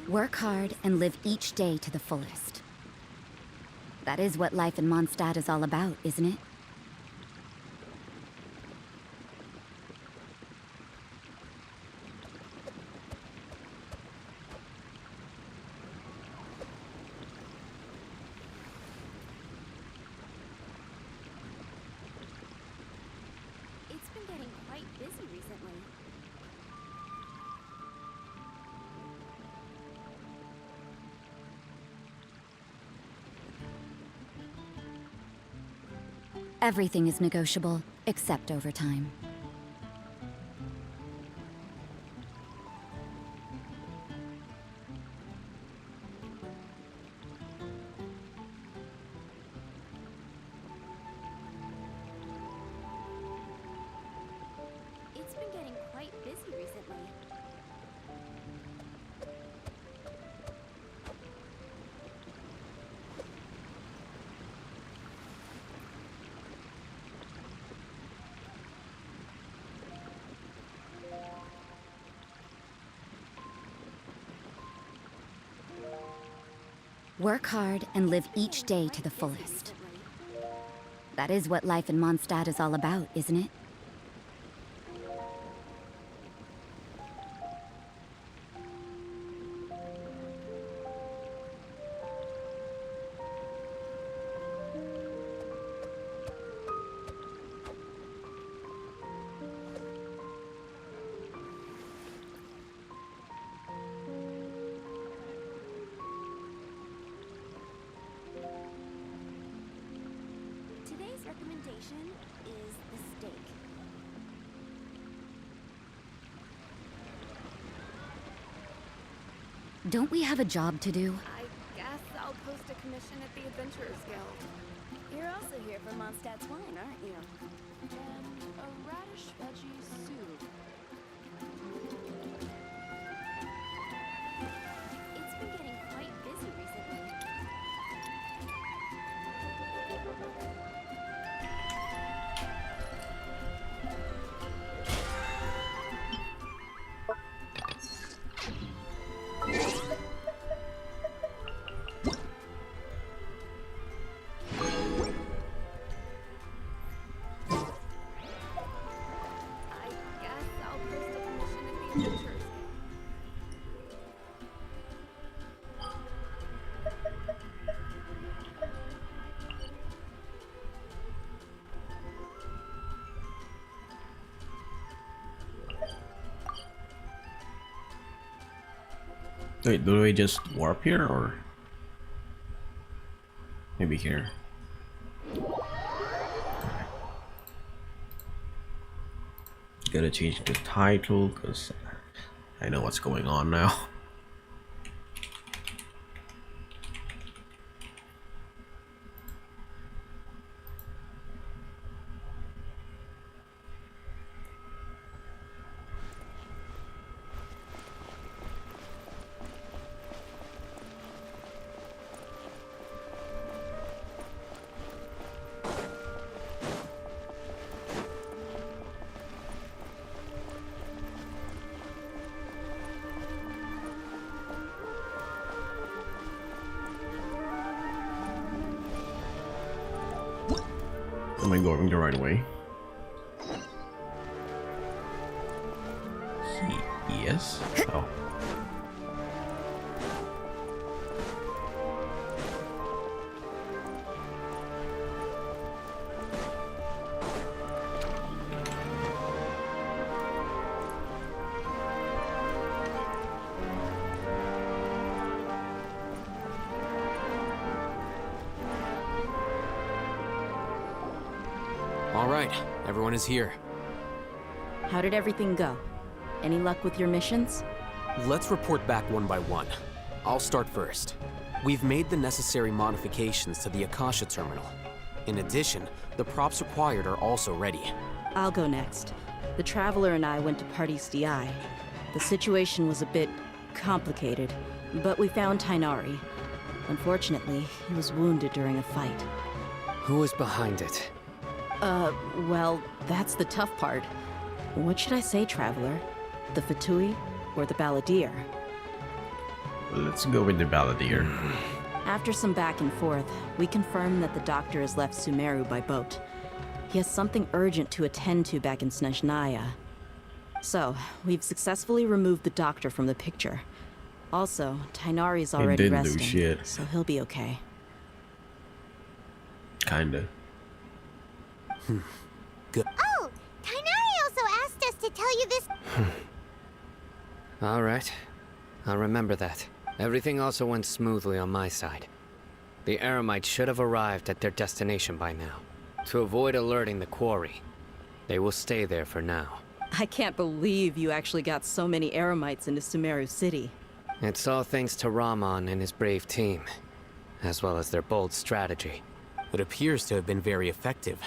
Work hard and live each day to the fullest. That is what life in Mondstadt is all about, isn't it? It's been getting quite busy recently. Everything is negotiable, except overtime. It's been getting quite busy recently. Work hard and live each day to the fullest. That is what life in Mondstadt is all about, isn't it? Today's recommendation is the steak. Don't we have a job to do? I guess I'll post a commission at the Adventurers Guild. You're also here for Mondstadt's wine, aren't you? And a radish veggie soup. It's been getting quite busy recently. I guess I'll post a commission at the Adventurers Guild. Wait, do we just warp here or maybe here? Gotta change the title because I know what's going on now. Am I going the right way? Yes. Oh. All right, everyone is here. How did everything go? Any luck with your missions? Let's report back one by one. I'll start first. We've made the necessary modifications to the Akasha terminal. In addition, the props required are also ready. I'll go next. The Traveler and I went to Party's DI. The situation was a bit complicated, but we found Tainari. Unfortunately, he was wounded during a fight. Who is behind it? Well, that's the tough part. What should I say, Traveler? The Fatui or the Balladeer? Let's go with the balladeer. After some back and forth, we confirmed that the doctor has left Sumeruuu by boat. He has something urgent to attend to back in Snezhnaya. So, we've successfully removed the doctor from the picture. Also, Tighnari's already didn't do resting, shit. so he'll be okay. Kinda. Oh, Tighnari also asked us to tell you this. All right. I'll remember that. Everything also went smoothly on my side. The Eremites should have arrived at their destination by now. To avoid alerting the quarry, they will stay there for now. I can't believe you actually got so many Eremites into Sumeruuu City. It's all thanks to Rahman and his brave team, as well as their bold strategy. It appears to have been very effective.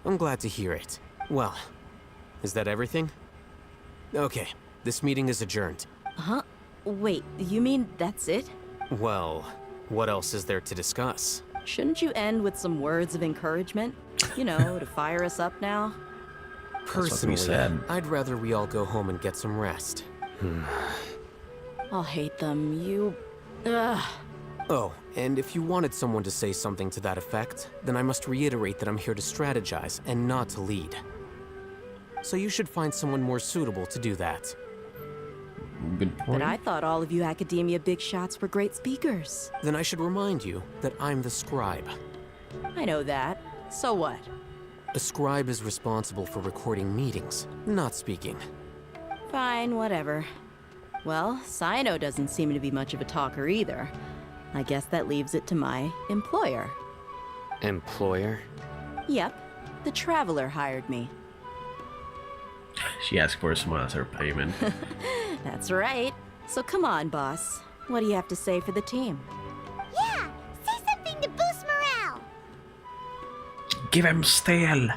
I'm glad to hear it. Well, is that everything? Okay, this meeting is adjourned. Huh? Wait, you mean that's it? Well, what else is there to discuss? Shouldn't you end with some words of encouragement? You know, to fire us up now? what we Personally, said. I'd rather we all go home and get some rest. I'll hate them. You... Ugh. Oh, and if you wanted someone to say something to that effect, then I must reiterate that I'm here to strategize and not to lead. So you should find someone more suitable to do that. Good But point. I thought all of you academia big shots were great speakers. Then I should remind you that I'm the scribe. I know that. So what? A scribe is responsible for recording meetings, not speaking. Fine, whatever. Well, Cyno doesn't seem to be much of a talker either. I guess that leaves it to my employer. Employer? Yep, the Traveler hired me. She asked for a sponsor payment. That's right. So come on, boss. What do you have to say for the team? Yeah, say something to boost morale. Give him stale.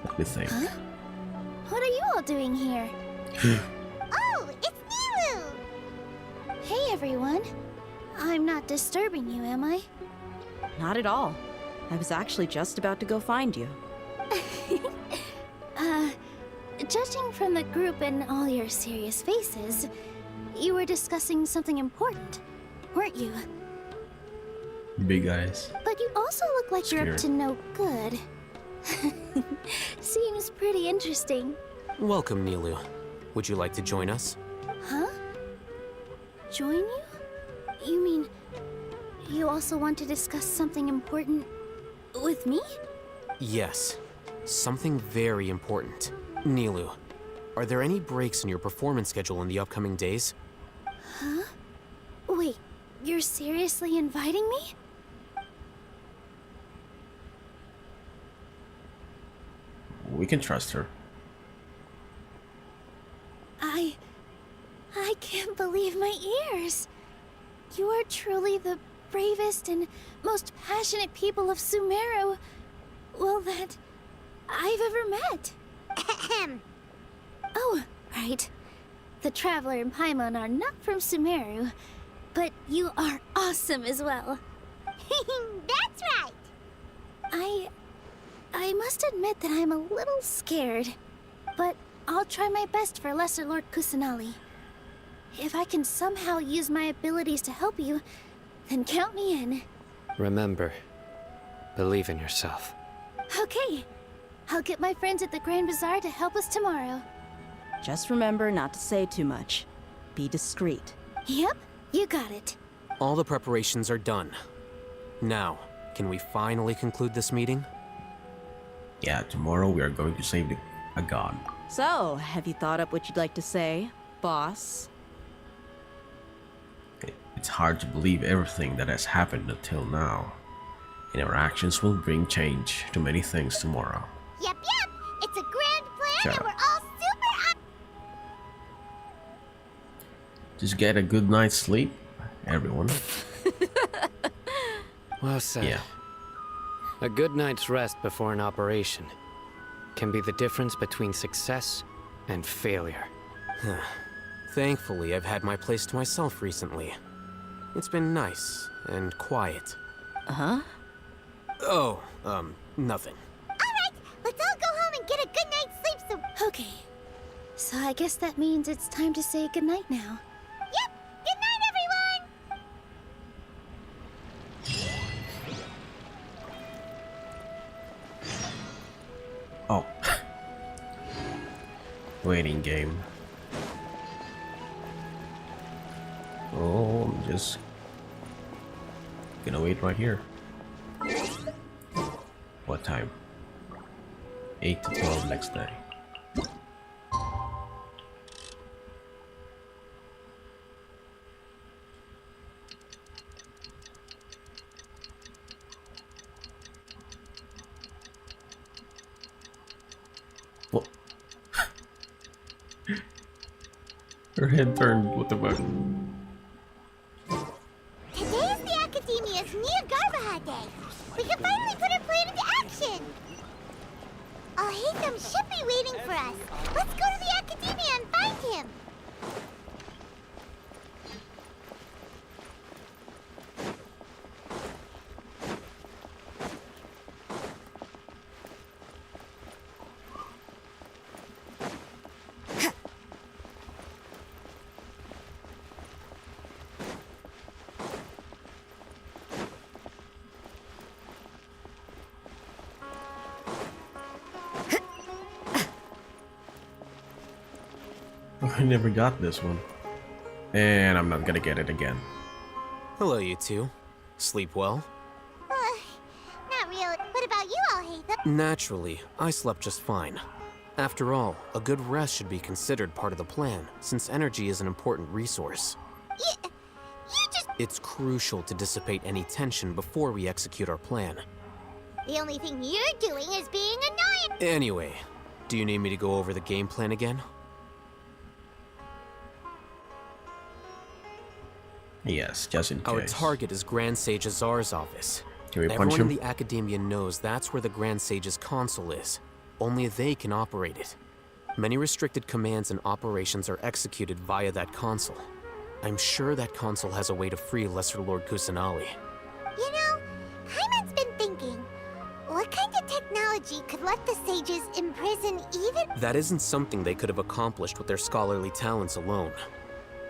Let me think. What are you all doing here? Oh, it's Nilu! Hey, everyone. I'm not disturbing you, am I? Not at all. I was actually just about to go find you. Judging from the group and all your serious faces, you were discussing something important, weren't you? Big eyes. But you also look like you're up Scared. to no good. Seems pretty interesting. Welcome, Nilu. Would you like to join us? Huh? Join you? You mean you also want to discuss something important with me? Yes. Something very important. Nilu, are there any breaks in your performance schedule in the upcoming days? Huh? Wait, you're seriously inviting me? We can trust her. I can't believe my ears. You are truly the bravest and most passionate people of Sumeruuu, well, that I've ever met. Oh, right. The Traveler and Paimon are not from Sumeruuu, but you are awesome as well. That's right. I must admit that I'm a little scared, but I'll try my best for Lesser Lord Kusanali. If I can somehow use my abilities to help you, then count me in. Remember, believe in yourself. Okay. I'll get my friends at the Grand Bazaar to help us tomorrow. Just remember not to say too much. Be discreet. Yep, you got it. All the preparations are done. Now, can we finally conclude this meeting? Yeah, tomorrow we are going to save a god. So, have you thought up what you'd like to say, boss? It's hard to believe everything that has happened until now. And our actions will bring change to many things tomorrow. Yep. It's a grand plan Shut and up. we're all super up. Just get a good night's sleep, everyone. Well said. Yeah. A good night's rest before an operation can be the difference between success and failure. Thankfully, I've had my place to myself recently. It's been nice and quiet. Huh? Oh, nothing. Alright, let's all go home and get a good night's sleep so... Okay. So I guess that means it's time to say goodnight now. Yep, good night Waiting game. Oh, I'm just gonna wait right here. What time? 8 to 12 next day. What? Her head turned. What the fuck? Today is the Academia's Niagara Day. We can finally put our plan into action. Al-Haytham should be waiting for us. Let's go to the Academia and find him. I never got this one. And I'm not gonna get it again. Hello, you two. Sleep well? Not really. What about you, Al-Haytham? Naturally, I slept just fine. After all, a good rest should be considered part of the plan, since energy is an important resource. You just... It's crucial to dissipate any tension before we execute our plan. The only thing you're doing is being annoying. Anyway, do you need me to go over the game plan again? Yes, just in case. Our target is Grand Sage Azar's office. Can we punch Everyone him? in the Academia knows that's where the Grand Sage's console is. Only they can operate it. Many restricted commands and operations are executed via that console. I'm sure that console has a way to free Lesser Lord Kusanali. You know, Paimon's been thinking, what kind of technology could let the sages imprison even... That isn't something they could have accomplished with their scholarly talents alone.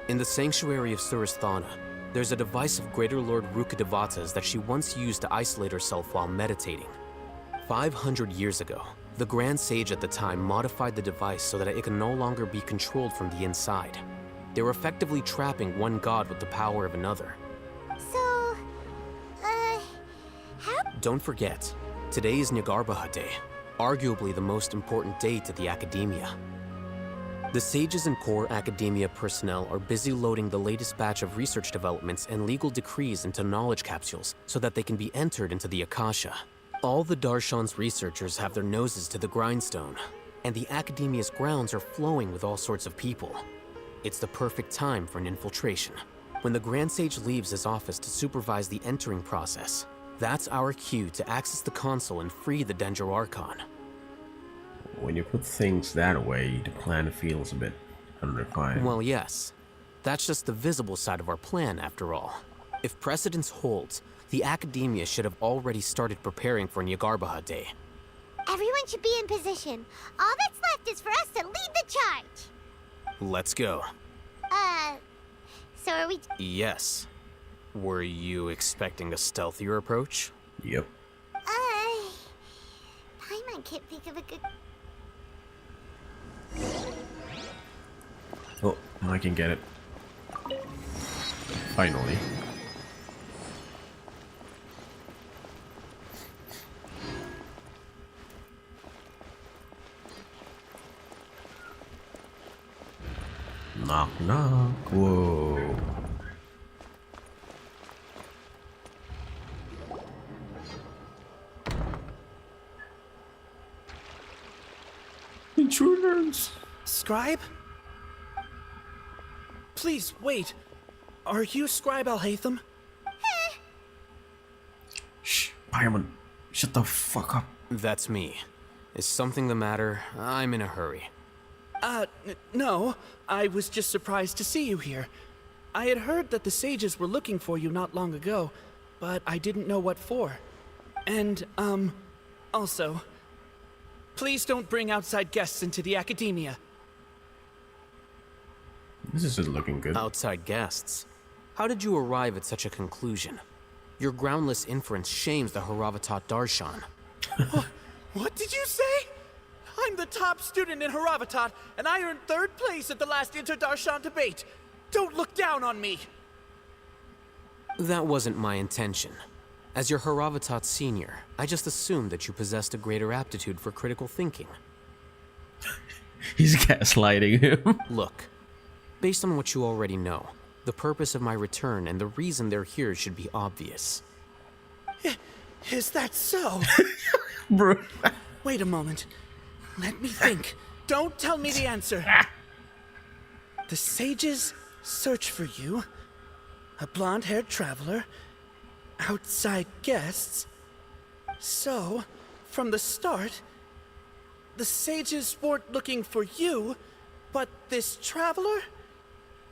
In the Sanctuary of Surasthana, there's a device of Greater Lord Rukkhadevata's that she once used to isolate herself while meditating. 500 years ago, the Grand Sage at the time modified the device so that it could no longer be controlled from the inside. They were effectively trapping one god with the power of another. So... how... Don't forget, today is Nyagarbha Day, arguably the most important day to the Academia. The Sages and core Academia personnel are busy loading the latest batch of research developments and legal decrees into knowledge capsules so that they can be entered into the Akasha. All the Darshan's researchers have their noses to the grindstone, and the Academia's grounds are flowing with all sorts of people. It's the perfect time for an infiltration. When the Grand Sage leaves his office to supervise the entering process, that's our cue to access the console and free the Danger Archon. When you put things that way, the plan feels a bit unrefined. Well, yes. That's just the visible side of our plan, after all. If precedence holds, the Academia should have already started preparing for Nyagarbha Day. Everyone should be in position. All that's left is for us to lead the charge. Let's go. So are we... Yes. Were you expecting a stealthier approach? Yep. Paimon can't think of a good... Oh, I can get it. Finally. Knock, knock. Whoa. Intruders. Scribe? Please, wait. Are you Scribe Al-Haytham? Shh, Paimon, shut the fuck up. That's me. Is something the matter? I'm in a hurry. No. I was just surprised to see you here. I had heard that the sages were looking for you not long ago, but I didn't know what for. And, also, please don't bring outside guests into the Academia. This isn't looking good. Outside guests. How did you arrive at such a conclusion? Your groundless inference shames the Haravatat Darshan. What did you say? I'm the top student in Haravatat, and I earned 3rd place at the last Interdarshan debate. Don't look down on me. That wasn't my intention. As your Haravatat senior, I just assumed that you possessed a greater aptitude for critical thinking. He's gaslighting him. Look, based on what you already know, the purpose of my return and the reason they're here should be obvious. Is that so? Bro. Wait a moment. Let me think. Don't tell me the answer. The sages search for you. A blonde-haired traveler. Outside guests. So, from the start, the sages weren't looking for you, but this traveler?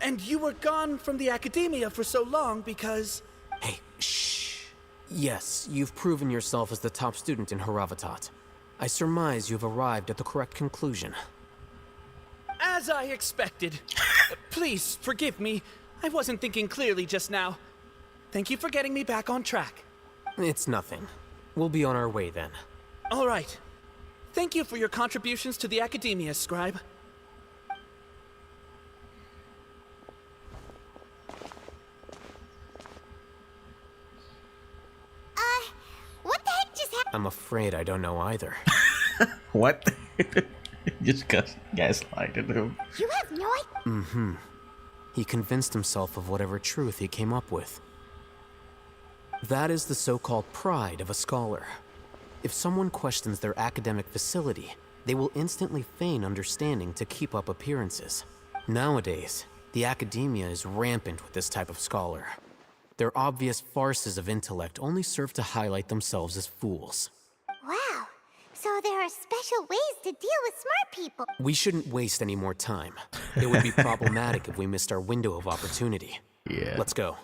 And you were gone from the academia for so long because... Hey, shh. Yes, you've proven yourself as the top student in Haravatat. I surmise you've arrived at the correct conclusion. As I expected. Please, forgive me. I wasn't thinking clearly just now. Thank you for getting me back on track. It's nothing. We'll be on our way then. All right. Thank you for your contributions to the academia, Scribe. What the heck just happened? I'm afraid I don't know either. What? Just gaslighted him. You have no idea. He convinced himself of whatever truth he came up with. That is the so-called pride of a scholar. If someone questions their academic facility, they will instantly feign understanding to keep up appearances. Nowadays, the academia is rampant with this type of scholar. Their obvious farces of intellect only serve to highlight themselves as fools. Wow. So there are special ways to deal with smart people. We shouldn't waste any more time. It would be problematic if we missed our window of opportunity. Yeah. Let's go.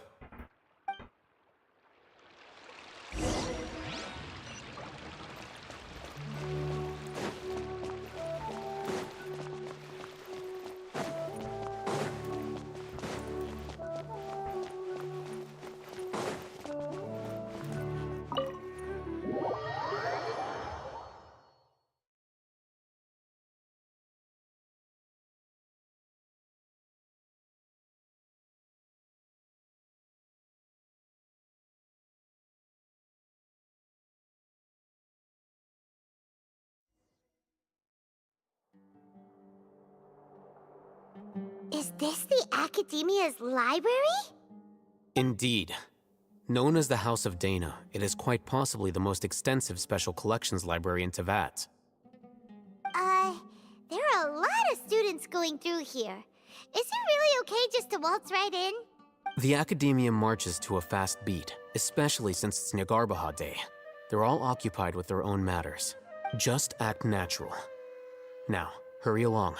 Is this the Academia's library? Indeed. Known as the House of Dana, it is quite possibly the most extensive special collections library in Teyvat. There are a lot of students going through here. Is it really okay just to waltz right in? The Academia marches to a fast beat, especially since it's Nyargarbaha Day. They're all occupied with their own matters. Just act natural. Now, hurry along.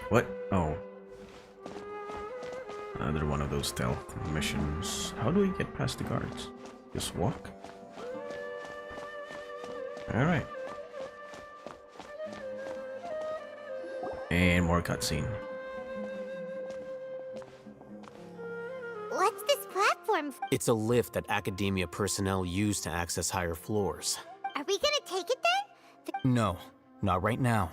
What? Oh. Another one of those stealth missions. How do we get past the guards? Just walk? Alright. And more cutscene. What's this platform? It's a lift that Academia personnel use to access higher floors. Are we gonna take it then? No, not right now.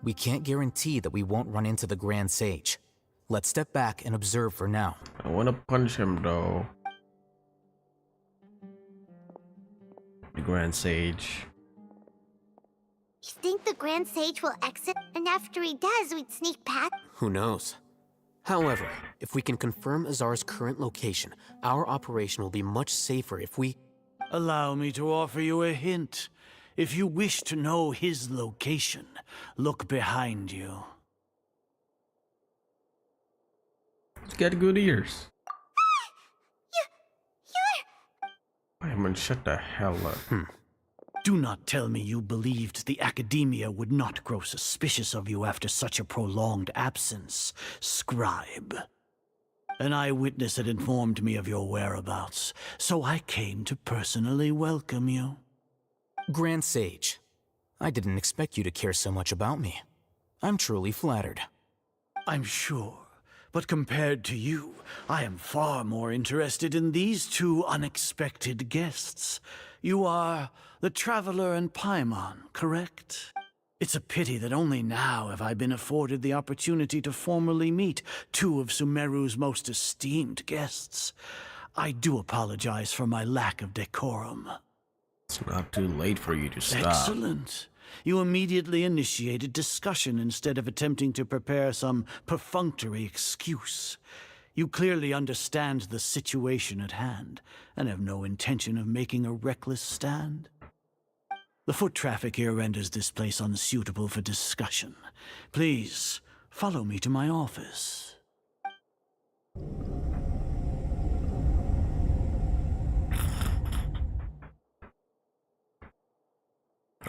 We can't guarantee that we won't run into the Grand Sage. Let's step back and observe for now. I wanna punch him though. The Grand Sage. You think the Grand Sage will exit? And after he does, we'd sneak past? Who knows? However, if we can confirm Azar's current location, our operation will be much safer if we... Allow me to offer you a hint. If you wish to know his location, look behind you. He's got good ears. You're... I mean, shut the hell up. Do not tell me you believed the Academia would not grow suspicious of you after such a prolonged absence, Scribe. An eyewitness had informed me of your whereabouts, so I came to personally welcome you. Grand Sage, I didn't expect you to care so much about me. I'm truly flattered. I'm sure, but compared to you, I am far more interested in these two unexpected guests. You are the Traveler and Paimon, correct? It's a pity that only now have I been afforded the opportunity to formally meet two of Sumeruu's most esteemed guests. I do apologize for my lack of decorum. It's not too late for you to stop. Excellent. You immediately initiated discussion instead of attempting to prepare some perfunctory excuse. You clearly understand the situation at hand, and have no intention of making a reckless stand. The foot traffic here renders this place unsuitable for discussion. Please, follow me to my office.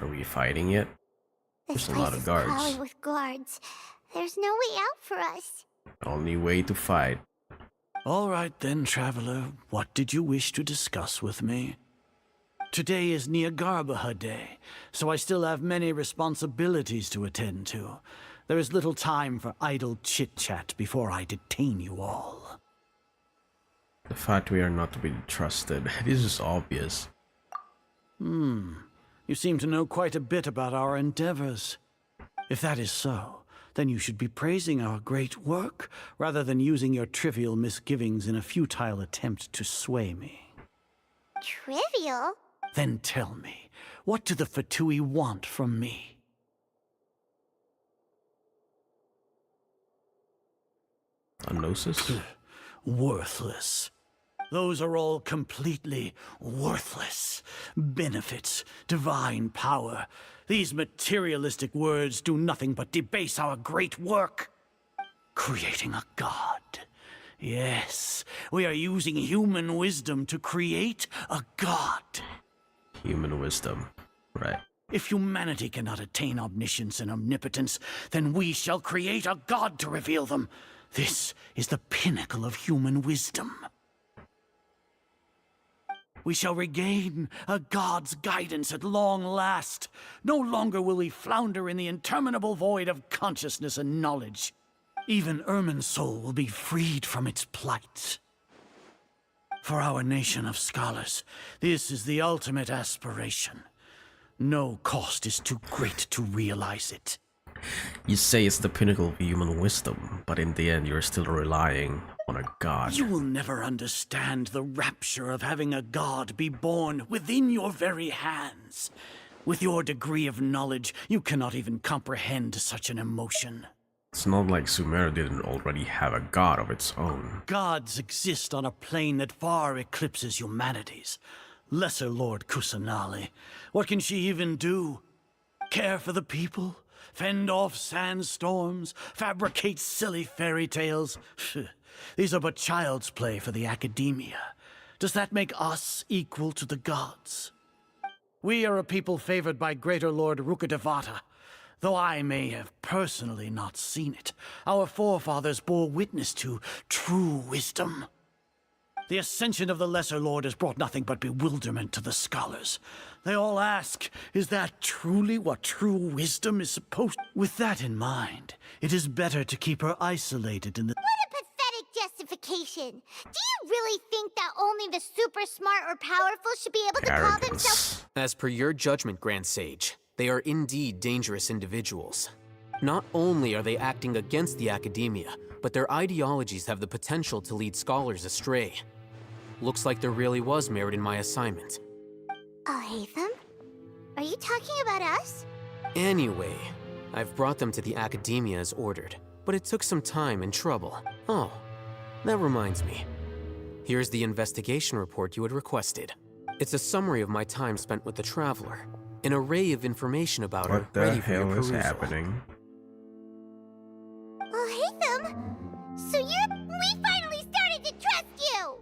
Are we fighting yet? This There's a lot place of is guards. crawling with guards. There's no way out for us. Only way to fight. All right then, Traveler. What did you wish to discuss with me? Today is Niagarbaha Day, so I still have many responsibilities to attend to. There is little time for idle chit-chat before I detain you all. The fact we are not to be trusted, this is obvious. You seem to know quite a bit about our endeavors. If that is so, then you should be praising our great work, rather than using your trivial misgivings in a futile attempt to sway me. Trivial? Then tell me, what do the Fatui want from me? A gnosis? Worthless. Those are all completely worthless. Benefits, divine power. These materialistic words do nothing but debase our great work. Creating a god. Yes, we are using human wisdom to create a god. Human wisdom. Right. If humanity cannot attain omniscience and omnipotence, then we shall create a god to reveal them. This is the pinnacle of human wisdom. We shall regain a god's guidance at long last. No longer will we flounder in the interminable void of consciousness and knowledge. Even Ermin's soul will be freed from its plight. For our nation of scholars, this is the ultimate aspiration. No cost is too great to realize it. You say it's the pinnacle of human wisdom, but in the end you're still relying on a god. You will never understand the rapture of having a god be born within your very hands. With your degree of knowledge, you cannot even comprehend such an emotion. It's not like Sumeru didn't already have a god of its own. Gods exist on a plane that far eclipses humanity's. Lesser Lord Kusanali, what can she even do? Care for the people? Fend off sandstorms? Fabricate silly fairy tales? These are but child's play for the academia. Does that make us equal to the gods? We are a people favored by Greater Lord Rukkhadevata. Though I may have personally not seen it, our forefathers bore witness to true wisdom. The ascension of the Lesser Lord has brought nothing but bewilderment to the scholars. They all ask, is that truly what true wisdom is supposed to? With that in mind, it is better to keep her isolated in the... What a pathetic justification. Do you really think that only the super smart or powerful should be able to call themselves... As per your judgment, Grand Sage, they are indeed dangerous individuals. Not only are they acting against the academia, but their ideologies have the potential to lead scholars astray. Looks like there really was merit in my assignment. Hatham? Are you talking about us? Anyway, I've brought them to the academia as ordered, but it took some time and trouble. Oh, that reminds me. Here's the investigation report you had requested. It's a summary of my time spent with the Traveler. An array of information about her What the ready for your hell is perusal. happening? Hatham! So we finally started to trust you!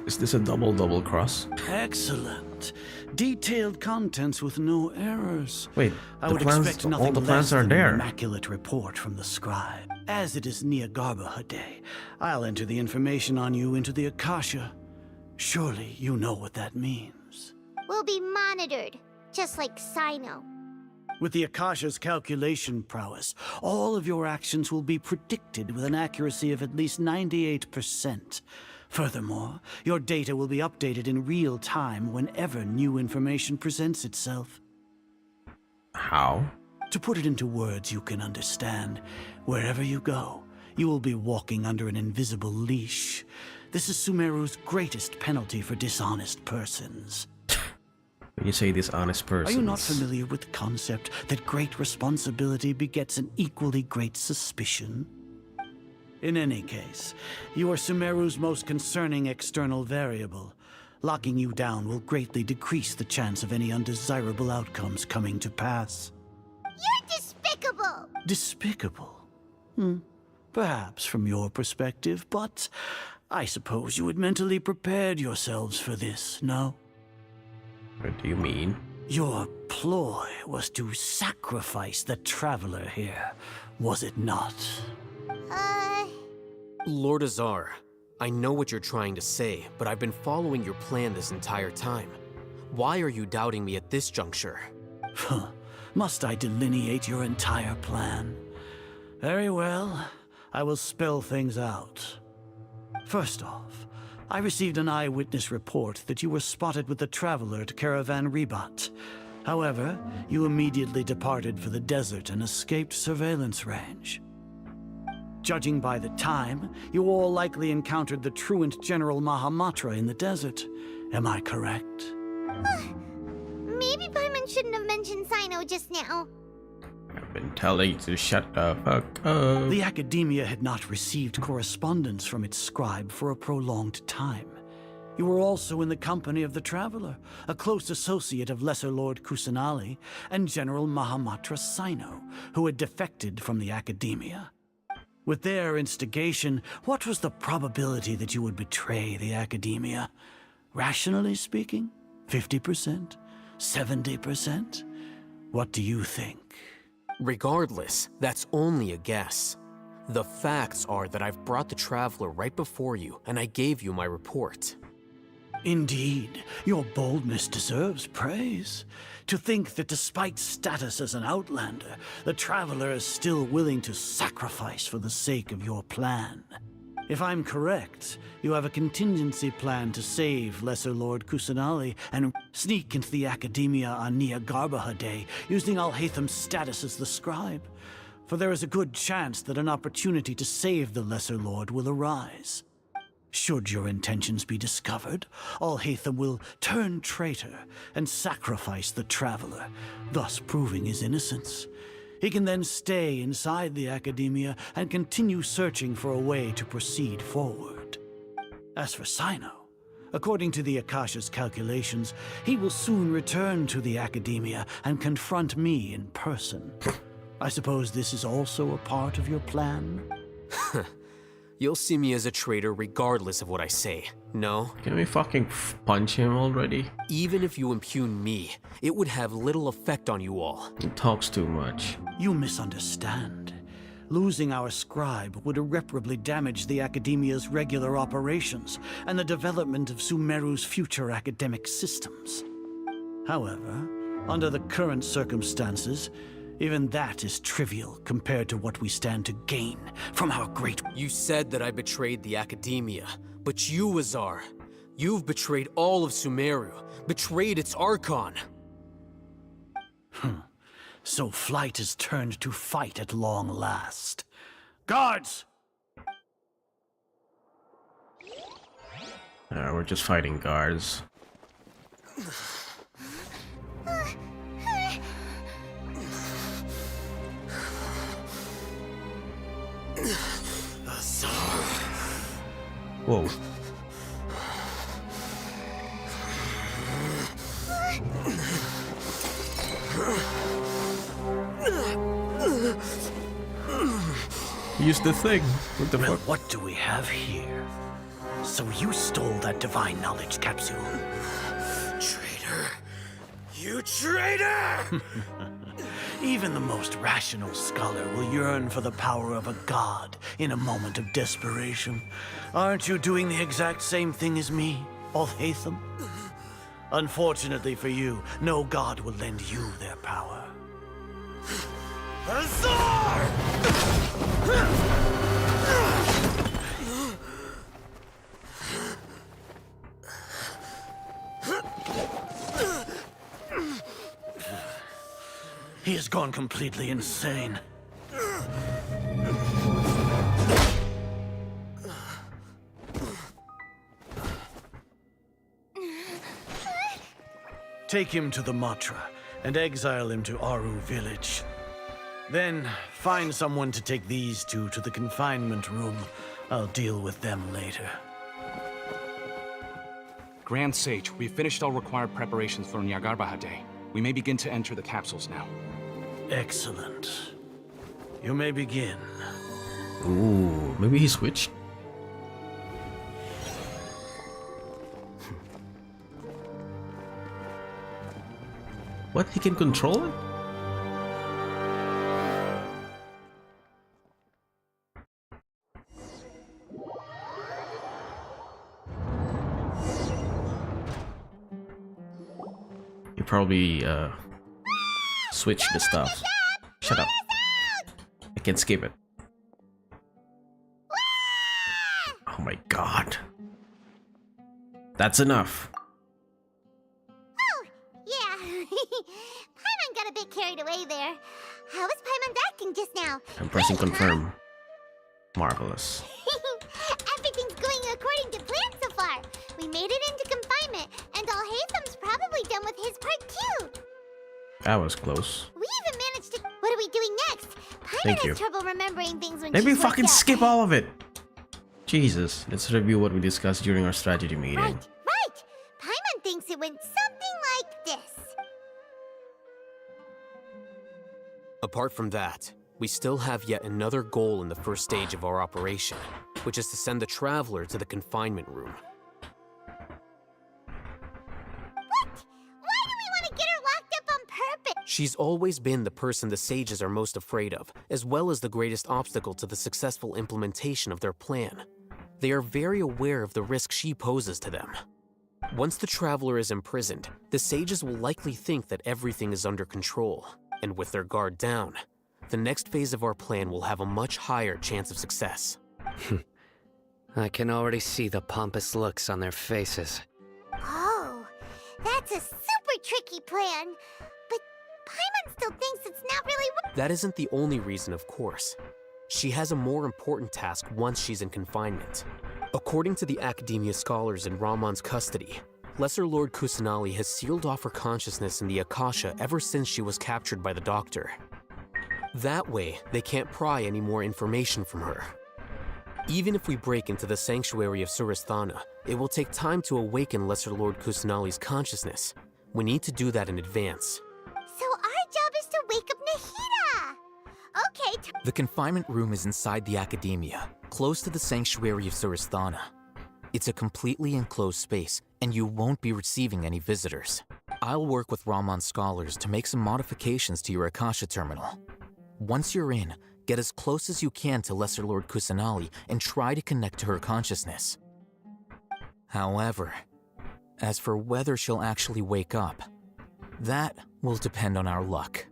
Is this a double cross? Excellent. Detailed contents with no errors. Wait, I the would plans, expect all nothing the plans less are than there. an immaculate report from the scribe. As it is Niagarbaha Day, I'll enter the information on you into the Akasha. Surely you know what that means. We'll be monitored, just like Sino. With the Akasha's calculation prowess, all of your actions will be predicted with an accuracy of at least 98%. Furthermore, your data will be updated in real time whenever new information presents itself. How? To put it into words you can understand, wherever you go, you will be walking under an invisible leash. This is Sumeruu's greatest penalty for dishonest persons. When you say dishonest persons... Are you not familiar with the concept that great responsibility begets an equally great suspicion? In any case, you are Sumeruu's most concerning external variable. Locking you down will greatly decrease the chance of any undesirable outcomes coming to pass. You're despicable! Despicable? Perhaps from your perspective, but I suppose you had mentally prepared yourselves for this, no? What do you mean? Your ploy was to sacrifice the traveler here, was it not? Lord Azar, I know what you're trying to say, but I've been following your plan this entire time. Why are you doubting me at this juncture? Must I delineate your entire plan? Very well, I will spell things out. First off, I received an eyewitness report that you were spotted with the traveler at Caravan Ribat. However, you immediately departed for the desert and escaped surveillance range. Judging by the time, you all likely encountered the truant General Mahamatra in the desert. Am I correct? Maybe Paimon shouldn't have mentioned Sino just now. I've been telling you to shut the fuck up. The Academia had not received correspondence from its scribe for a prolonged time. You were also in the company of the Traveler, a close associate of Lesser Lord Kusanali and General Mahamatra Sino, who had defected from the Academia. With their instigation, what was the probability that you would betray the Academia? Rationally speaking, 50%? 70%? What do you think? Regardless, that's only a guess. The facts are that I've brought the Traveler right before you, and I gave you my report. Indeed, your boldness deserves praise. To think that despite status as an outlander, the Traveler is still willing to sacrifice for the sake of your plan. If I'm correct, you have a contingency plan to save Lesser Lord Kusanali and sneak into the Academia on Niagarbaha Day using Alhaitham's status as the scribe. For there is a good chance that an opportunity to save the Lesser Lord will arise. Should your intentions be discovered, Alhaitham will turn traitor and sacrifice the Traveler, thus proving his innocence. He can then stay inside the Academia and continue searching for a way to proceed forward. As for Sino, according to the Akasha's calculations, he will soon return to the Academia and confront me in person. I suppose this is also a part of your plan? You'll see me as a traitor regardless of what I say, no? Can we fucking punch him already? Even if you impugn me, it would have little effect on you all. He talks too much. You misunderstand. Losing our scribe would irreparably damage the Academia's regular operations and the development of Sumeruu's future academic systems. However, under the current circumstances, even that is trivial compared to what we stand to gain from our great... You said that I betrayed the Academia, but you, Azar, you've betrayed all of Sumeruuu, betrayed its Archon. So flight has turned to fight at long last. Guards! We're just fighting guards. Whoa. Use the thing. What the Well, fuck? what do we have here? So you stole that divine knowledge capsule? Traitor! You traitor! Even the most rational scholar will yearn for the power of a god in a moment of desperation. Aren't you doing the exact same thing as me, Alhaitham? Unfortunately for you, no god will lend you their power. He has gone completely insane. Take him to the Matra and exile him to Aru village. Then find someone to take these two to the confinement room. I'll deal with them later. Grand Sage, we've finished all required preparations for Nyagarbha Day. We may begin to enter the capsules now. Excellent. You may begin. Ooh, maybe he switched. What? He can control it? You probably switch the stuff. Shut up. I can skip it. Oh my god. That's enough. Oh, yeah. Paimon got a bit carried away there. How was Paimon acting just now? I'm pressing confirm. Marvelous. Everything's going according to plan so far. We made it into confinement, and Alhaitham's probably done with his part too. That was close. We even managed to... What are we doing next? Thank Paimon you. has trouble remembering things when Maybe she's fucking worked out. skip all of it. Jesus, let's review what we discussed during our strategy meeting. Right. Paimon thinks it went something like this. Apart from that, we still have yet another goal in the first stage of our operation, which is to send the Traveler to the confinement room. What? Why do we want to get her locked up on purpose? She's always been the person the sages are most afraid of, as well as the greatest obstacle to the successful implementation of their plan. They are very aware of the risk she poses to them. Once the Traveler is imprisoned, the sages will likely think that everything is under control, and with their guard down, the next phase of our plan will have a much higher chance of success. I can already see the pompous looks on their faces. Oh, that's a super tricky plan. But Paimon still thinks it's not really... That isn't the only reason, of course. She has a more important task once she's in confinement. According to the Academia scholars in Ramon's custody, Lesser Lord Kusanali has sealed off her consciousness in the Akasha ever since she was captured by the Doctor. That way, they can't pry any more information from her. Even if we break into the sanctuary of Suristhana, it will take time to awaken Lesser Lord Kusanali's consciousness. We need to do that in advance. So our job is to wake up Nahida! Okay, The confinement room is inside the Academia, close to the sanctuary of Suristhana. It's a completely enclosed space, and you won't be receiving any visitors. I'll work with Ramon's scholars to make some modifications to your Akasha terminal. Once you're in, get as close as you can to Lesser Lord Kusanali and try to connect to her consciousness. However, as for whether she'll actually wake up, that will depend on our luck.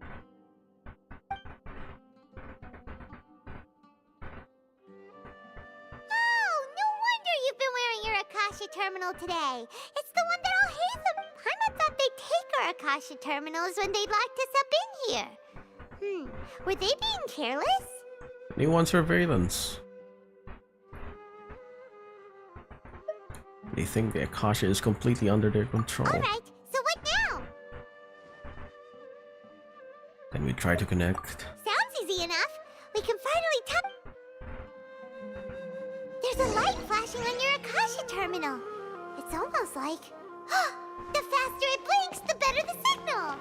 Akasha terminal today. It's the one that Alhaitham... Paimon thought they'd take our Akasha terminals when they locked us up in here. Were they being careless? They want surveillance. They think the Akasha is completely under their control. Alright, so what now? Then we try to connect. Sounds easy enough. We can finally tap... There's a light flashing on your Akasha terminal. It's almost like... the faster it blinks, the better the signal.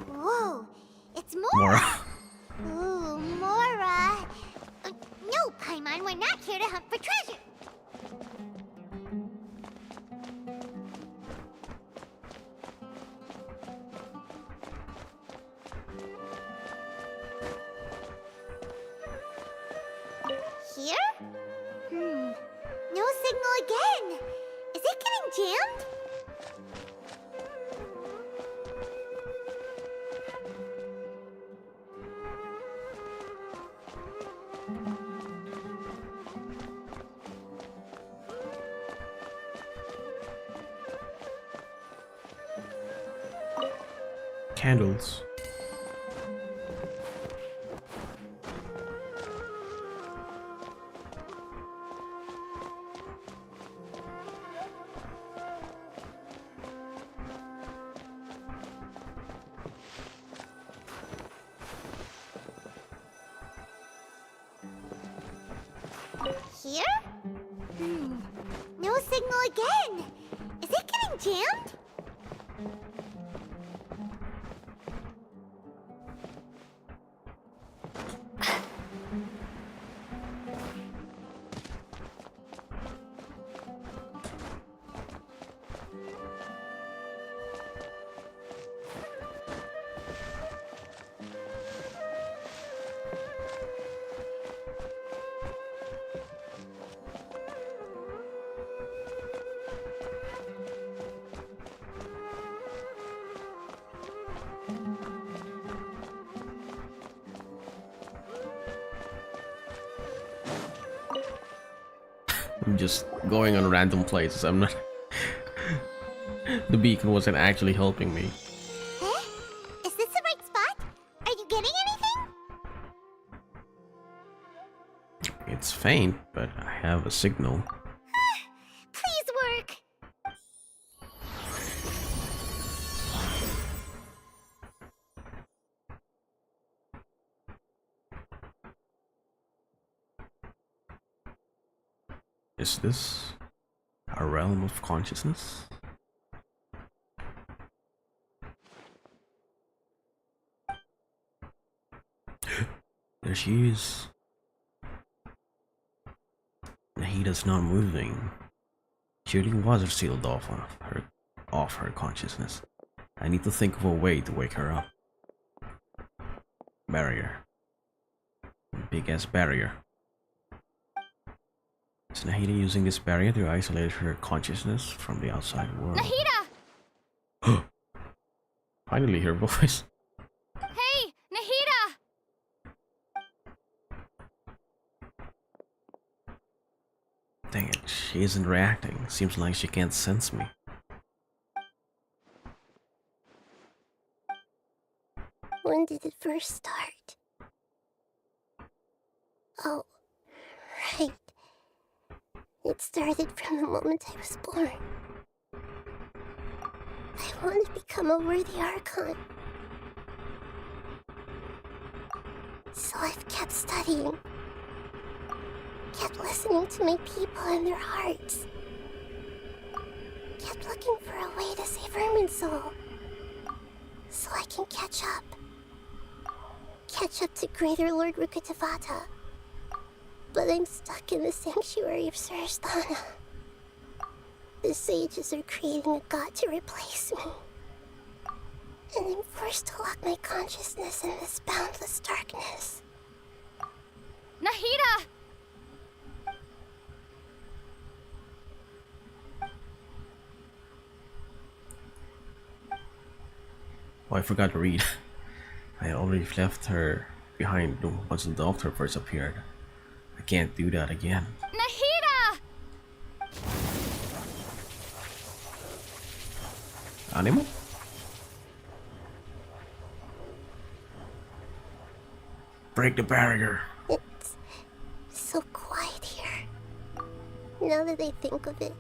Whoa, it's Mora. Ooh, Mora. No, Paimon, we're not here to hunt for treasure. candles. Here? No signal again. Is it getting jammed? I'm just going on random places. I'm not. The beacon wasn't actually helping me. Eh? Is this the right spot? Are you getting anything? It's faint, but I have a signal. Please work. Is this a realm of consciousness? There she is. Nahida's not moving. She really was sealed off her consciousness. I need to think of a way to wake her up. Barrier. Big ass barrier. Is Nahida using this barrier to isolate her consciousness from the outside world? Nahida! Finally, her voice. Hey, Nahida! Dang it, she isn't reacting. Seems like she can't sense me. When did it first start? Oh, right. It started from the moment I was born. I want to become a worthy Archon. So I've kept studying. Kept listening to my people and their hearts. Kept looking for a way to save Irminsul. So I can catch up. Catch up to Greater Lord Rukkhadevata. But I'm stuck in the sanctuary of Sumeruuu. The sages are creating a god to replace me. And I'm forced to lock my consciousness in this boundless darkness. Nahida! Oh, I forgot to read. I already left her behind once the doctor first appeared. I can't do that again. Nahida! Animal? Break the barrier. It's so quiet here. Now that I think of it,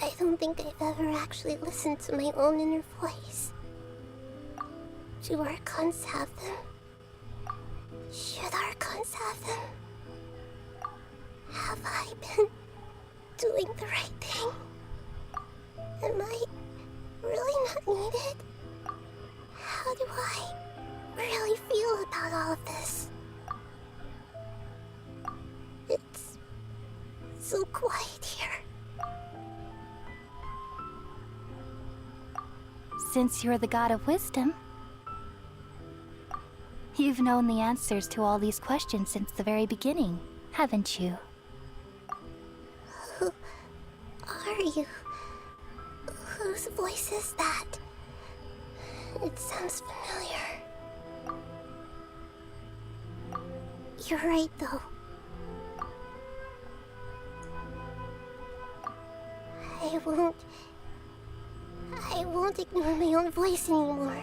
I don't think I've ever actually listened to my own inner voice. Do Archons have them? Should Archons have them? Have I been doing the right thing? Am I really not needed? How do I really feel about all of this? It's so quiet here. Since you're the god of wisdom, you've known the answers to all these questions since the very beginning, haven't you? Who are you? Whose voice is that? It sounds familiar. You're right, though. I won't ignore my own voice anymore.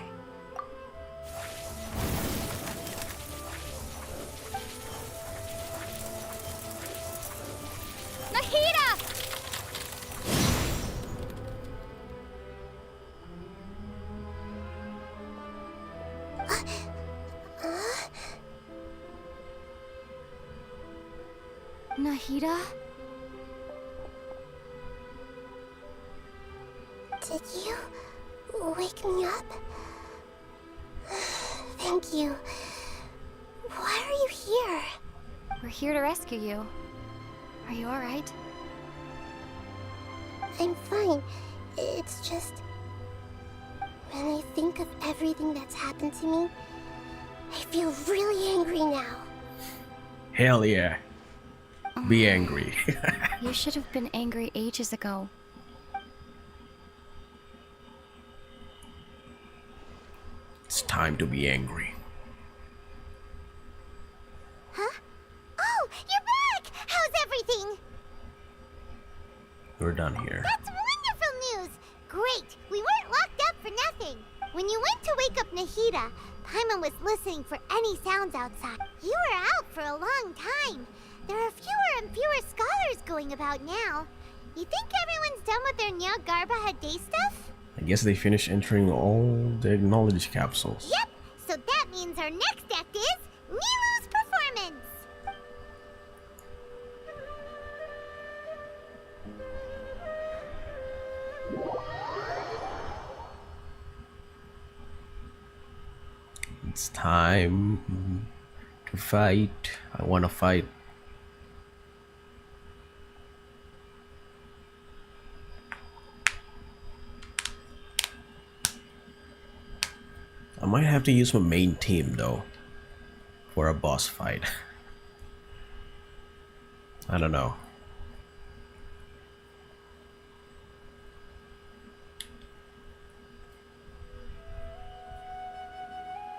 Nahida? Did you wake me up? Thank you. Why are you here? We're here to rescue you. Are you alright? I'm fine. It's just... when I think of everything that's happened to me, I feel really angry now. Hell yeah. Be angry. You should have been angry ages ago. It's time to be angry. Huh? Oh, you're back! How's everything? We're done here. That's wonderful news! Great! We weren't locked up for nothing. When you went to wake up Nahida, Paimon was listening for any sounds outside. You were out for a long time. There are fewer and fewer scholars going about now. You think everyone's done with their Nyargarba Day stuff? I guess they finished entering all the knowledge capsules. Yep! So that means our next act is Nilu's performance! It's time to fight. I want to fight. I might have to use my main team though for a boss fight. I don't know.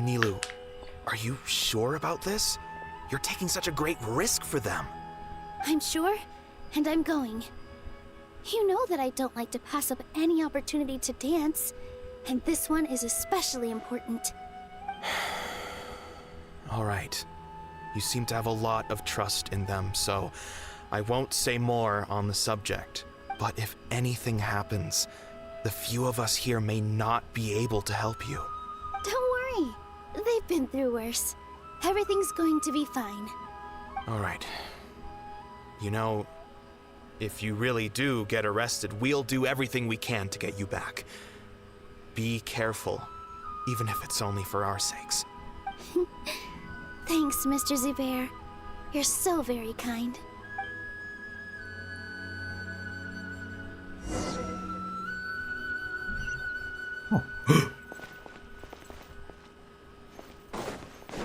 Nilu, are you sure about this? You're taking such a great risk for them. I'm sure, and I'm going. You know that I don't like to pass up any opportunity to dance, and this one is especially important. All right. You seem to have a lot of trust in them, so I won't say more on the subject. But if anything happens, the few of us here may not be able to help you. Don't worry. They've been through worse. Everything's going to be fine. All right. You know, if you really do get arrested, we'll do everything we can to get you back. Be careful, even if it's only for our sakes. Thanks, Mr. Zubair. You're so very kind.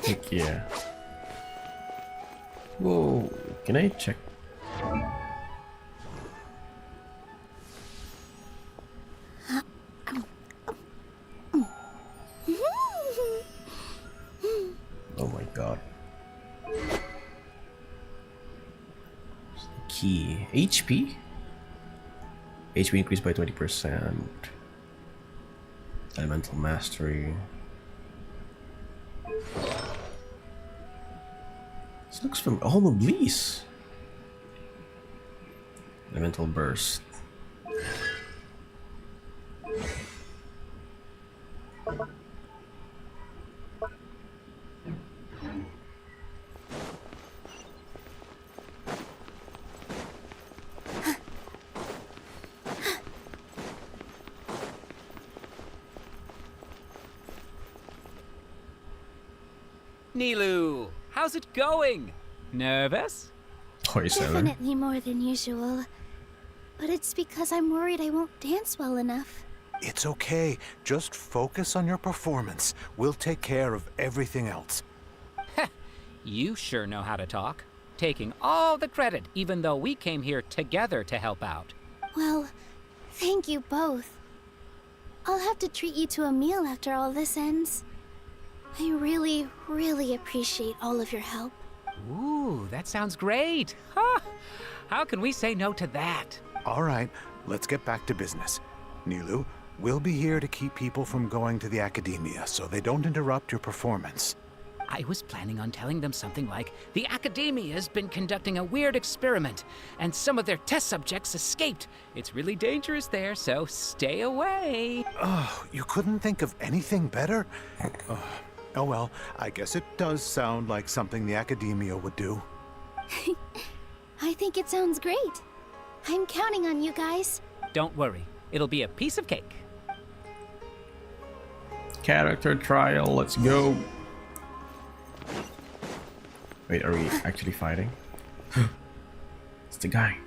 Heck yeah. Whoa, can I check? Oh my god. Key. HP? HP increased by 20%. Elemental Mastery. This looks from all the Blees. Elemental Burst. Nilu, how's it going? Nervous? Definitely more than usual. But it's because I'm worried I won't dance well enough. It's okay. Just focus on your performance. We'll take care of everything else. You sure know how to talk. Taking all the credit, even though we came here together to help out. Well, thank you both. I'll have to treat you to a meal after all this ends. I really, really appreciate all of your help. Ooh, that sounds great. Huh. How can we say no to that? All right, let's get back to business. Nilu, we'll be here to keep people from going to the academia so they don't interrupt your performance. I was planning on telling them something like, the academia's been conducting a weird experiment, and some of their test subjects escaped. It's really dangerous there, so stay away. Oh, you couldn't think of anything better? Oh well, I guess it does sound like something the Academia would do. I think it sounds great. I'm counting on you guys. Don't worry, it'll be a piece of cake. Character trial, let's go. Wait, are we actually fighting? It's the guy.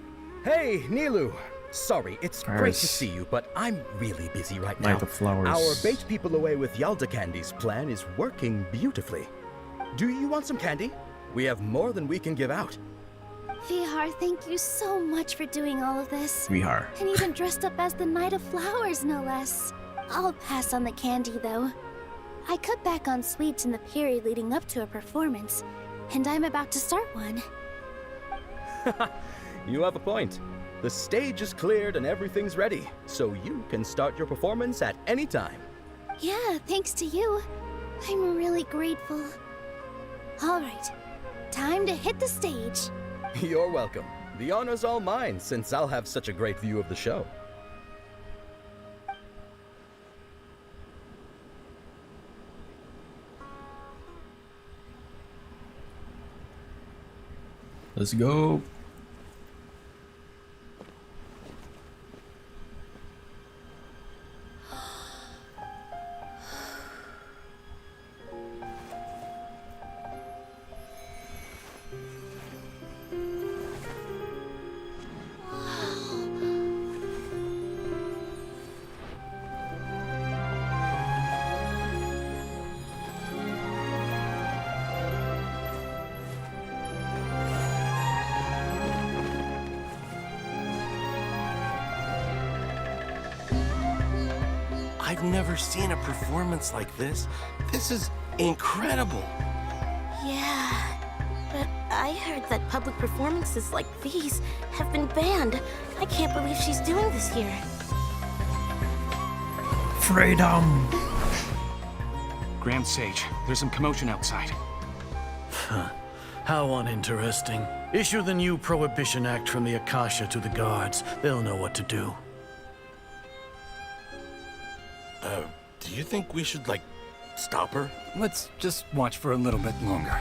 Hey, Nilou. Sorry, it's great Paris. to see you, but I'm really busy right now. Night of Flowers. Our bait people away with Yalda Candy's plan is working beautifully. Do you want some candy? We have more than we can give out. Vihar, thank you so much for doing all of this. Vihar. And even dressed up as the Knight of Flowers, no less. I'll pass on the candy, though. I cut back on sweets in the period leading up to a performance, and I'm about to start one. You have a point. The stage is cleared and everything's ready, so you can start your performance at any time. Yeah, thanks to you. I'm really grateful. All right, time to hit the stage. You're welcome. The honor's all mine, since I'll have such a great view of the show. Let's go. I've never seen a performance like this. This is incredible. Yeah, but I heard that public performances like these have been banned. I can't believe she's doing this here. Freedom! Grand Sage, there's some commotion outside. How uninteresting. Issue the new Prohibition Act from the Akasha to the guards. They'll know what to do. Do you think we should, like, stop her? Let's just watch for a little bit longer.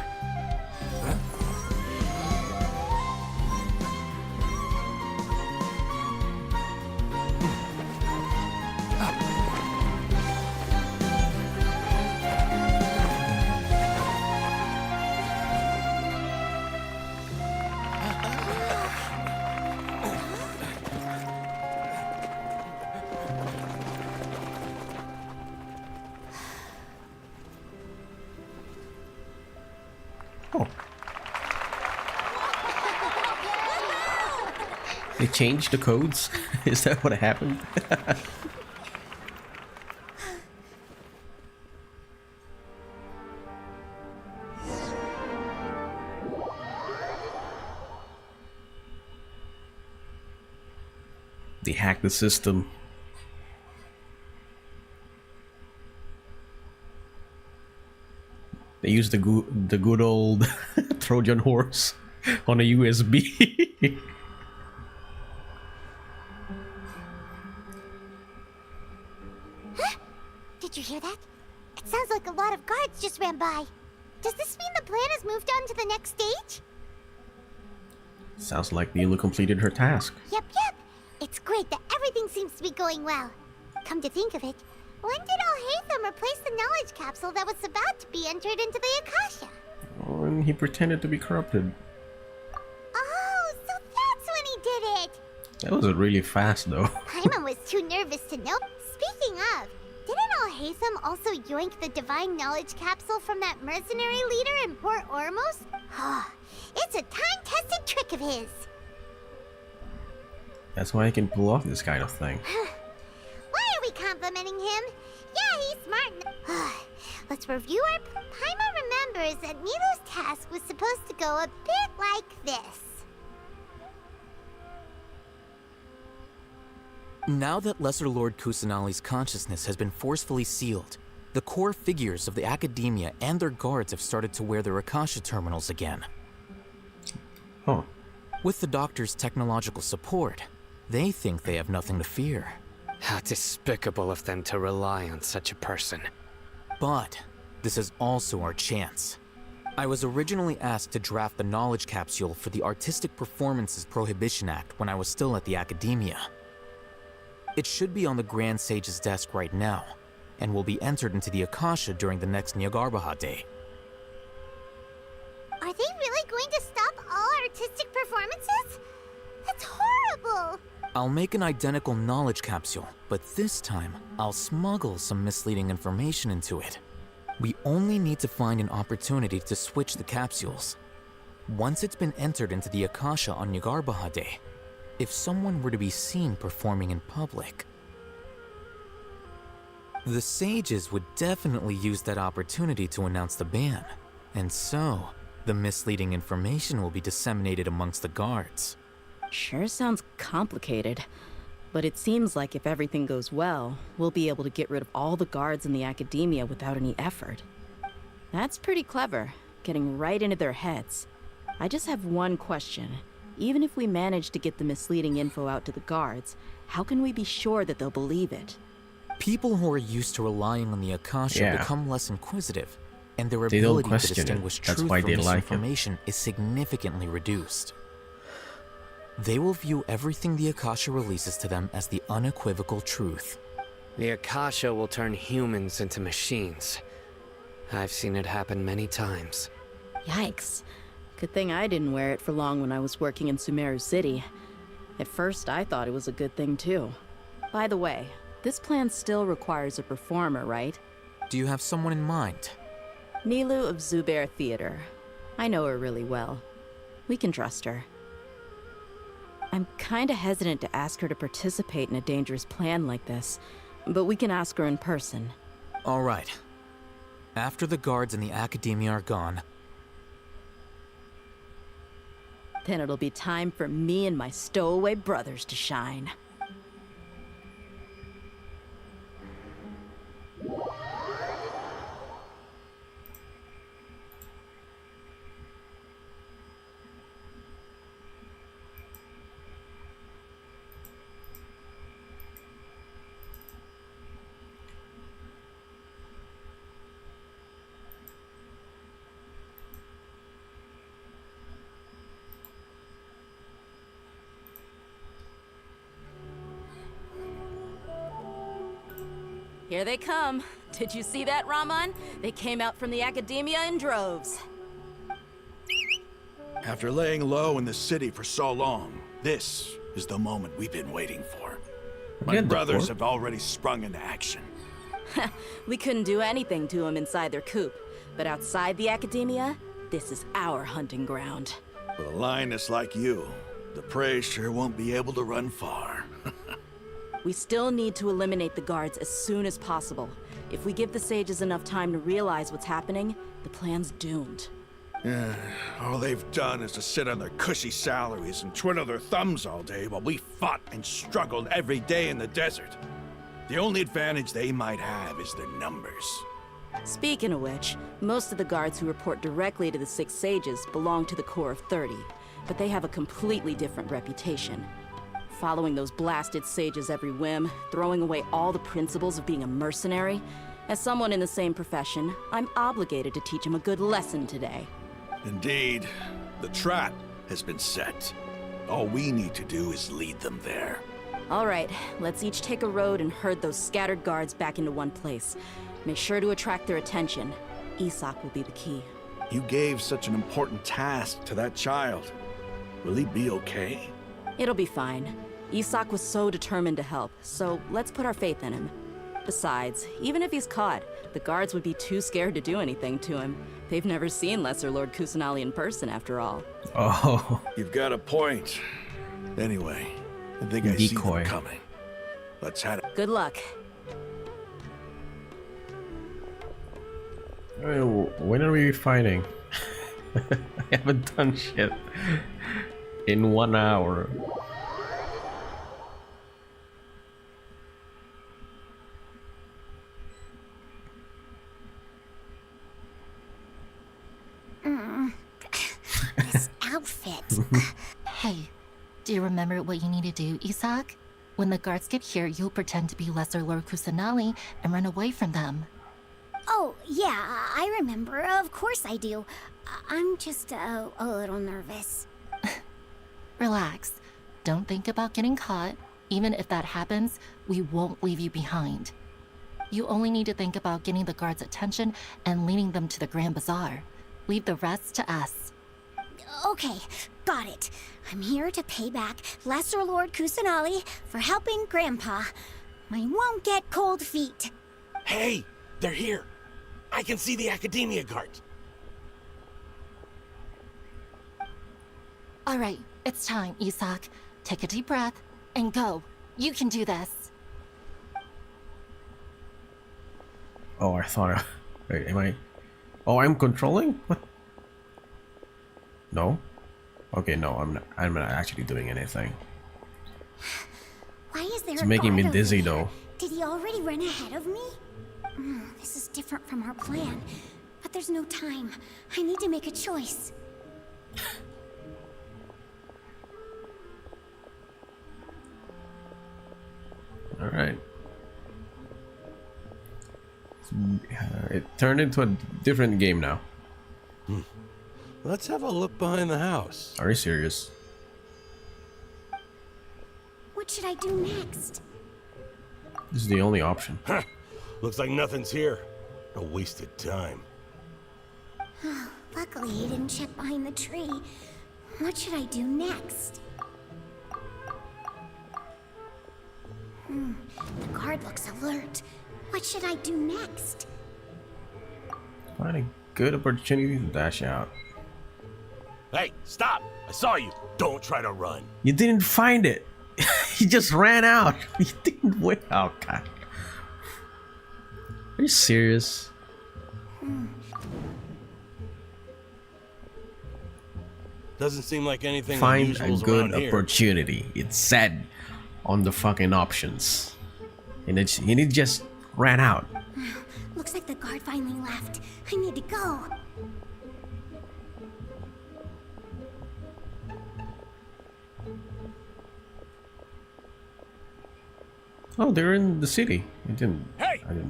They changed the codes? Is that what happened? They hacked the system. They used the good old Trojan horse on a USB. Did you hear that? It sounds like a lot of guards just ran by. Does this mean the plan has moved on to the next stage? Sounds like Nilou completed her task. Yep. It's great that everything seems to be going well. Come to think of it, when did Alhaitham replace the knowledge capsule that was about to be entered into the Akasha? Oh, and he pretended to be corrupted. Oh, so that's when he did it! That was really fast, though. Paimon was too nervous to know. Speaking of, didn't Alhaitham also yoink the divine knowledge capsule from that mercenary leader in Port Ormos? It's a time-tested trick of his. That's why I can pull off this kind of thing. Why are we complimenting him? Yeah, he's smart. Let's review our... Paimon remembers that Nilou's task was supposed to go a bit like this. Now that Lesser Lord Kusanali's consciousness has been forcefully sealed, the core figures of the Academia and their guards have started to wear their Akasha terminals again. Huh. With the Doctor's technological support, they think they have nothing to fear. How despicable of them to rely on such a person. But this is also our chance. I was originally asked to draft the knowledge capsule for the Artistic Performances Prohibition Act when I was still at the Academia. It should be on the Grand Sage's desk right now, and will be entered into the Akasha during the next Nyagarbha Day. Are they really going to stop all artistic performances? That's horrible! I'll make an identical knowledge capsule, but this time, I'll smuggle some misleading information into it. We only need to find an opportunity to switch the capsules. Once it's been entered into the Akasha on Nyagarbha Day, if someone were to be seen performing in public, the sages would definitely use that opportunity to announce the ban, and so the misleading information will be disseminated amongst the guards. Sure sounds complicated, but it seems like if everything goes well, we'll be able to get rid of all the guards in the Academia without any effort. That's pretty clever, getting right into their heads. I just have one question. Even if we manage to get the misleading info out to the guards, how can we be sure that they'll believe it? People who are used to relying on the Akasha become less inquisitive, and their They don't ability to question it. distinguish That's truth why from they like it. misinformation is significantly reduced. They will view everything the Akasha releases to them as the unequivocal truth. The Akasha will turn humans into machines. I've seen it happen many times. Yikes. Good thing I didn't wear it for long when I was working in Sumeruuu City. At first, I thought it was a good thing too. By the way, this plan still requires a performer, right? Do you have someone in mind? Nilou of Zubair Theater. I know her really well. We can trust her. I'm kinda hesitant to ask her to participate in a dangerous plan like this, but we can ask her in person. All right. After the guards in the Academia are gone, then it'll be time for me and my stowaway brothers to shine. Here they come. Did you see that, Rahman? They came out from the Academia in droves. After laying low in the city for so long, this is the moment we've been waiting for. My brothers have already sprung into action. We couldn't do anything to them inside their coop, but outside the Academia, this is our hunting ground. With a lioness like you, the prey sure won't be able to run far. We still need to eliminate the guards as soon as possible. If we give the sages enough time to realize what's happening, the plan's doomed. Yeah, all they've done is to sit on their cushy salaries and twiddle their thumbs all day while we fought and struggled every day in the desert. The only advantage they might have is their numbers. Speaking of which, most of the guards who report directly to the Six Sages belong to the Corps of 30, but they have a completely different reputation. Following those blasted sages every whim, throwing away all the principles of being a mercenary. As someone in the same profession, I'm obligated to teach them a good lesson today. Indeed, the trap has been set. All we need to do is lead them there. All right, let's each take a road and herd those scattered guards back into one place. Make sure to attract their attention. Isak will be the key. You gave such an important task to that child. Will he be okay? It'll be fine. Isak was so determined to help, so let's put our faith in him. Besides, even if he's caught, the guards would be too scared to do anything to him. They've never seen Lesser Lord Kusanali in person, after all. Oh. You've got a point. Anyway, I think I see them coming. Let's head up. Good luck. When are we fighting? I haven't done shit in 1 hour. This outfit. Hey, do you remember what you need to do, Isak? When the guards get here, you'll pretend to be Lesser Lord Kusanali and run away from them. Oh, yeah, I remember. Of course I do. I'm just a little nervous. Relax. Don't think about getting caught. Even if that happens, we won't leave you behind. You only need to think about getting the guards' attention and leading them to the Grand Bazaar. Leave the rest to us. Okay, got it. I'm here to pay back Lesser Lord Kusanali for helping Grandpa. I won't get cold feet. Hey, they're here. I can see the Academia guards. All right, it's time, Isak. Take a deep breath and go. You can do this. Oh, I thought I... Wait, am I... Oh, I'm controlling? What? No? Okay, no, I'm not actually doing anything. Why is there It's a making me guard dizzy, over there? though. Did he already run ahead of me? This is different from our plan. But there's no time. I need to make a choice. Alright. It turned into a different game now. Let's have a look behind the house. Are you serious? What should I do next? This is the only option. Looks like nothing's here. A wasted time. Luckily, he didn't check behind the tree. What should I do next? The guard looks alert. What should I do next? Find a good opportunity to dash out. Hey, stop! I saw you. Don't try to run. You didn't find it. He just ran out. He didn't wait. Oh god. Are you serious? Doesn't seem like anything Find a unusual's good around here. opportunity. It said on the fucking options. And it just ran out. Looks like the guard finally left. I need to go. Oh, they're in the city. I didn't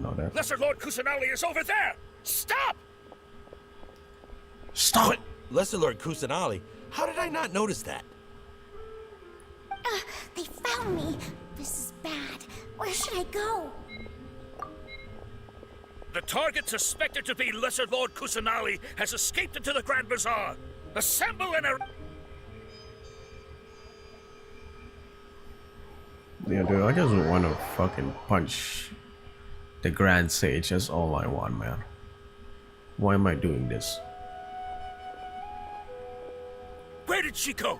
know that. Lesser Lord Kusanali is over there! Stop! Stop! What? Lesser Lord Kusanali? How did I not notice that? They found me. This is bad. Where should I go? The target suspected to be Lesser Lord Kusanali has escaped into the Grand Bazaar. Assemble and... Yeah, dude, I just want to fucking punch the Grand Sage. That's all I want, man. Why am I doing this? Where did she go?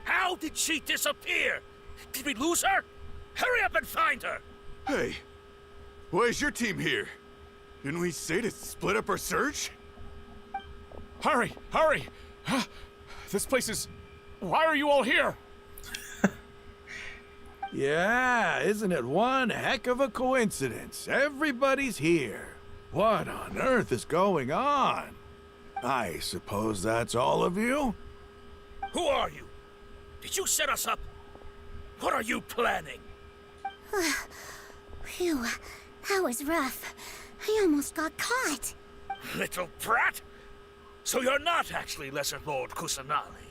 How did she disappear? Did we lose her? Hurry up and find her! Hey, why is your team here? Didn't we say to split up our search? Hurry! Hurry! This place is... Why are you all here? Yeah, isn't it one heck of a coincidence? Everybody's here. What on earth is going on? I suppose that's all of you? Who are you? Did you set us up? What are you planning? Phew, that was rough. I almost got caught. Little brat! So you're not actually Lesser Lord Kusanali.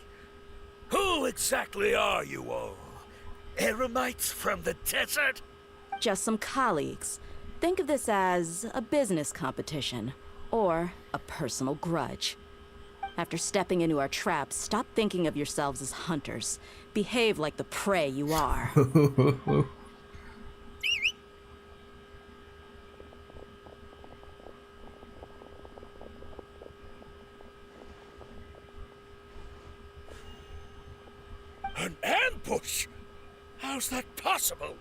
Who exactly are you all? Eremites from the desert? Just some colleagues. Think of this as a business competition, or a personal grudge. After stepping into our traps, stop thinking of yourselves as hunters. Behave like the prey you are. An ambush? How's that possible?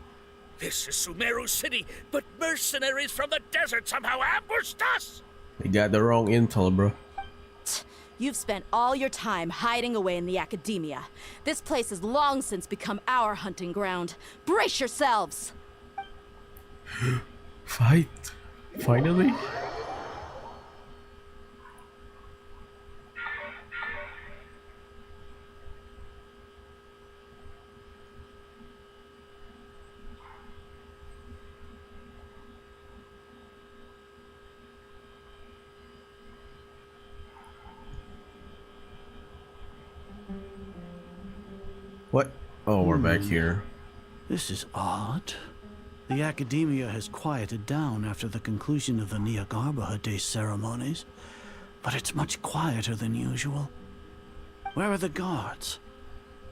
This is Sumeruuu City, but mercenaries from the desert somehow ambushed us! They got the wrong intel, bro. You've spent all your time hiding away in the academia. This place has long since become our hunting ground. Brace yourselves! Fight. Finally. What? Oh, we're back here. This is odd. The Academia has quieted down after the conclusion of the Nyagarbha Day ceremonies, but it's much quieter than usual. Where are the guards?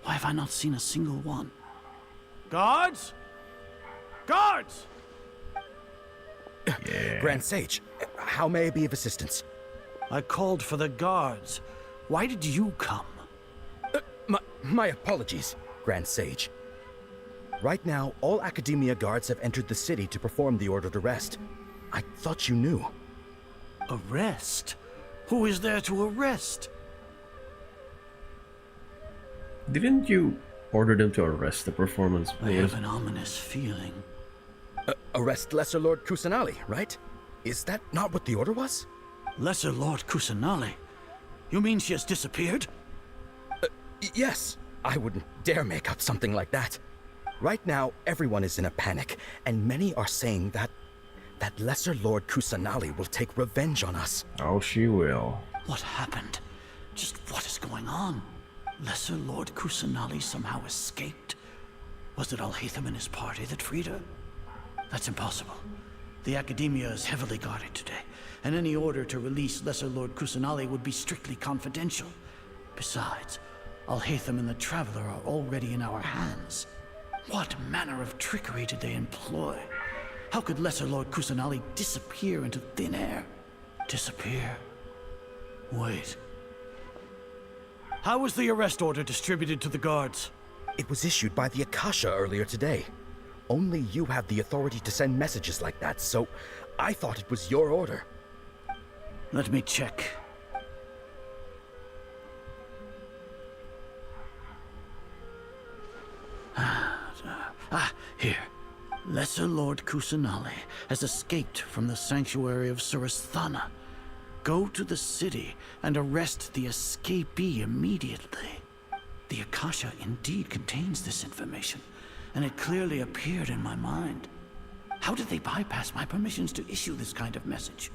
Why have I not seen a single one? Guards? Guards! Grand Sage, how may I be of assistance? I called for the guards. Why did you come? My apologies, Grand Sage. Right now, all Academia guards have entered the city to perform the ordered arrest. I thought you knew. Arrest? Who is there to arrest? Didn't you order them to arrest the performance? I have an ominous feeling. Arrest Lesser Lord Kusanali, right? Is that not what the order was? Lesser Lord Kusanali? You mean she has disappeared? Yes. I wouldn't dare make up something like that. Right now, everyone is in a panic, and many are saying that Lesser Lord Kusanali will take revenge on us. Oh, she will. What happened? Just what is going on? Lesser Lord Kusanali somehow escaped? Was it Alhaitham and his party that freed her? That's impossible. The Academia is heavily guarded today, and any order to release Lesser Lord Kusanali would be strictly confidential. Besides, Alhaitham and the Traveler are already in our hands. What manner of trickery did they employ? How could Lesser Lord Kusanali disappear into thin air? Disappear? Wait. How was the arrest order distributed to the guards? It was issued by the Akasha earlier today. Only you have the authority to send messages like that, so I thought it was your order. Let me check. Here. Lesser Lord Kusanali has escaped from the sanctuary of Sumeruuu. Go to the city and arrest the escapee immediately. The Akasha indeed contains this information, and it clearly appeared in my mind. How did they bypass my permissions to issue this kind of message?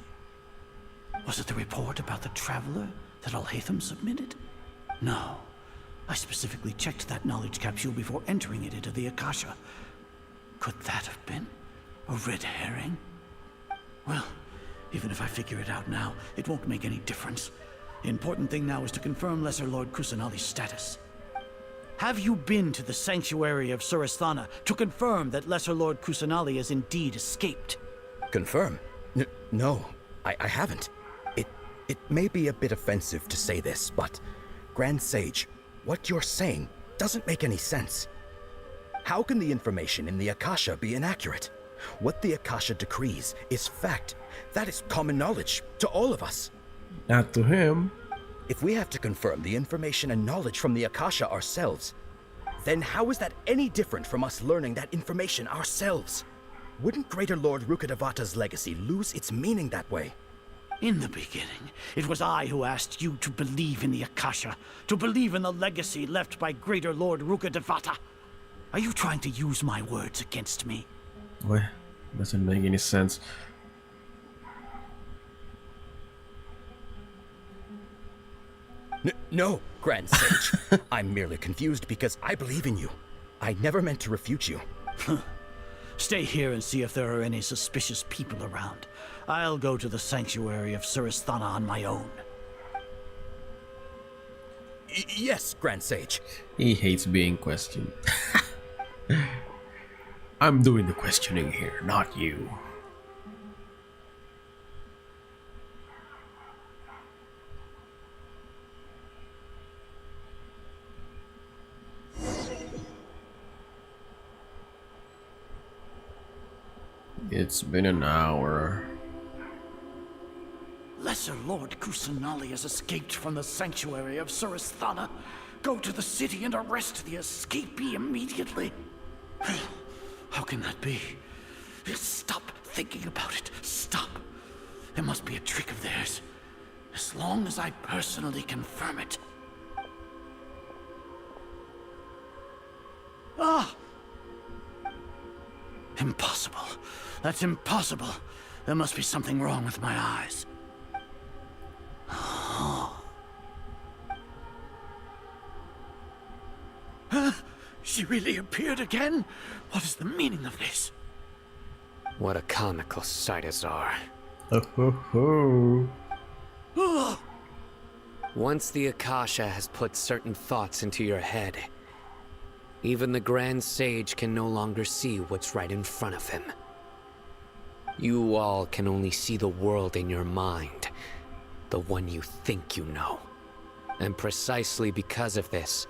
Was it the report about the Traveler that Alhaitham submitted? No. I specifically checked that knowledge capsule before entering it into the Akasha. Could that have been a red herring? Well, even if I figure it out now, it won't make any difference. The important thing now is to confirm Lesser Lord Kusanali's status. Have you been to the sanctuary of Sumeruuu to confirm that Lesser Lord Kusanali has indeed escaped? Confirm? No, I haven't. It may be a bit offensive to say this, but Grand Sage, what you're saying doesn't make any sense. How can the information in the Akasha be inaccurate? What the Akasha decrees is fact. That is common knowledge to all of us. Not to him. If we have to confirm the information and knowledge from the Akasha ourselves, then how is that any different from us learning that information ourselves? Wouldn't Greater Lord Rukkhadevata's legacy lose its meaning that way? In the beginning, it was I who asked you to believe in the Akasha, to believe in the legacy left by Greater Lord Rukkhadevata. Are you trying to use my words against me? What? Doesn't make any sense. No, Grand Sage. I'm merely confused because I believe in you. I never meant to refute you. Stay here and see if there are any suspicious people around. I'll go to the sanctuary of Sumeruuu on my own. Yes, Grand Sage. He hates being questioned. I'm doing the questioning here, not you. It's been an hour. Lesser Lord Kusanali has escaped from the sanctuary of Sumeruuu. Go to the city and arrest the escapee immediately. How can that be? Stop thinking about it. Stop. It must be a trick of theirs. As long as I personally confirm it. Ah! Impossible. That's impossible. There must be something wrong with my eyes. She really appeared again? What is the meaning of this? What a comical sight, Azar. Once the Akasha has put certain thoughts into your head, even the Grand Sage can no longer see what's right in front of him. You all can only see the world in your mind, the one you think you know. And precisely because of this,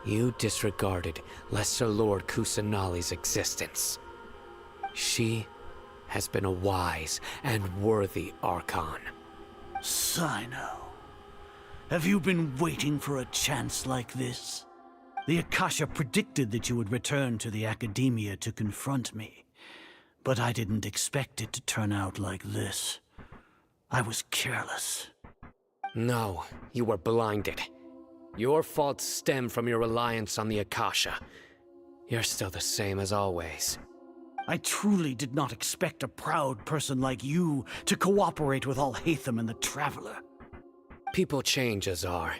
you disregarded Lesser Lord Kusanali's existence. She has been a wise and worthy Archon. Sumeruuu, have you been waiting for a chance like this? The Akasha predicted that you would return to the Academia to confront me, but I didn't expect it to turn out like this. I was careless. No, you were blinded. Your faults stem from your reliance on the Akasha. You're still the same as always. I truly did not expect a proud person like you to cooperate with Alhaitham and the Traveler. People change, Azar.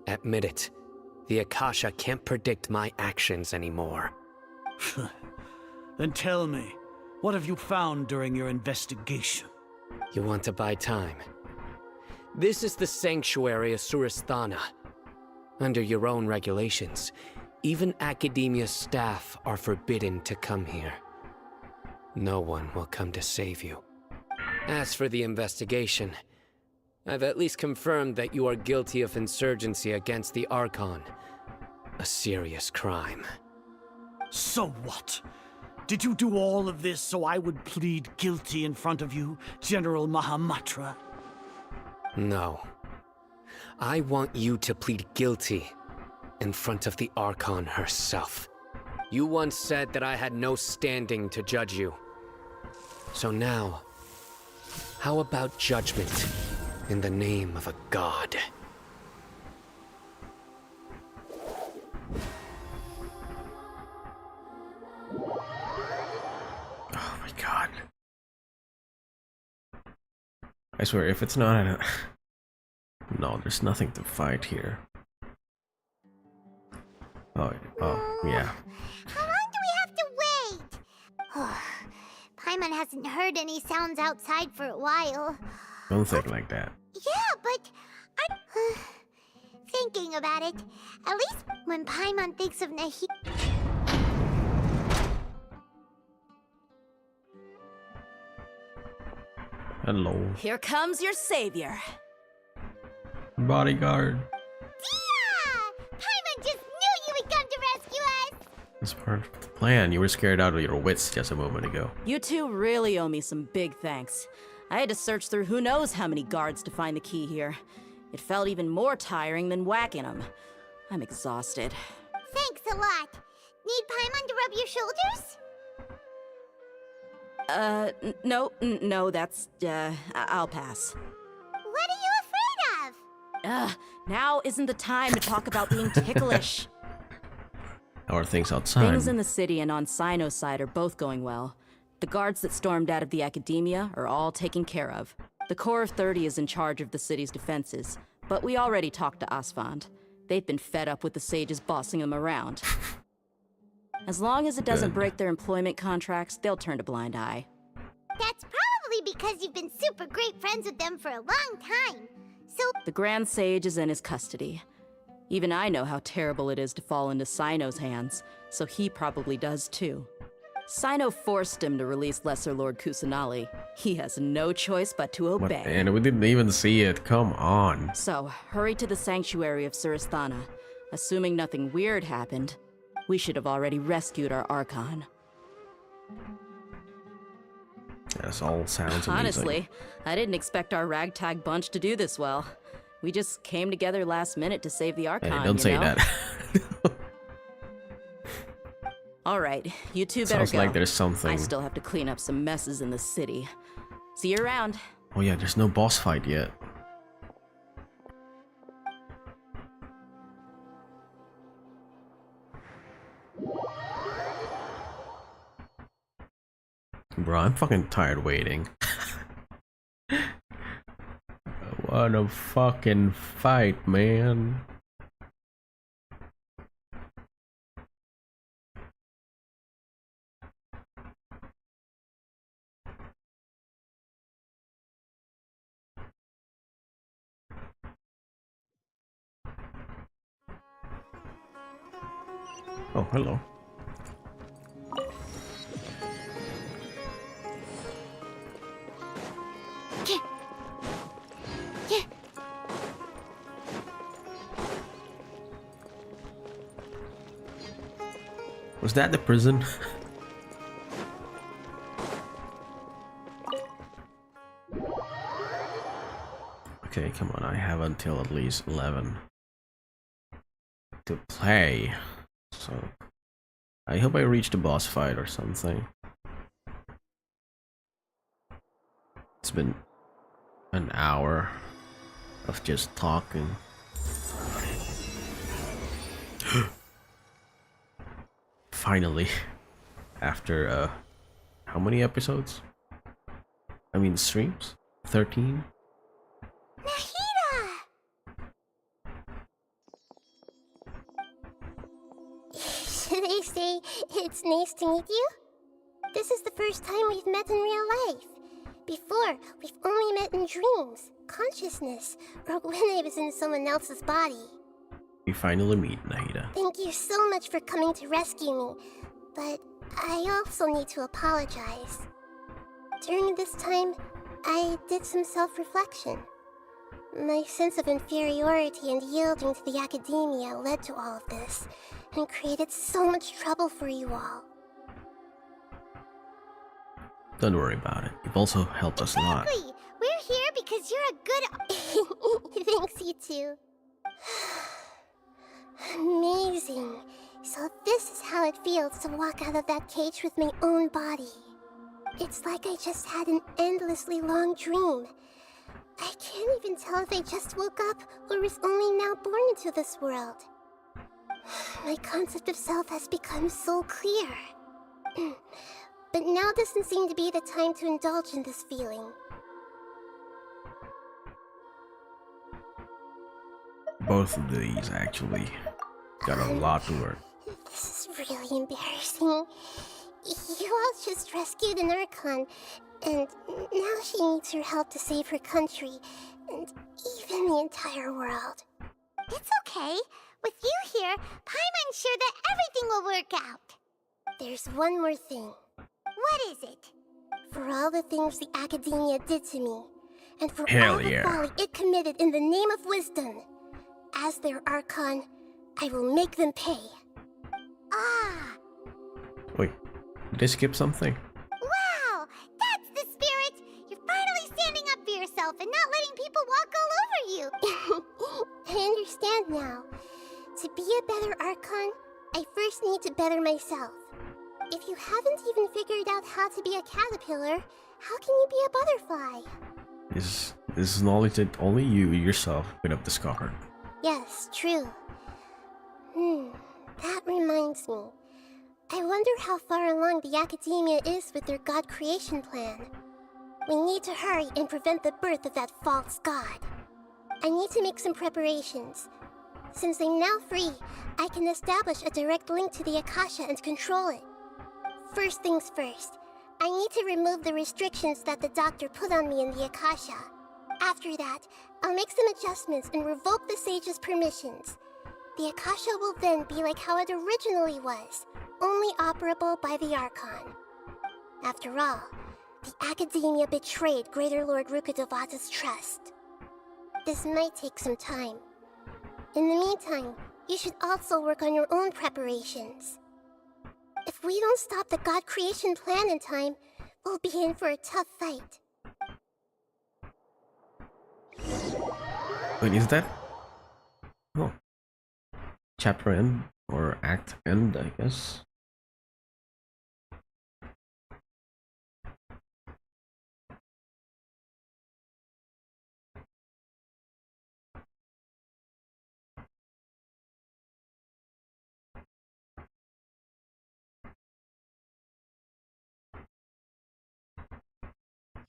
Admit it. The Akasha can't predict my actions anymore. Then tell me, what have you found during your investigation? You want to buy time? This is the sanctuary of Suristhana. Under your own regulations, even Academia staff are forbidden to come here. No one will come to save you. As for the investigation, I've at least confirmed that you are guilty of insurgency against the Archon. A serious crime. So what? Did you do all of this so I would plead guilty in front of you, General Mahamatra? No. I want you to plead guilty in front of the Archon herself. You once said that I had no standing to judge you. So now, how about judgment in the name of a god? Oh my god. I swear, if it's not a... No, there's nothing to fight here. Oh, yeah. How long do we have to wait? Paimon hasn't heard any sounds outside for a while. Don't think like that. Yeah, but I'm thinking about it. At least when Paimon thinks of Nahi... Hello. Here comes your savior. Bodyguard. Paimon just knew you would come to rescue us! That's part of the plan. You were scared out of your wits just a moment ago. You two really owe me some big thanks. I had to search through who knows how many guards to find the key here. It felt even more tiring than whacking them. I'm exhausted. Thanks a lot. Need Paimon to rub your shoulders? No, that's, I'll pass. What are you afraid of? Now isn't the time to talk about being ticklish. How are things outside? Things in the city and on Sino's side are both going well. The guards that stormed out of the Academia are all taken care of. The Corps of 30 is in charge of the city's defenses, but we already talked to Asfand. They've been fed up with the sages bossing them around. As long as it doesn't break their employment contracts, they'll turn a blind eye. That's probably because you've been super great friends with them for a long time. So... The Grand Sage is in his custody. Even I know how terrible it is to fall into Sino's hands, so he probably does too. Sino forced him to release Lesser Lord Kusanali. He has no choice but to obey. And we didn't even see it. Come on. So, hurry to the sanctuary of Suristhana. Assuming nothing weird happened, we should have already rescued our Archon. This all sounds amazing. Honestly, I didn't expect our ragtag bunch to do this well. We just came together last minute to save the Archon, Hey, don't say that. All right, you two better Sounds go. like there's something. I still have to clean up some messes in the city. See you around. Oh yeah, there's no boss fight yet. Bro, I'm fucking tired waiting. What a fucking fight, man. Oh, hello. Was that the prison? Okay, come on, I have until at least 11 to play. So, I hope I reach the boss fight or something. It's been an hour of just talking. Finally, after how many episodes? I mean streams? 13? Should I say it's nice to meet you? This is the first time we've met in real life. Before, we've only met in dreams, consciousness, or when I was in someone else's body. We finally meet, Nahida. Thank you so much for coming to rescue me, but I also need to apologize. During this time, I did some self-reflection. My sense of inferiority and yielding to the academia led to all of this, and created so much trouble for you all. Don't worry about it. You've also helped us a lot. Exactly! We're here because you're a good... Thanks, you too. Amazing. So this is how it feels to walk out of that cage with my own body. It's like I just had an endlessly long dream. I can't even tell if I just woke up or was only now born into this world. My concept of self has become so clear. But now doesn't seem to be the time to indulge in this feeling. Both of these actually got a lot to work. This is really embarrassing. You all just rescued an Archon, and now she needs your help to save her country, and even the entire world. It's okay. With you here, Paimon's sure that everything will work out. There's one more thing. What is it? For all the things the Academia did to me, and for all the folly it committed in the name of wisdom, as their Archon, I will make them pay. Ah! Wait, did I skip something? Wow! That's the spirit! You're finally standing up for yourself and not letting people walk all over you! I understand now. To be a better Archon, I first need to better myself. If you haven't even figured out how to be a caterpillar, how can you be a butterfly? This is knowledge that only you yourself could have discovered. Yes, true. That reminds me. I wonder how far along the Academia is with their god creation plan. We need to hurry and prevent the birth of that false god. I need to make some preparations. Since I'm now free, I can establish a direct link to the Akasha and control it. First things first, I need to remove the restrictions that the doctor put on me in the Akasha. After that, I'll make some adjustments and revoke the sage's permissions. The Akasha will then be like how it originally was, only operable by the Archon. After all, the Academia betrayed Greater Lord Rukkhadevata's trust. This might take some time. In the meantime, you should also work on your own preparations. If we don't stop the god creation plan in time, we'll be in for a tough fight. Wait, is that... Oh. Chapter end? Or act end, I guess?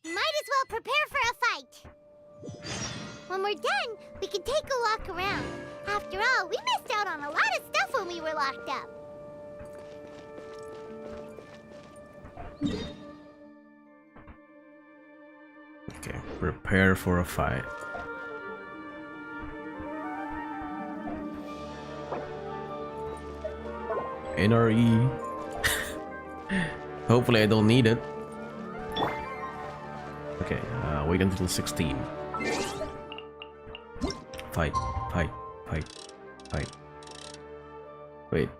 Might as well prepare for a fight. When we're done, we can take a walk around. After all, we missed out on a lot of stuff when we were locked up. Okay, prepare for a fight. NRE. Hopefully I don't need it. Okay, wait until 16. Fight. Wait,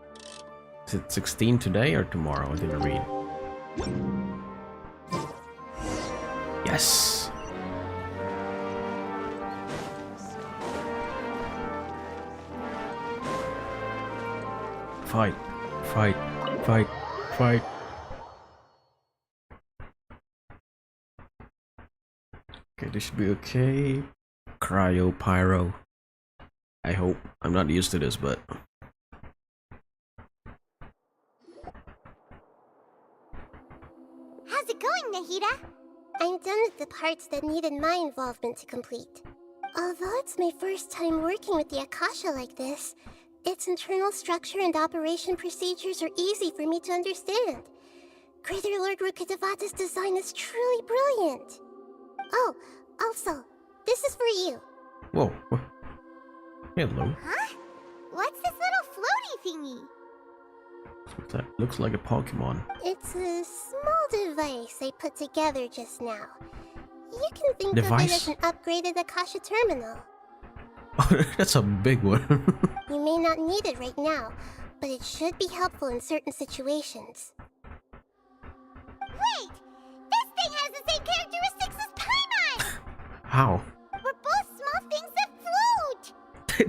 is it 16 today or tomorrow? I didn't read. Yes! Fight. Okay, this should be okay. Cryo pyro. I hope. I'm not used to this, but How's it going, Nahida? I'm done with the parts that needed my involvement to complete. Although it's my first time working with the Akasha like this, its internal structure and operation procedures are easy for me to understand. Greater Lord Rukkhadevata's design is truly brilliant. Oh, also, this is for you. whoa. Hello. Huh? What's this little floaty thingy? That looks like a Pokemon. It's a small device I put together just now. You can think of it Device? as an upgraded Akasha terminal. That's a big one. You may not need it right now, but it should be helpful in certain situations. Wait! This thing has the same characteristics as Paimon! How? We're both small things that float!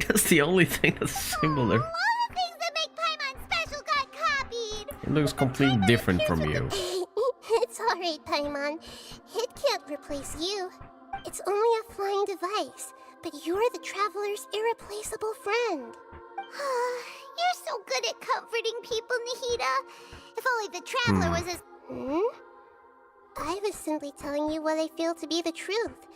That's the only thing that's similar. All the things that make Paimon special got copied! It looks completely different from you. It's alright, Paimon. It can't replace you. It's only a flying device, but you're the traveler's irreplaceable friend. You're so good at comforting people, Nahida. If only the traveler was as... I was simply telling you what I feel to be the truth.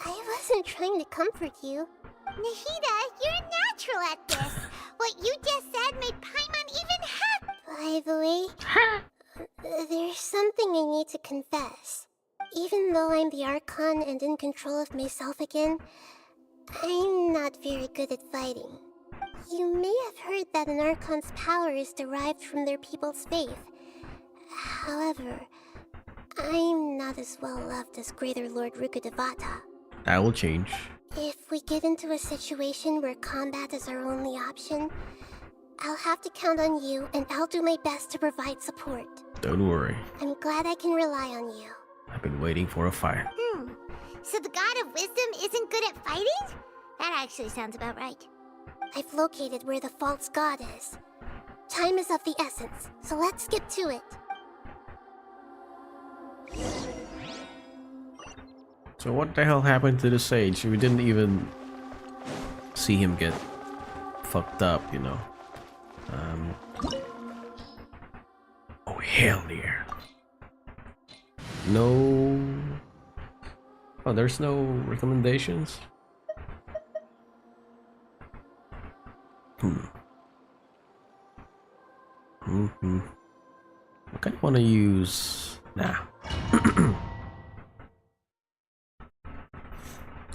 I wasn't trying to comfort you. Nahida, you're natural at this. What you just said made Paimon even happy. By the way, there's something I need to confess. Even though I'm the Archon and in control of myself again, I'm not very good at fighting. You may have heard that an Archon's power is derived from their people's faith. However, I'm not as well loved as Greater Lord Rukkhadevata. That will change. If we get into a situation where combat is our only option, I'll have to count on you, and I'll do my best to provide support. Don't worry. I'm glad I can rely on you. I've been waiting for a fight. So the God of Wisdom isn't good at fighting? That actually sounds about right. I've located where the false god is. Time is of the essence, so let's get to it. So what the hell happened to the sage? We didn't even see him get fucked up, you know. Oh hell yeah. No. Oh, there's no recommendations? I kind of want to use... Nah.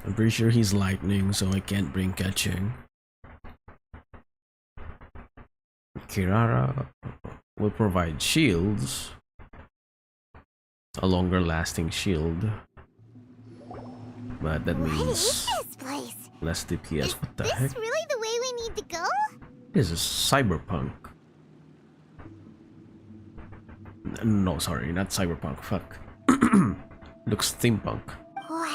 I'm pretty sure he's lightning, so I can't bring catching. Kirara will provide shields. A longer lasting shield. But that means... What is this place? less DPS. What the heck? Is this really the way we need to go? This is cyberpunk. No, sorry, not cyberpunk. Fuck. Looks steampunk. Wow.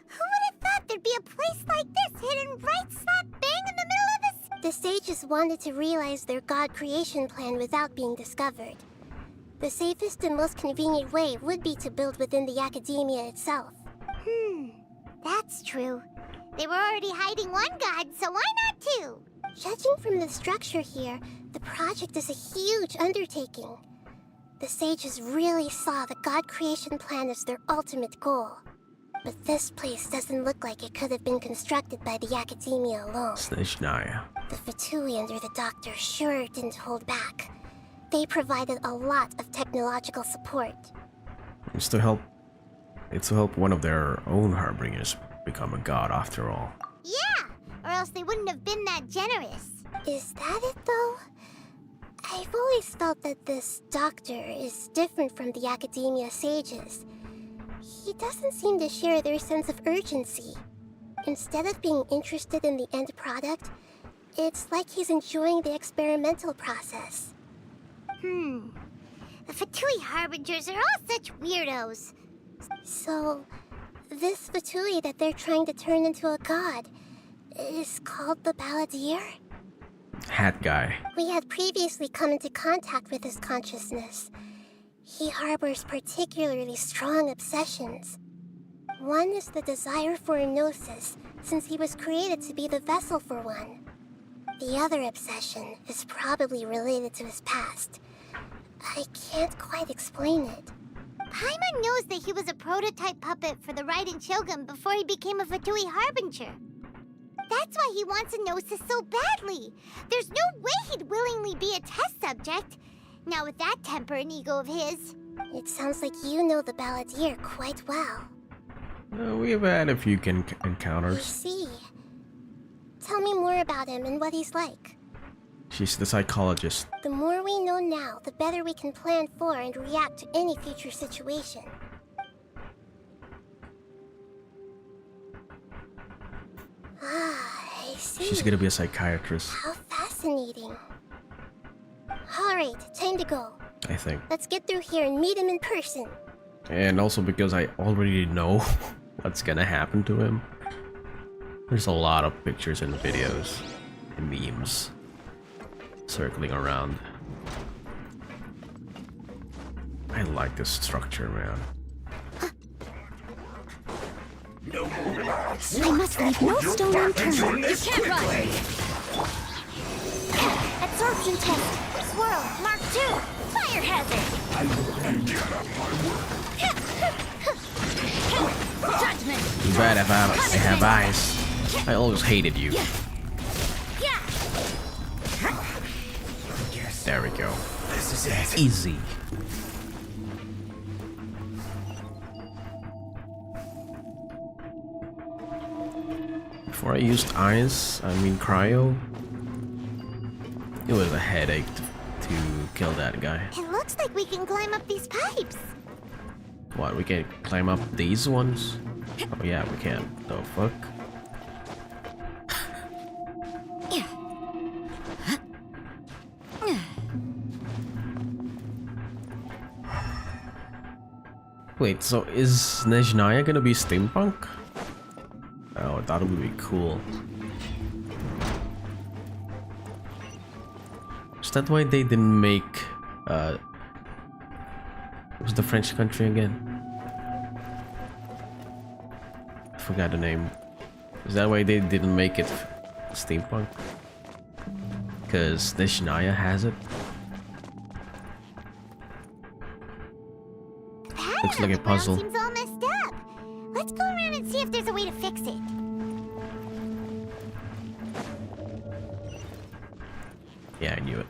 Who would have thought there'd be a place like this hidden right slap bang in the middle of this? The sages wanted to realize their god creation plan without being discovered. The safest and most convenient way would be to build within the academia itself. That's true. They were already hiding one god, so why not two? Judging from the structure here, the project is a huge undertaking. The sages really saw the god creation plan as their ultimate goal. But this place doesn't look like it could have been constructed by the academia alone. Snitchnaya. The Fatui under the doctor sure didn't hold back. They provided a lot of technological support. It's to help one of their own harbingers become a god after all. Yeah, or else they wouldn't have been that generous. Is that it though? I've always felt that this doctor is different from the academia sages. He doesn't seem to share their sense of urgency. Instead of being interested in the end product, it's like he's enjoying the experimental process. The Fatui Harbingers are all such weirdos. So, this Fatui that they're trying to turn into a god is called the Balladeer? Hat guy. We had previously come into contact with his consciousness. He harbors particularly strong obsessions. One is the desire for a gnosis, since he was created to be the vessel for one. The other obsession is probably related to his past. I can't quite explain it. Paimon knows that he was a prototype puppet for the Raiden Shogun before he became a Fatui Harbinger. That's why he wants a gnosis so badly. There's no way he'd willingly be a test subject. Now with that temper and ego of his. It sounds like you know the Balladeer quite well. We've had a few I encounters. see. Tell me more about him and what he's like. She's the psychologist. The more we know now, the better we can plan for and react to any future situation. I see. She's gonna be a psychiatrist, How fascinating. Alright, time to go. I think. Let's get through here and meet him in person. And also because I already know what's gonna happen to him. There's a lot of pictures and videos and memes circling around. I like this structure, man. I must leave no stone unturned. You can't run! Absorption test. Swirl. Mark 2. Fire hazard. Judgment. Too bad I have eyes. I always hated you. There we go. This is it. Easy. Before I used cryo, it was a headache to kill that guy. It looks like we can climb up these pipes. What, we can climb up these ones? Oh yeah, we can. The fuck? Wait, so is Nezhnaya gonna be steampunk? Oh, I thought it would be cool. Is that why they didn't make what's the French country again? I forgot the name. Is that why they didn't make it steampunk? Because Nezhnaya has it? Looks like a puzzle. Seems all messed up. Let's go around and see if there's a way to fix it. Yeah, I knew it.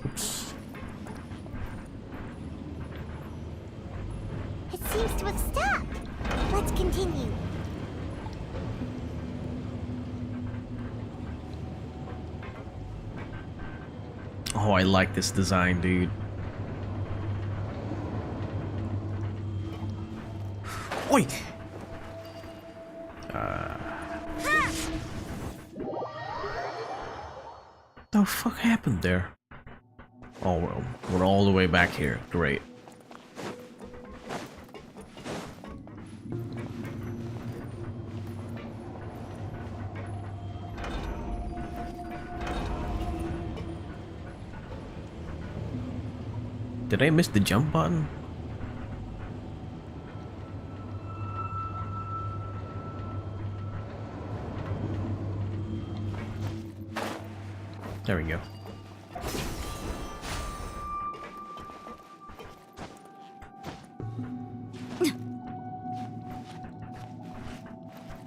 Oops. It seems to have stopped. Let's continue. Oh, I like this design, dude. Wait! The fuck happened there? Oh, we're all the way back here. Great. Did I miss the jump button? There we go.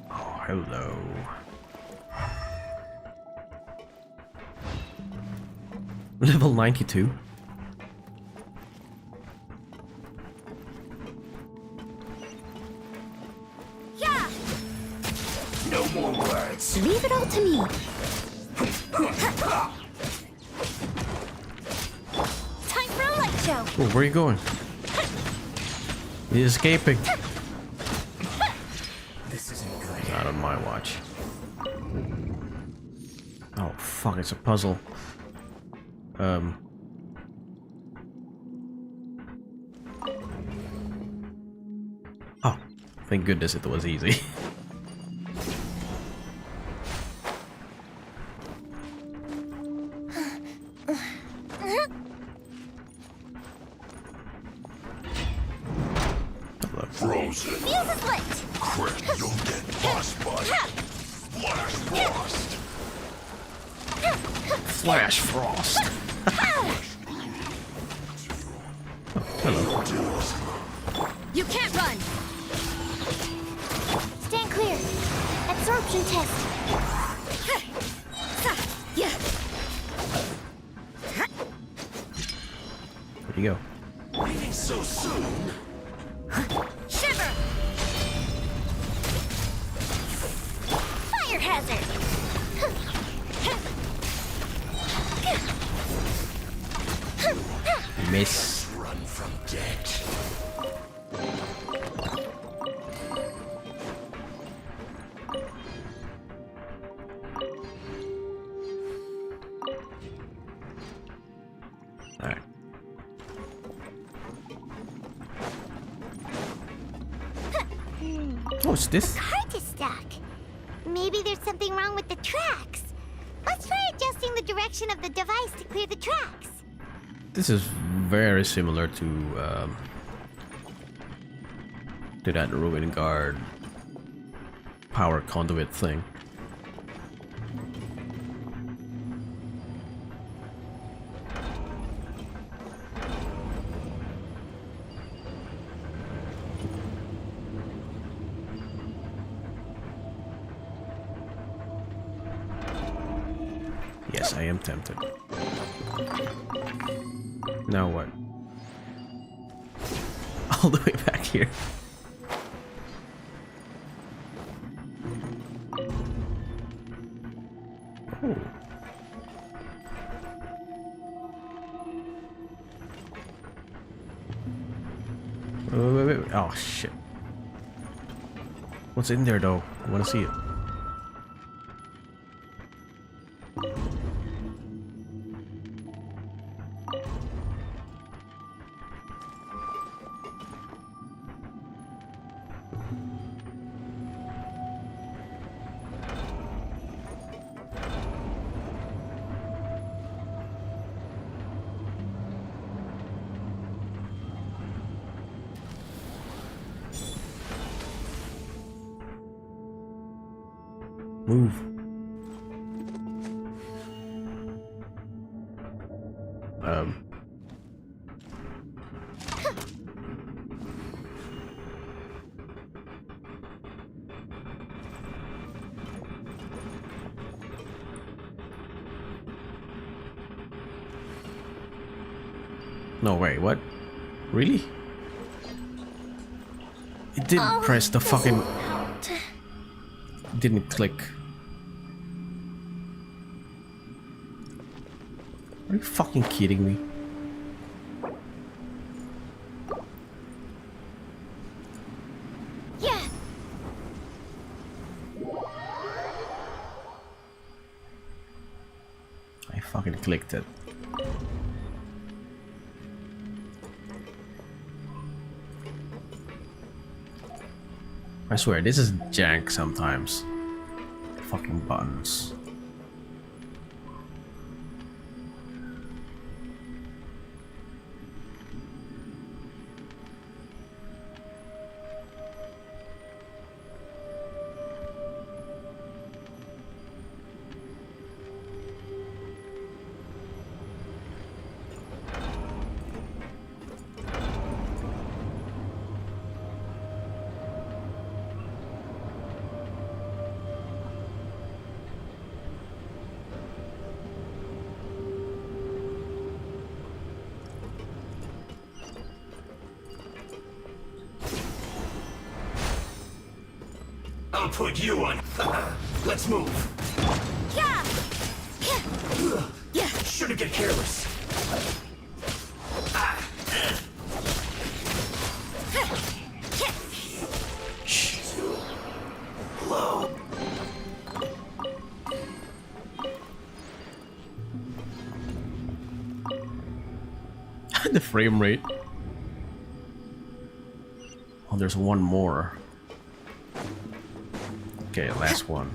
Oh, hello. Level 92. No more words. Leave it all to me. Time for a light show. Oh, where are you going? He's escaping. This isn't good. Not on my watch. Oh fuck! It's a puzzle. Oh, thank goodness it was easy. Frozen. Fuse is lit. Crit, you'll get frostbite. Flash frost. Flash frost. Hello. You can't run. Stand clear. Absorption test. Yeah. Where'd you go? Leaving so soon. Shiver. Fire hazard. Miss. Run from debt. Alright. Oh, it's this? Hard to stack. Maybe there's something wrong with the tracks. Let's try adjusting the direction of the device to clear the tracks. This is very similar to that Ruin Guard power conduit thing. Yes, I am tempted. Now what? All the way back here. Oh. Wait. Oh shit. What's in there though? I wanna see it. Move. No way, what? Really? It didn't press the fucking... Didn't click. Are you fucking kidding me? Yeah. I fucking clicked it. I swear, this is jank sometimes. Fucking buttons. I'll put you on. Let's move. Yeah. Yeah. Shouldn't get careless. Low. The frame rate. Oh, there's one more. Okay, last one.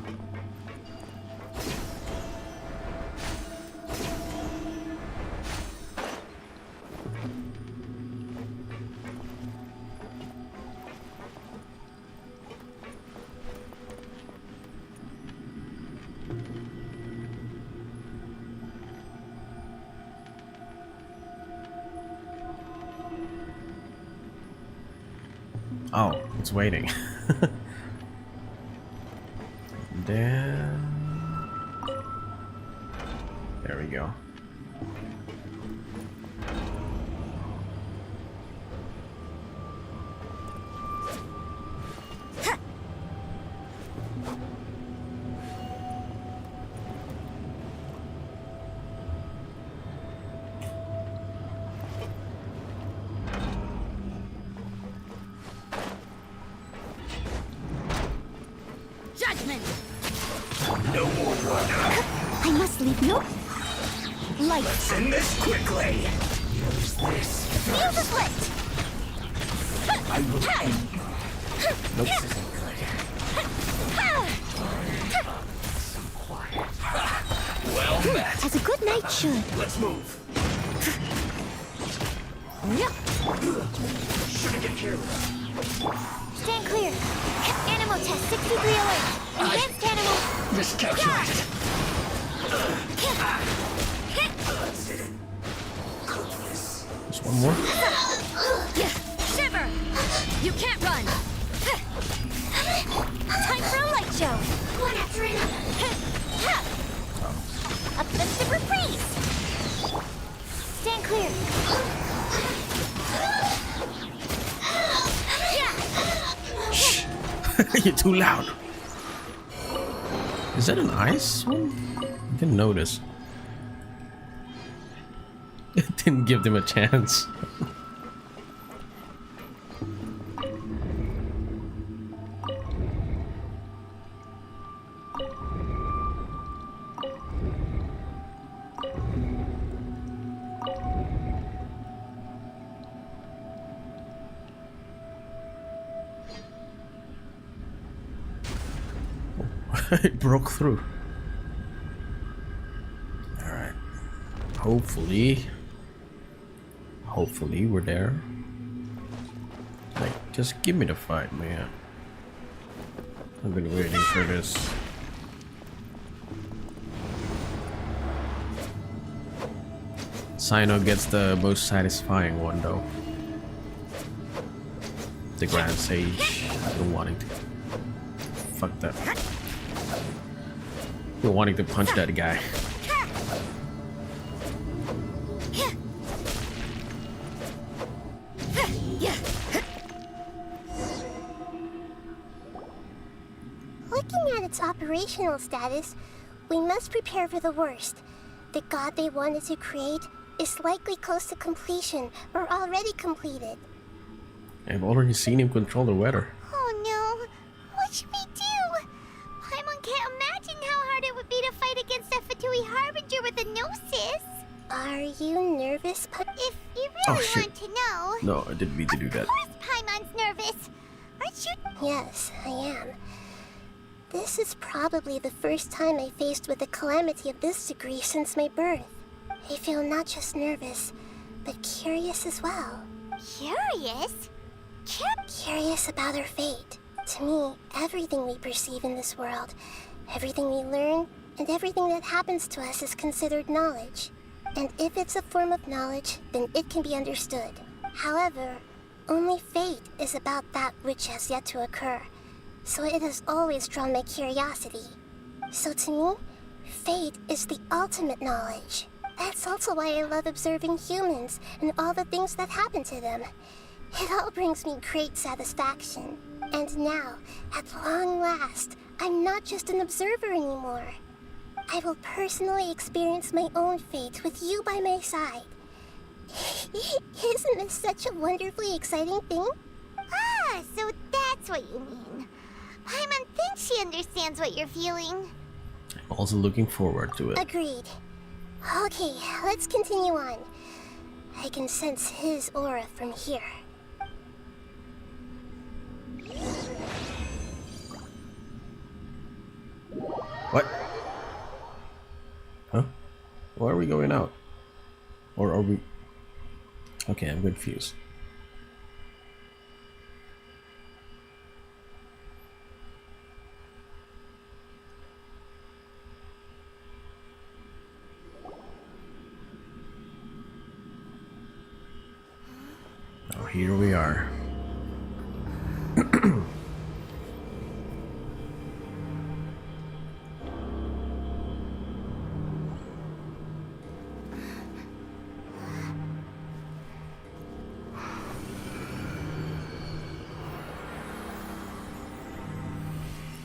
Oh, it's waiting. Then there we go. Judgment. No more running. I must leave no light. Let's end this quickly. Use this. Feel the split. I will end you. Nope. This isn't good. Some quiet. Well met. As a good knight should. Let's move. Shouldn't get careless. Stand clear. Animal test 6308. Advanced animal. Miscalculated. Just one more. Shiver. You can't run. Time for a light show. One after another. Uplifted reprise. Stand clear. You're too loud. Is that an ice one? I didn't notice. It didn't give them a chance. It broke through. Alright. Hopefully we're there. Like, just give me the fight, man. I've been waiting for this. Sino gets the most satisfying one though. The Grand Sage. I've been wanting to. Fuck that. Been wanting to punch that guy. Looking at its operational status, we must prepare for the worst. The god they wanted to create is likely close to completion or already completed. I've already seen him control the weather. Oh no. What should we do? Paimon can't imagine how hard it would be to fight against a Fatui Harbinger with a Gnosis. Are you nervous, If you Oh, really shit. want to know... No, I didn't mean to do that. Of course Paimon's nervous. Aren't you... Yes, I am. This is probably the first time I faced with a calamity of this degree since my birth. I feel not just nervous, but curious as well. Curious? Curious about our fate. To me, everything we perceive in this world, everything we learn, and everything that happens to us is considered knowledge. And if it's a form of knowledge, then it can be understood. However, only fate is about that which has yet to occur. So it has always drawn my curiosity. So to me, fate is the ultimate knowledge. That's also why I love observing humans and all the things that happen to them. It all brings me great satisfaction. And now, at long last, I'm not just an observer anymore. I will personally experience my own fate with you by my side. Isn't this such a wonderfully exciting thing? Ah, so that's what you mean. Paimon thinks she understands what you're feeling. I'm also looking forward to it. Agreed. Okay, let's continue on. I can sense his aura from here. What? Huh? Why are we going out? Or are we... Okay, I'm confused. Oh, here we are.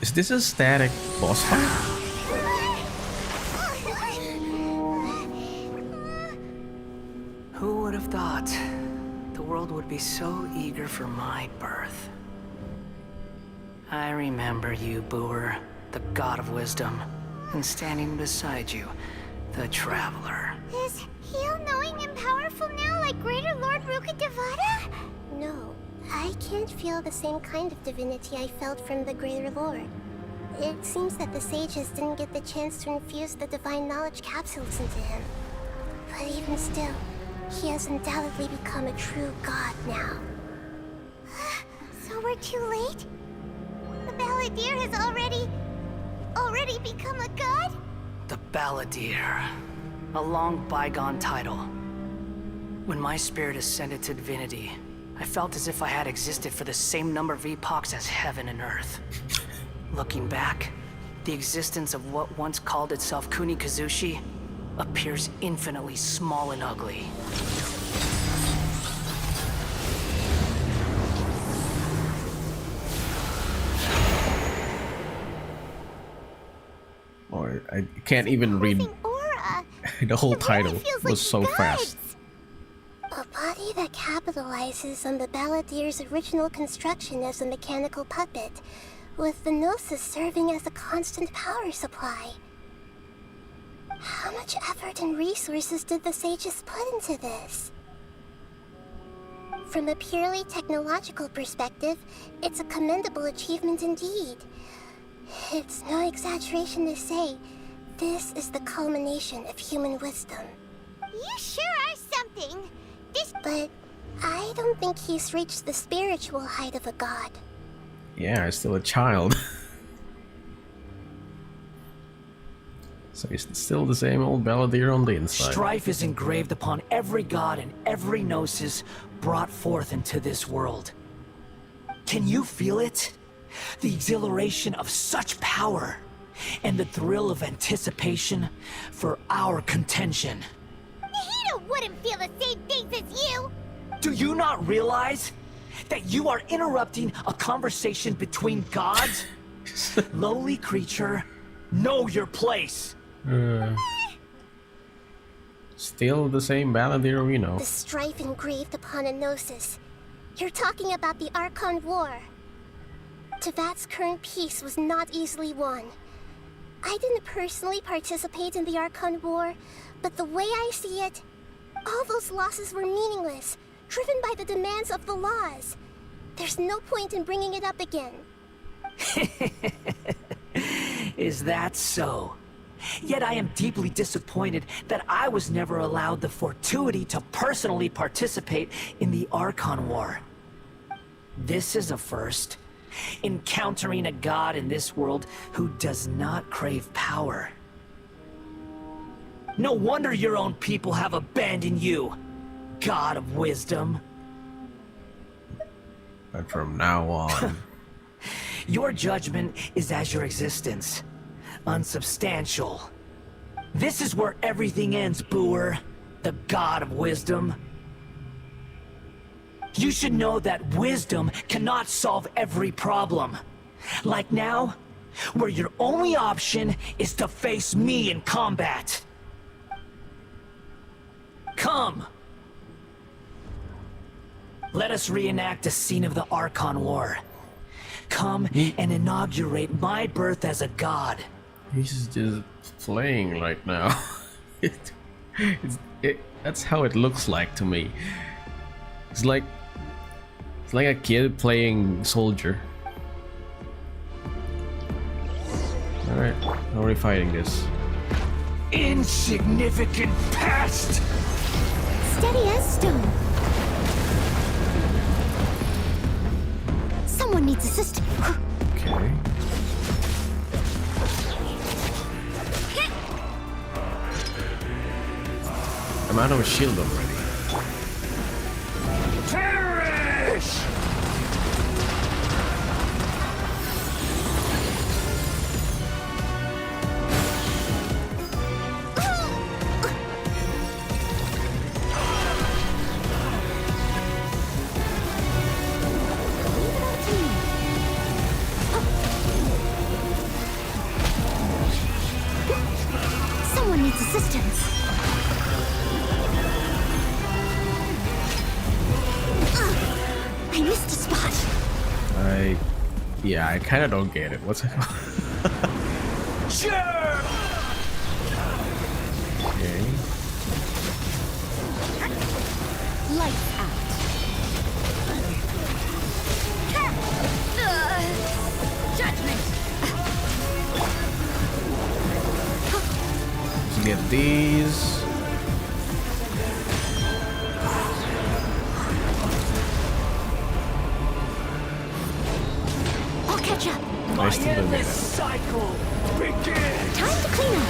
Is this a static boss fight? Who would have thought the world would be so eager for my birth? I remember you, Booer, the god of wisdom, and standing beside you, the traveler. Is he all-knowing and powerful now like Greater Lord Rukkhadevata? No, I can't feel the same kind of divinity I felt from the Greater Lord. It seems that the sages didn't get the chance to infuse the divine knowledge capsules into him. But even still, he has undoubtedly become a true god now. So we're too late? The Balladeer has already become a god? The Balladeer. A long bygone title. When my spirit ascended to divinity, I felt as if I had existed for the same number of epochs as heaven and earth. Looking back, the existence of what once called itself Kunikazushi appears infinitely small and ugly. Or I can't even read the whole title. It was so fast. A body that capitalizes on the Balladeer's original construction as a mechanical puppet, with the Gnosis serving as a constant power supply. How much effort and resources did the sages put into this? From a purely technological perspective, it's a commendable achievement indeed. It's no exaggeration to say, this is the culmination of human wisdom. You sure are something. But I don't think he's reached the spiritual height of a god. Yeah, I'm still a child. So he's still the same old Balladeer on the inside. Strife is engraved upon every god and every gnosis brought forth into this world. Can you feel it? The exhilaration of such power, and the thrill of anticipation for our contention. Nahida wouldn't feel the same things as you! Do you not realize that you are interrupting a conversation between gods? Lowly creature, know your place! Still the same Balladeer we know. The strife engraved upon a Gnosis. You're talking about the Archon War. Tevat's current peace was not easily won. I didn't personally participate in the Archon War, but the way I see it, all those losses were meaningless, driven by the demands of the laws. There's no point in bringing it up again. Is that so? Yet I am deeply disappointed that I was never allowed the fortuity to personally participate in the Archon War. This is a first. Encountering a god in this world who does not crave power. No wonder your own people have abandoned you, god of wisdom. But from now on... Your judgment is as your existence. Unsubstantial. This is where everything ends, Booer, the god of wisdom. You should know that wisdom cannot solve every problem. Like now, where your only option is to face me in combat. Come! Let us reenact a scene of the Archon War. Come and inaugurate my birth as a god. He's just playing right now. That's how it looks like to me. It's like a kid playing soldier. Alright, how are we fighting this? Insignificant past! Steady as stone. Someone needs assistance. Okay. I'm out of a shield already. Perish! Someone needs assistance. I missed a spot. Yeah, I kind of don't get it. What's it? Sure. Okay. Lights out. Judgment. Let's get these. I'll catch up. I still don't get it. Cycle begins. Time to clean up.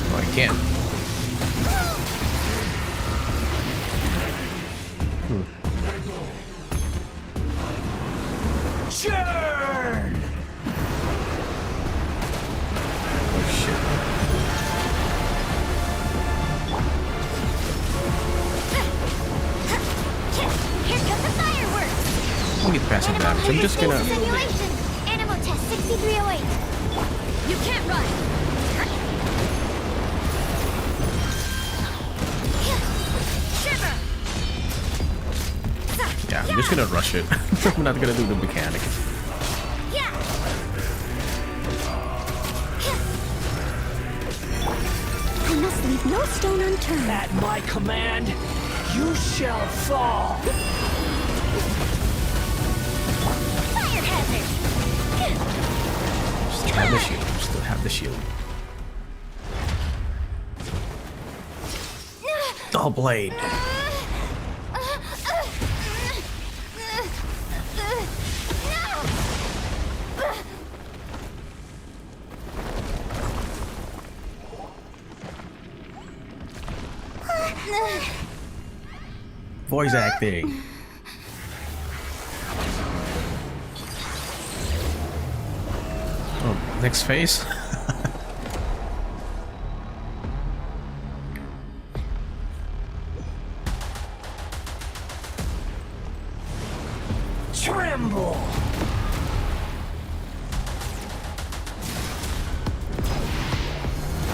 Oh, I can't. Churn! Oh shit. Here come the fireworks. I'll get passive damage. I'm just gonna. Simulation. Animal test 6308. You can't run. Shiver. Yeah, I'm just gonna rush it. I'm not gonna do the mechanic. I must leave no stone unturned. At my command, you shall fall. Fire hazard. Still have the shield. Still have the shield. Dull blade. Voice acting. Oh, next phase. Tremble.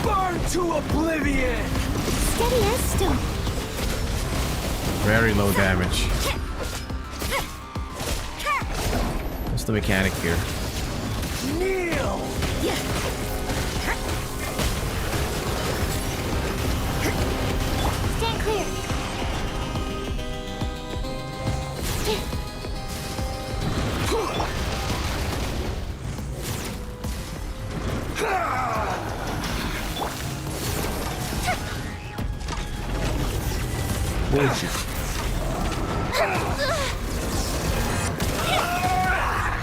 Burn to oblivion. Steady as stone. Very low damage. What's the mechanic here? Kneel. Stand clear. Bullshit.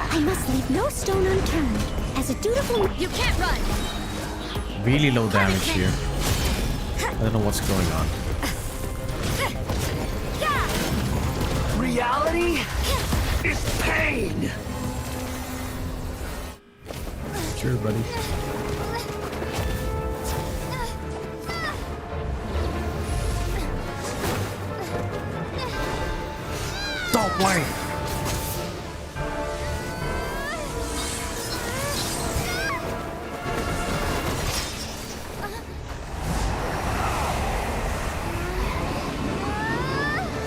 I must leave no stone unturned. As a dutiful, you can't run. Really low damage here. I don't know what's going on. Reality is pain. Sure, buddy. Oh boy.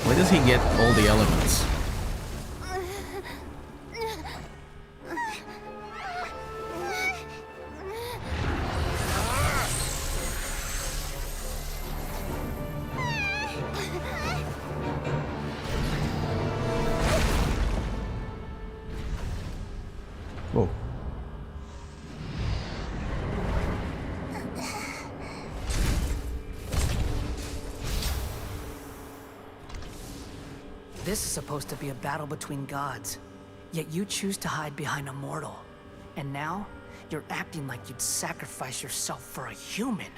Where does he get all the elements? Whoa. This is supposed to be a battle between gods, yet you choose to hide behind a mortal. And now, you're acting like you'd sacrifice yourself for a human.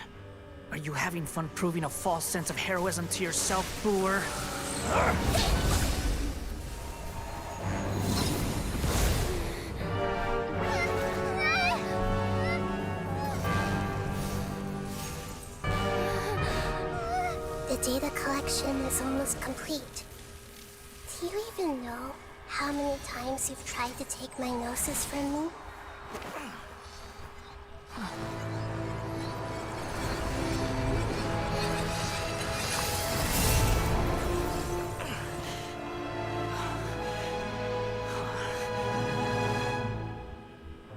Are you having fun proving a false sense of heroism to yourself, Booer? The data collection is almost complete. Do you even know how many times you've tried to take my gnosis from me?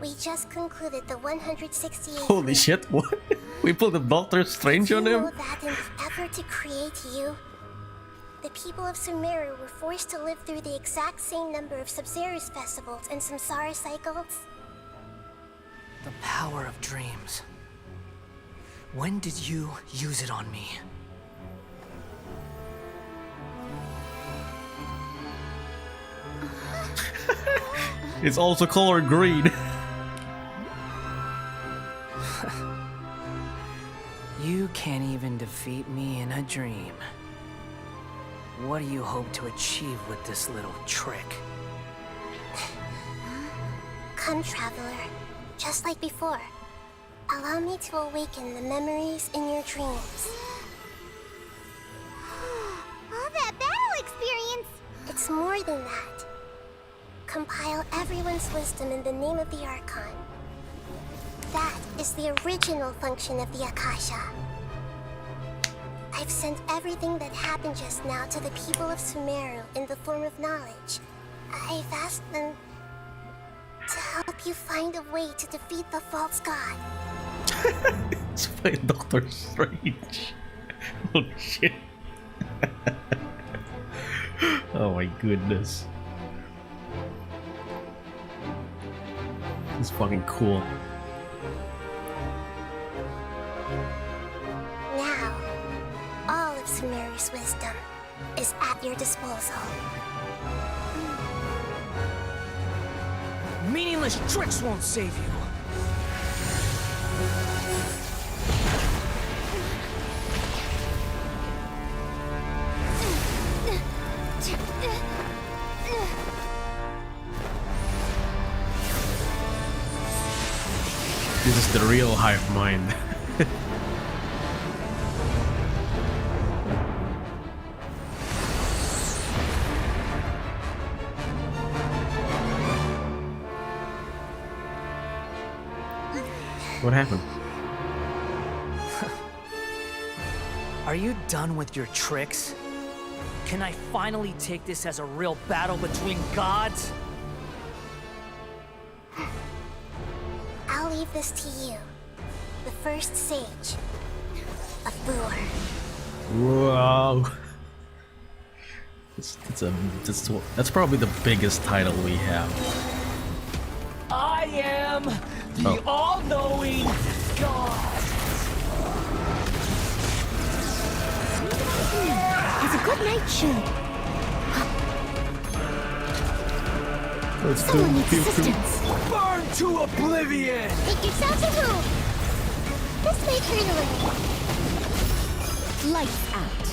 We just concluded the 168th. Holy shit, what? We pulled a Doctor Strange on You him? know that in the effort to create you, the people of Sumeruuu were forced to live through the exact same number of Sub-Zerus festivals and Samsara cycles? The power of dreams. When did you use it on me? It's also colored green. You can't even defeat me in a dream. What do you hope to achieve with this little trick? Come, Traveler. Just like before. Allow me to awaken the memories in your dreams. All that battle experience! It's more than that. Compile everyone's wisdom in the name of the Archon. That is the original function of the Akasha. I've sent everything that happened just now to the people of Sumeruuu in the form of knowledge. I've asked them to help you find a way to defeat the false god. It's by Doctor Strange. Holy shit. Oh my goodness. It's fucking cool. Now, all of Sumeruu's wisdom is at your disposal. Meaningless tricks won't save you. This is the real hive mind. What happened? Are you done with your tricks? Can I finally take this as a real battle between gods? I'll leave this to you, the first sage of Booer. Wow. That's probably the biggest title we have. I am the all-knowing God. It's a good night shoot. Someone needs assistance. Burn to oblivion! Make yourselves a move. This may hurt a little. Lights out.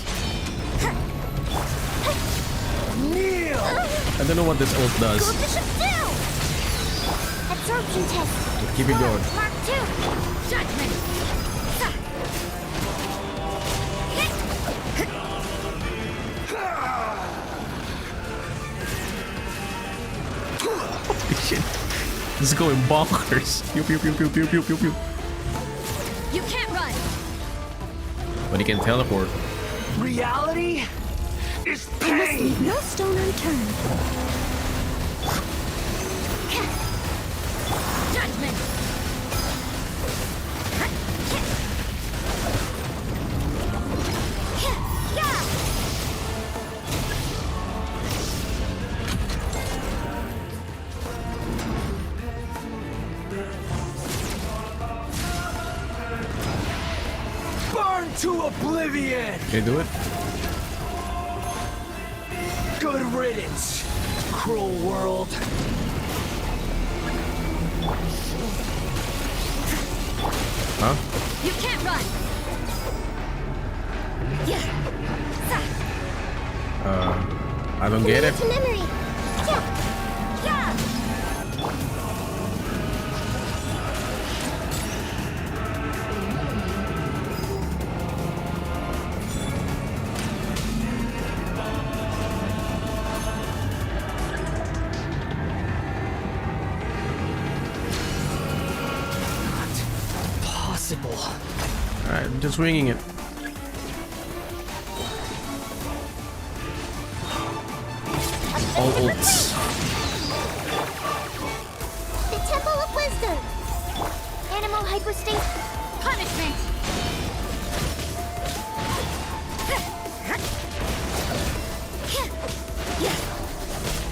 Kneel! I don't know what this ult does. Go Bishop down! Absorption test. Keep it going. Mark 2. Judgment. This is going bonkers. Pew pew pew pew pew pew pew pew. You can't run. But he can teleport. Reality is I must pain. leave no stone unturned. Judgment. Burn to oblivion. Can you do it? Good riddance, cruel world. Huh? You can't run. I don't get it. To memory. Alright, I'm just winging it. All ults. The Temple of Wisdom. Animal hyperstasis. Punishment.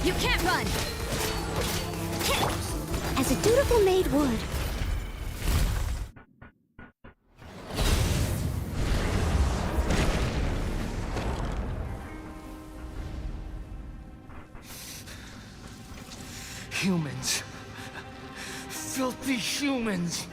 You can't run. As a dutiful maid would. Humans. Filthy humans.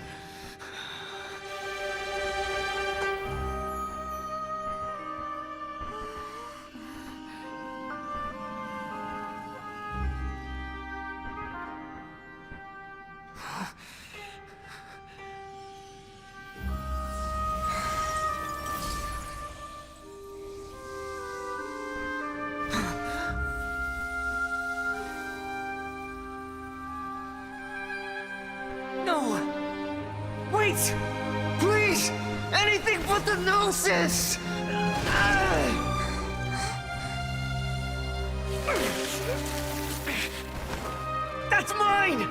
No! Wait! Please! Anything but the gnosis! That's mine!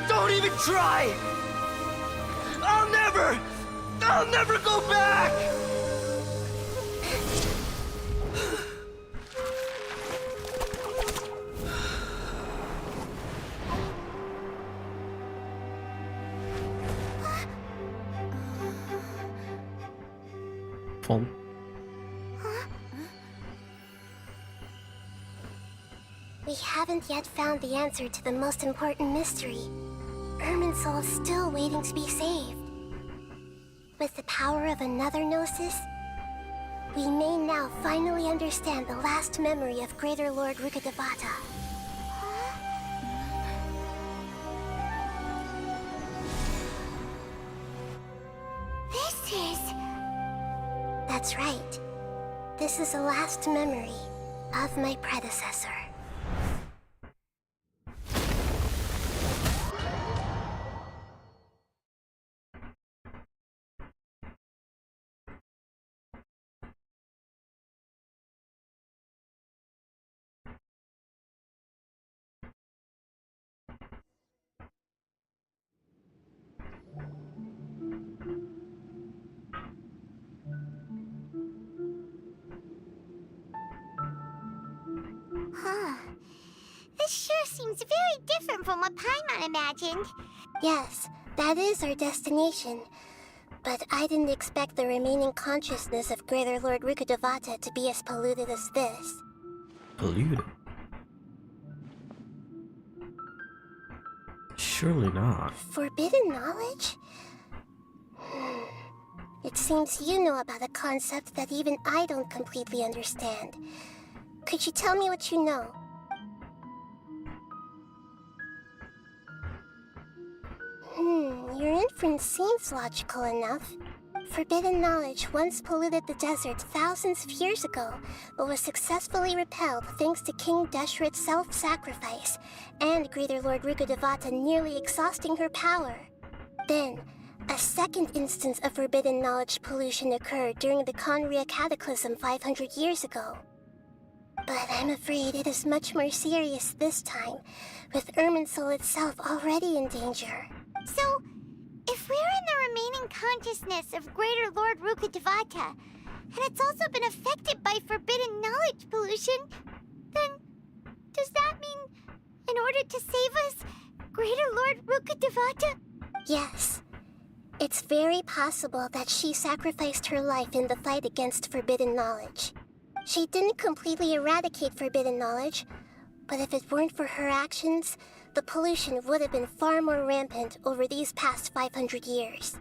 Don't even try! I'll never go back! Phone. We haven't yet found the answer to the most important mystery. Irminsul is still waiting to be saved. With the power of another Gnosis, we may now finally understand the last memory of Greater Lord Rukkhadevata. This is... That's right. This is the last memory of my predecessor. Huh. This sure seems very different from what Paimon imagined. Yes, that is our destination. But I didn't expect the remaining consciousness of Greater Lord Rukkhadevata to be as polluted as this. Polluted? Surely not. Forbidden knowledge? It seems you know about a concept that even I don't completely understand. Could you tell me what you know? Your inference seems logical enough. Forbidden knowledge once polluted the desert thousands of years ago, but was successfully repelled thanks to King Deshret's self-sacrifice, and Greater Lord Rukkhadevata nearly exhausting her power. Then, a second instance of forbidden knowledge pollution occurred during the Conria Cataclysm 500 years ago. But I'm afraid it is much more serious this time, with Irminsul itself already in danger. So, if we're in the remaining consciousness of Greater Lord Rukkhadevata, and it's also been affected by forbidden knowledge pollution, then does that mean, in order to save us, Greater Lord Rukkhadevata? Yes. It's very possible that she sacrificed her life in the fight against forbidden knowledge. She didn't completely eradicate forbidden knowledge, but if it weren't for her actions, the pollution would have been far more rampant over these past 500 years.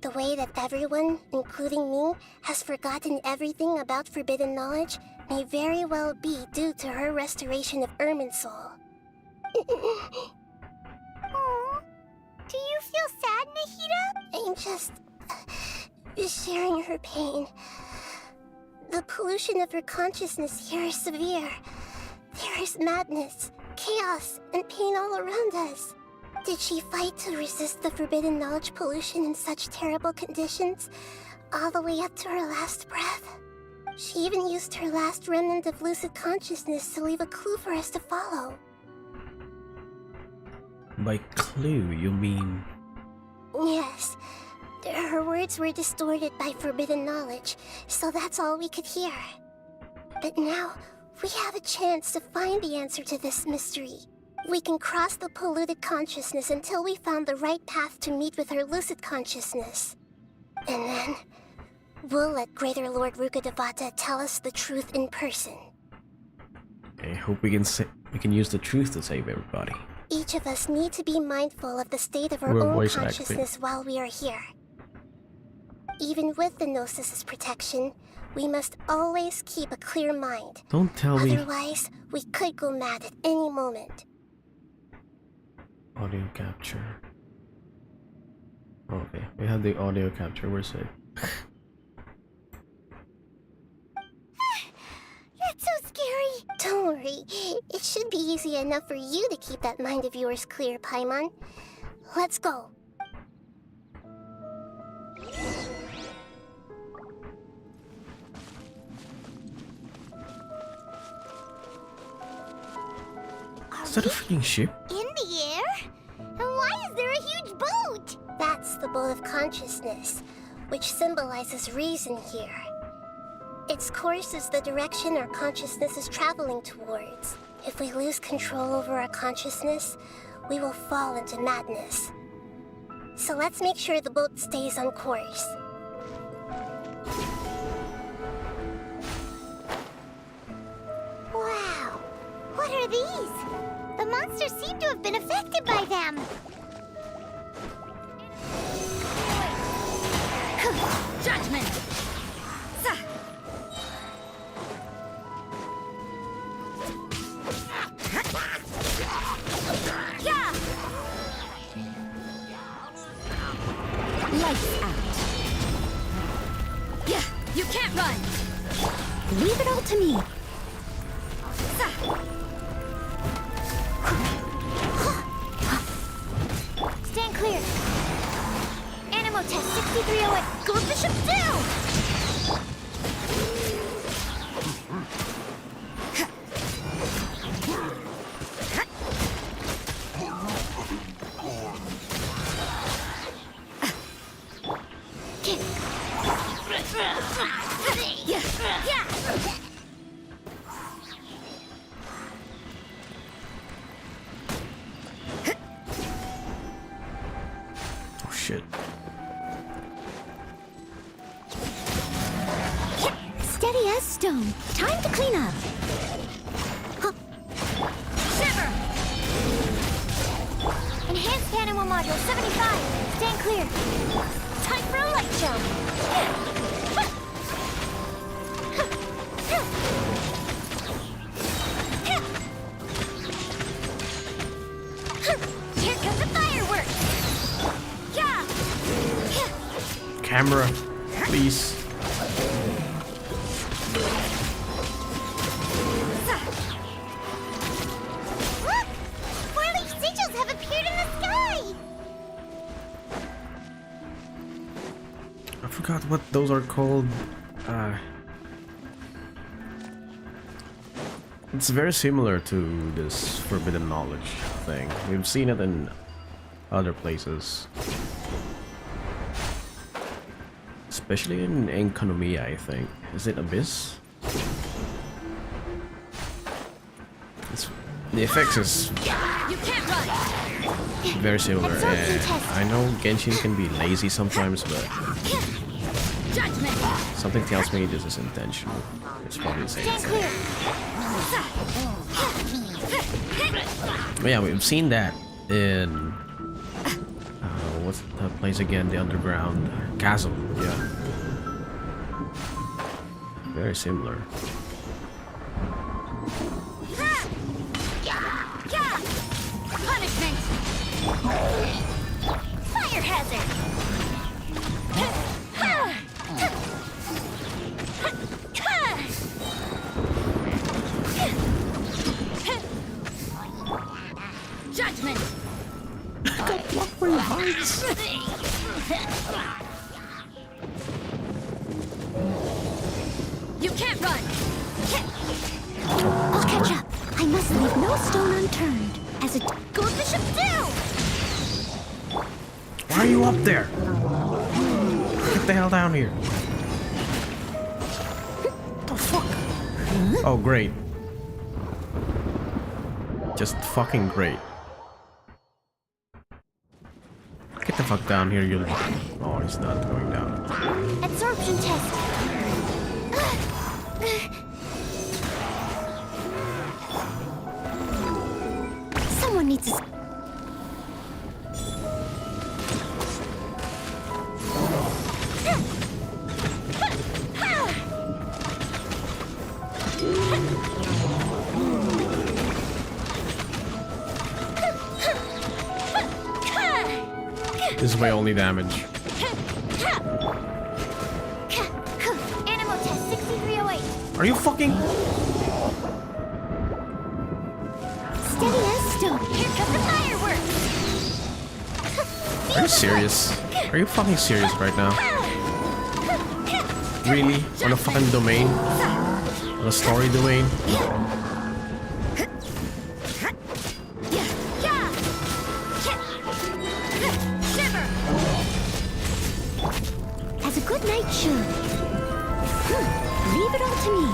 The way that everyone, including me, has forgotten everything about forbidden knowledge may very well be due to her restoration of Irminsul. Aww. Do you feel sad, Nahida? I'm just sharing her pain. The pollution of her consciousness here is severe. There is madness, chaos, and pain all around us. Did she fight to resist the forbidden knowledge pollution in such terrible conditions, all the way up to her last breath? She even used her last remnant of lucid consciousness to leave a clue for us to follow. By clue, you mean... Yes. Her words were distorted by forbidden knowledge, so that's all we could hear. But now, we have a chance to find the answer to this mystery. We can cross the polluted consciousness until we found the right path to meet with her lucid consciousness. And then, we'll let Greater Lord Rukkhadevata tell us the truth in person. I hope we can use the truth to save everybody. Each of us need to be mindful of the state of our own consciousness while we are here. Even with the Gnosis' protection, we must always keep a clear mind. Don't tell me. Otherwise, we could go mad at any moment. Audio capture. Okay, we have the audio capture, we're safe. That's so scary. Don't worry, it should be easy enough for you to keep that mind of yours clear, Paimon. Let's go. Is that a freaking ship? In the air? And why is there a huge boat? That's the boat of consciousness, which symbolizes reason here. Its course is the direction our consciousness is traveling towards. If we lose control over our consciousness, we will fall into madness. So let's make sure the boat stays on course. Wow! What are these? The monsters seem to have been affected by them. Judgment! Yeah! Lights out. Yeah, you can't run. Leave it all to me. Stand clear. Animo test 6308. Go Bishop down! Oh shit. Steady as stone. Time to clean up. Shiver! Enhanced Animo Module 75. Stand clear. Time for a light jump. camera, please. Look! Four-leaf sigils have appeared in the sky! I forgot what those are called. It's very similar to this forbidden knowledge thing. We've seen it in other places. Especially in Economia, I think. Is it Abyss? The effects is very similar. I know Genshin can be lazy sometimes, but something tells me this is intentional. It's probably the same thing. But yeah, we've seen that in what's the place again? The underground castle. Yeah, very similar. Punishment! Fire hazard! Judgment! Got blocked by the hearts. You can't run! I'll catch up. I must leave no stone unturned. As a gold bishop do! Why are you up there? Get the hell down here. The fuck? Oh, great. Just fucking great. Get the fuck down here, you. Oh, he's not going down. Absorption test. Someone needs to. This is my only damage. Animal test 6308. Are you fucking? Steady as stone. Here come the fireworks! Are you serious? Are you fucking serious right now? Really? On a fucking domain? On a story domain? As a good knight should. Leave it all to me.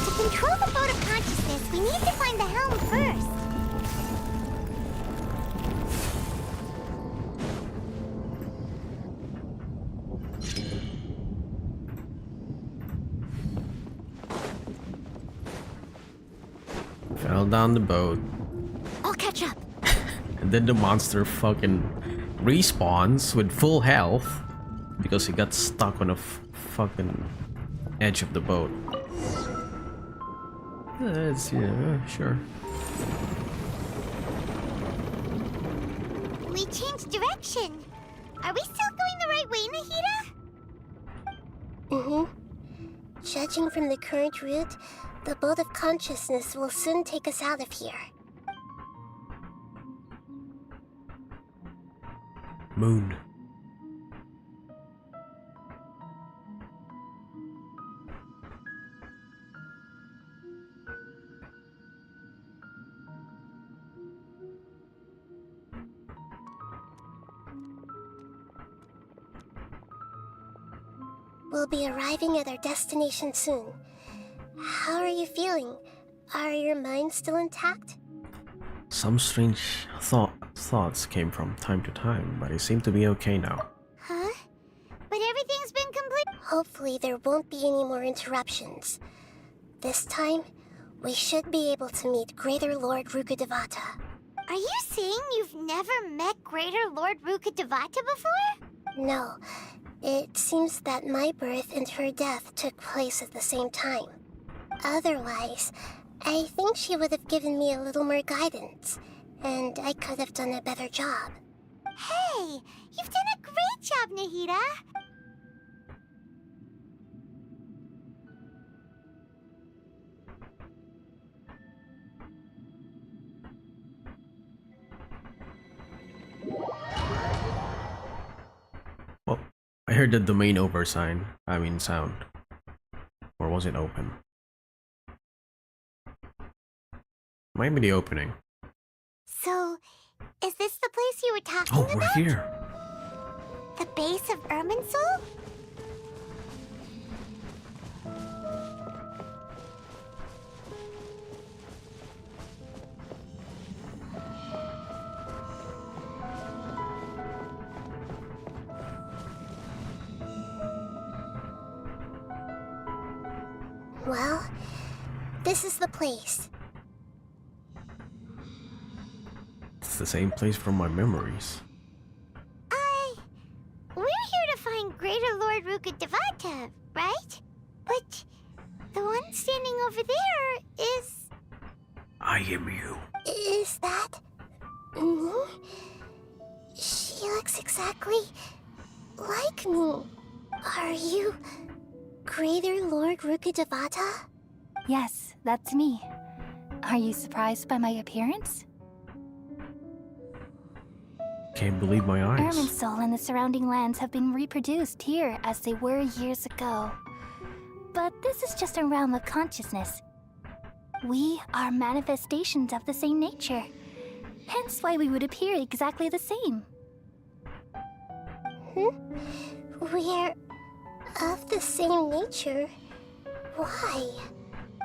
To control the boat of consciousness, we need to find the helm first. Fell down the boat. I'll catch up. And then the monster fucking respawns with full health because he got stuck on a fucking edge of the boat. Yeah, sure. We changed direction. Are we still going the right way, Nahida? Mm-hmm. Judging from the current route, the boat of consciousness will soon take us out of here. Moon. We'll be arriving at our destination soon. How are you feeling? Are your minds still intact? Some strange thoughts came from time to time, but I seem to be okay now. Huh? But everything's been complete. Hopefully there won't be any more interruptions. This time, we should be able to meet Greater Lord Rukkhadevata. Are you saying you've never met Greater Lord Rukkhadevata before? No. It seems that my birth and her death took place at the same time. Otherwise, I think she would have given me a little more guidance, and I could have done a better job. Hey, you've done a great job, Nahida. heard the domain over sign. I mean sound. Or was it open? Might be the opening. So, is this the place you were talking Oh, about? we're here. The base of Irminsul? Well, this is the place. It's the same place from my memories. We're here to find Greater Lord Rukkhadevata, right? But the one standing over there is... I am you. Is that me? She looks exactly like me. Are you Greater Lord Rukkhadevata? Yes, that's me. Are you surprised by my appearance? Can't believe my eyes. Irminsul and the surrounding lands have been reproduced here as they were years ago. But this is just a realm of consciousness. We are manifestations of the same nature. Hence why we would appear exactly the same. We're of the same nature. Why?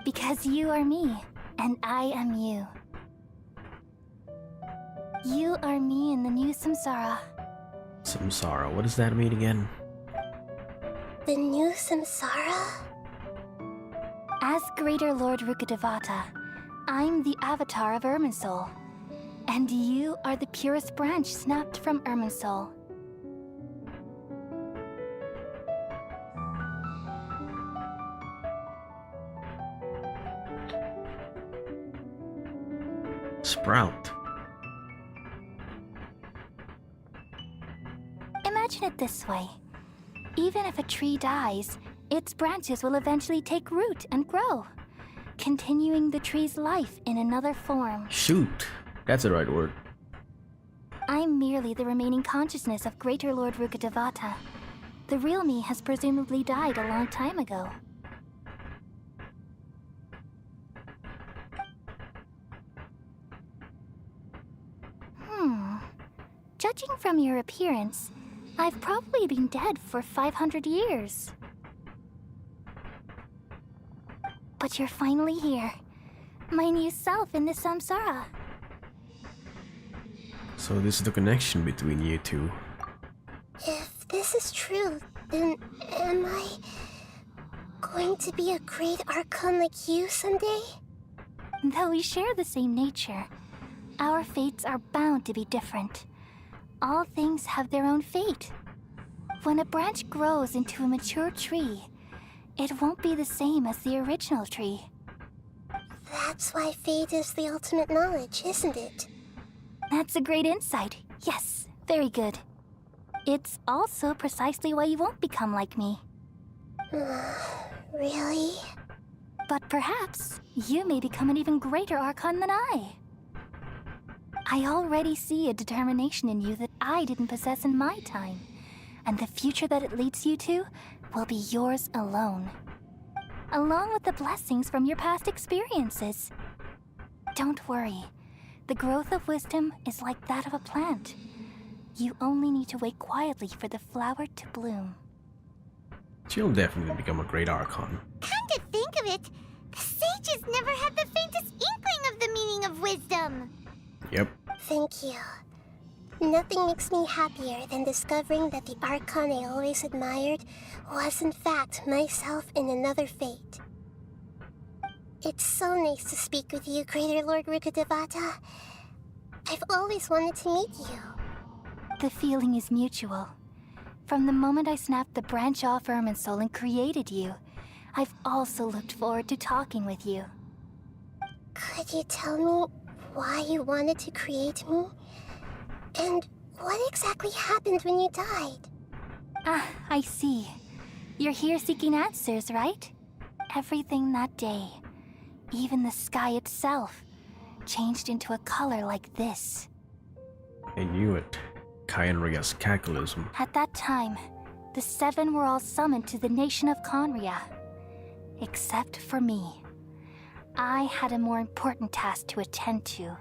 Because you are me, and I am you. You are me in the new samsara. Samsara, what does that mean again? The new samsara? As Greater Lord Rukkhadevata, I'm the avatar of Irminsul. And you are the purest branch snapped from Irminsul. Sprout. Imagine it this way. Even if a tree dies, its branches will eventually take root and grow, continuing the tree's life in another form. Shoot. That's the right word. I'm merely the remaining consciousness of Greater Lord Rukkhadevata. The real me has presumably died a long time ago. Judging from your appearance, I've probably been dead for 500 years. But you're finally here. My new self in the samsara. So this is the connection between you two. If this is true, then am I going to be a great Archon like you someday? Though we share the same nature, our fates are bound to be different. All things have their own fate. When a branch grows into a mature tree, it won't be the same as the original tree. That's why fate is the ultimate knowledge, isn't it? That's a great insight. Yes, very good. It's also precisely why you won't become like me. Really? But perhaps you may become an even greater Archon than I. I already see a determination in you that I didn't possess in my time, and the future that it leads you to will be yours alone, along with the blessings from your past experiences. Don't worry, the growth of wisdom is like that of a plant. You only need to wait quietly for the flower to bloom. She'll definitely become a great Archon. Come to think of it, the sages never had the faintest inkling of the meaning of wisdom. Yep. Thank you. Nothing makes me happier than discovering that the Archon I always admired was in fact myself in another fate. It's so nice to speak with you, Greater Lord Rukkhadevata. I've always wanted to meet you. The feeling is mutual. From the moment I snapped the branch off Irminsul and created you, I've also looked forward to talking with you. Could you tell me why you wanted to create me? And what exactly happened when you died? Ah, I see. You're here seeking answers, right? Everything that day, even the sky itself, changed into a color like this. I knew it. Kyanria's cataclysm. At that time, the 7 were all summoned to the nation of Conria. Except for me. I had a more important task to attend to.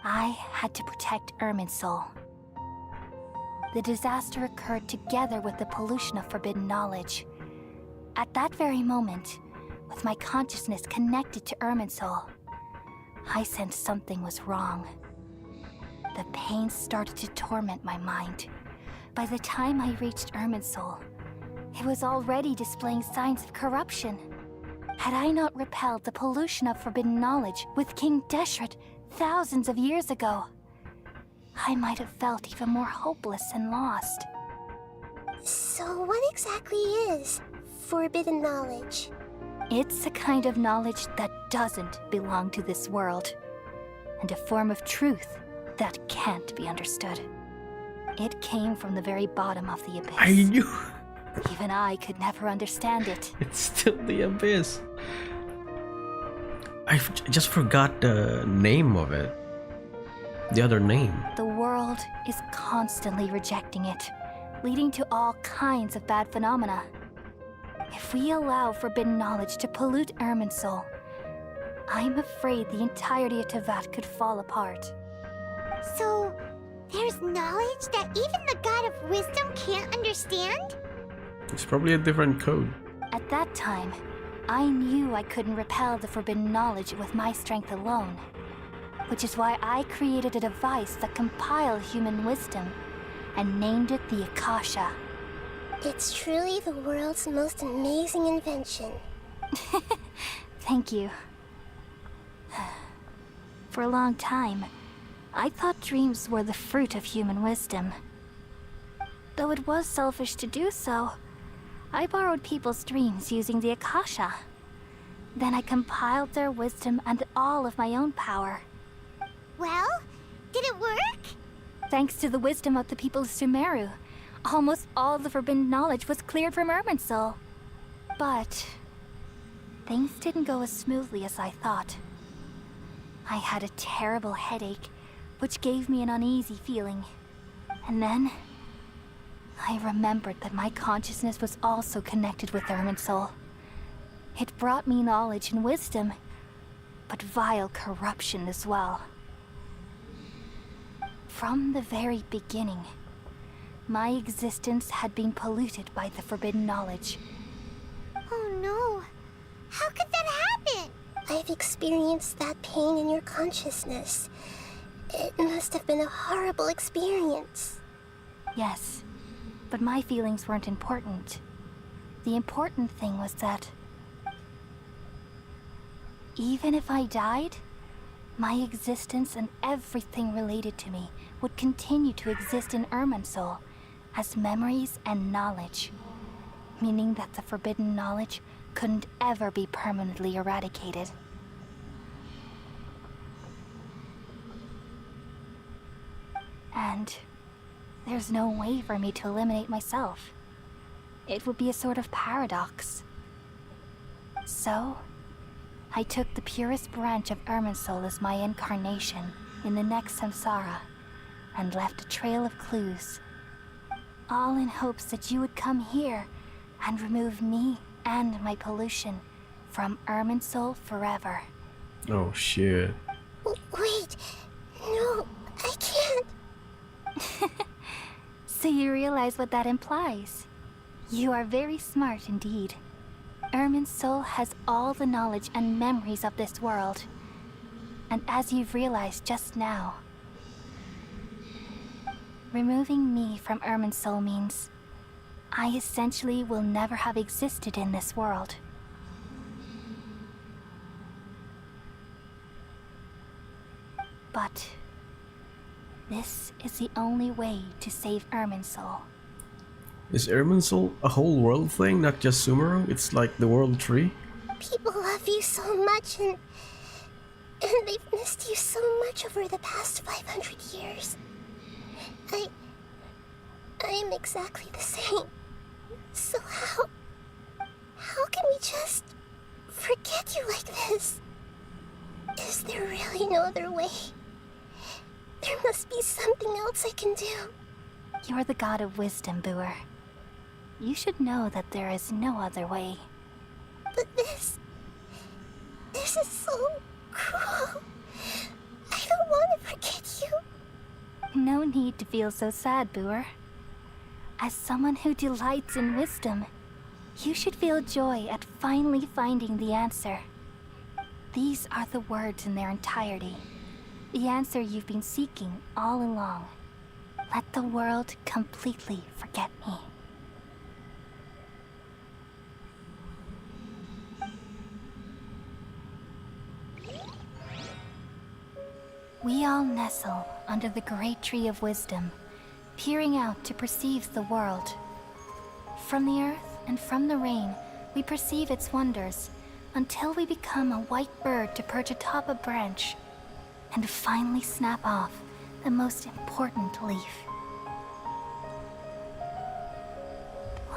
I had to protect Irminsul. The disaster occurred together with the pollution of forbidden knowledge. At that very moment, with my consciousness connected to Irminsul, I sensed something was wrong. The pain started to torment my mind. By the time I reached Irminsul, it was already displaying signs of corruption. Had I not repelled the pollution of forbidden knowledge with King Deshret thousands of years ago, I might have felt even more hopeless and lost. So what exactly is forbidden knowledge? It's a kind of knowledge that doesn't belong to this world, and a form of truth that can't be understood. It came from the very bottom of the abyss. I knew. Even I could never understand it. It's still the abyss. I just forgot the name of it. The other name. The world is constantly rejecting it, leading to all kinds of bad phenomena. If we allow forbidden knowledge to pollute Irminsul, I'm afraid the entirety of Teyvat could fall apart. So, there's knowledge that even the God of Wisdom can't understand? It's probably a different code. At that time, I knew I couldn't repel the forbidden knowledge with my strength alone, which is why I created a device that compiled human wisdom and named it the Akasha. It's truly the world's most amazing invention. Thank you. For a long time, I thought dreams were the fruit of human wisdom. Though it was selfish to do so, I borrowed people's dreams using the Akasha. Then I compiled their wisdom and all of my own power. Well, did it work? Thanks to the wisdom of the people of Sumeruuu, almost all of the forbidden knowledge was cleared from Irminsul. But things didn't go as smoothly as I thought. I had a terrible headache, which gave me an uneasy feeling. And then I remembered that my consciousness was also connected with Irminsul. It brought me knowledge and wisdom, but vile corruption as well. From the very beginning, my existence had been polluted by the forbidden knowledge. Oh no! How could that happen? I've experienced that pain in your consciousness. It must have been a horrible experience. Yes, but my feelings weren't important. The important thing was that even if I died, my existence and everything related to me would continue to exist in Irminsul as memories and knowledge, meaning that the forbidden knowledge couldn't ever be permanently eradicated. And there's no way for me to eliminate myself. It would be a sort of paradox. So, I took the purest branch of Irminsul as my incarnation in the next samsara and left a trail of clues, all in hopes that you would come here and remove me and my pollution from Irminsul forever. Oh shit. Wait, no, I can't. So you realize what that implies? You are very smart indeed. Irminsul has all the knowledge and memories of this world. And as you've realized just now, removing me from Irminsul means I essentially will never have existed in this world. But this is the only way to save Irminsul. Is Irminsul a whole world thing, not just Sumeruuu? It's like the world tree? People love you so much and they've missed you so much over the past 500 years. I am exactly the same. So how can we just forget you like this? Is there really no other way? There must be something else I can do. You're the god of wisdom, Booer. You should know that there is no other way. But this is so cruel. I don't want to forget you. No need to feel so sad, Booer. As someone who delights in wisdom, you should feel joy at finally finding the answer. These are the words in their entirety. The answer you've been seeking all along. Let the world completely forget me. We all nestle under the great tree of wisdom, peering out to perceive the world. From the earth and from the rain, we perceive its wonders, until we become a white bird to perch atop a branch, and finally snap off the most important leaf.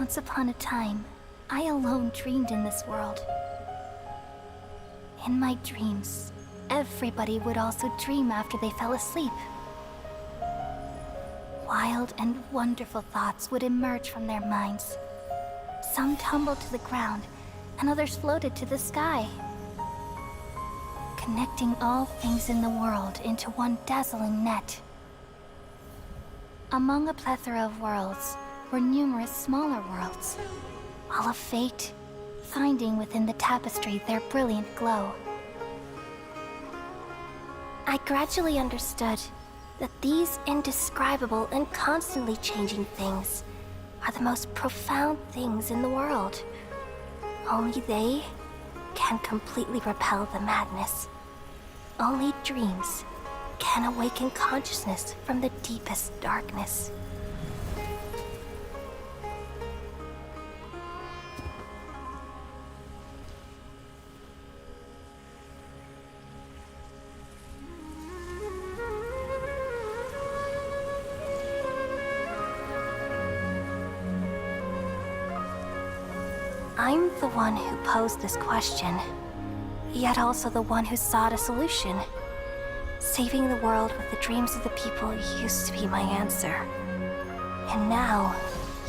Once upon a time, I alone dreamed in this world. In my dreams, everybody would also dream after they fell asleep. Wild and wonderful thoughts would emerge from their minds. Some tumbled to the ground, and others floated to the sky, connecting all things in the world into one dazzling net. Among a plethora of worlds were numerous smaller worlds, all of fate, finding within the tapestry their brilliant glow. I gradually understood that these indescribable and constantly changing things are the most profound things in the world. Only they can completely repel the madness. Only dreams can awaken consciousness from the deepest darkness. I'm the one who posed this question, yet also the one who sought a solution. Saving the world with the dreams of the people used to be my answer. And now,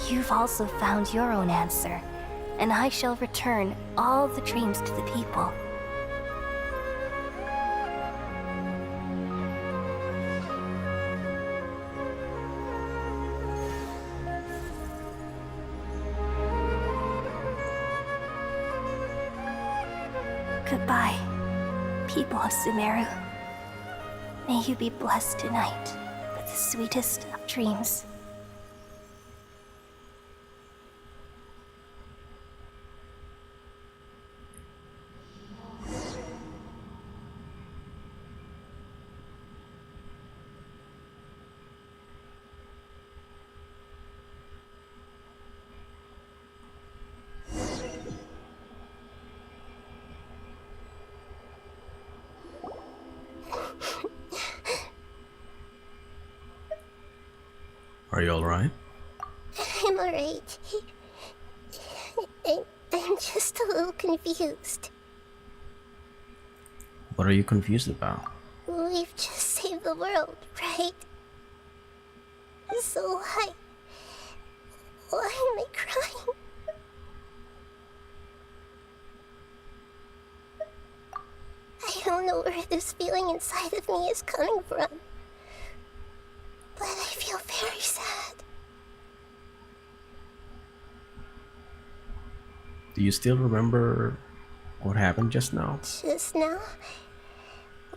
you've also found your own answer, and I shall return all the dreams to the people. Goodbye, people of Sumeruuu. May you be blessed tonight with the sweetest of dreams. Are you alright? I'm alright. I'm just a little confused. What are you confused about? We've just saved the world, right? So why am I crying? I don't know where this feeling inside of me is coming from, but I feel very sad. Do you still remember what happened just now? Just now,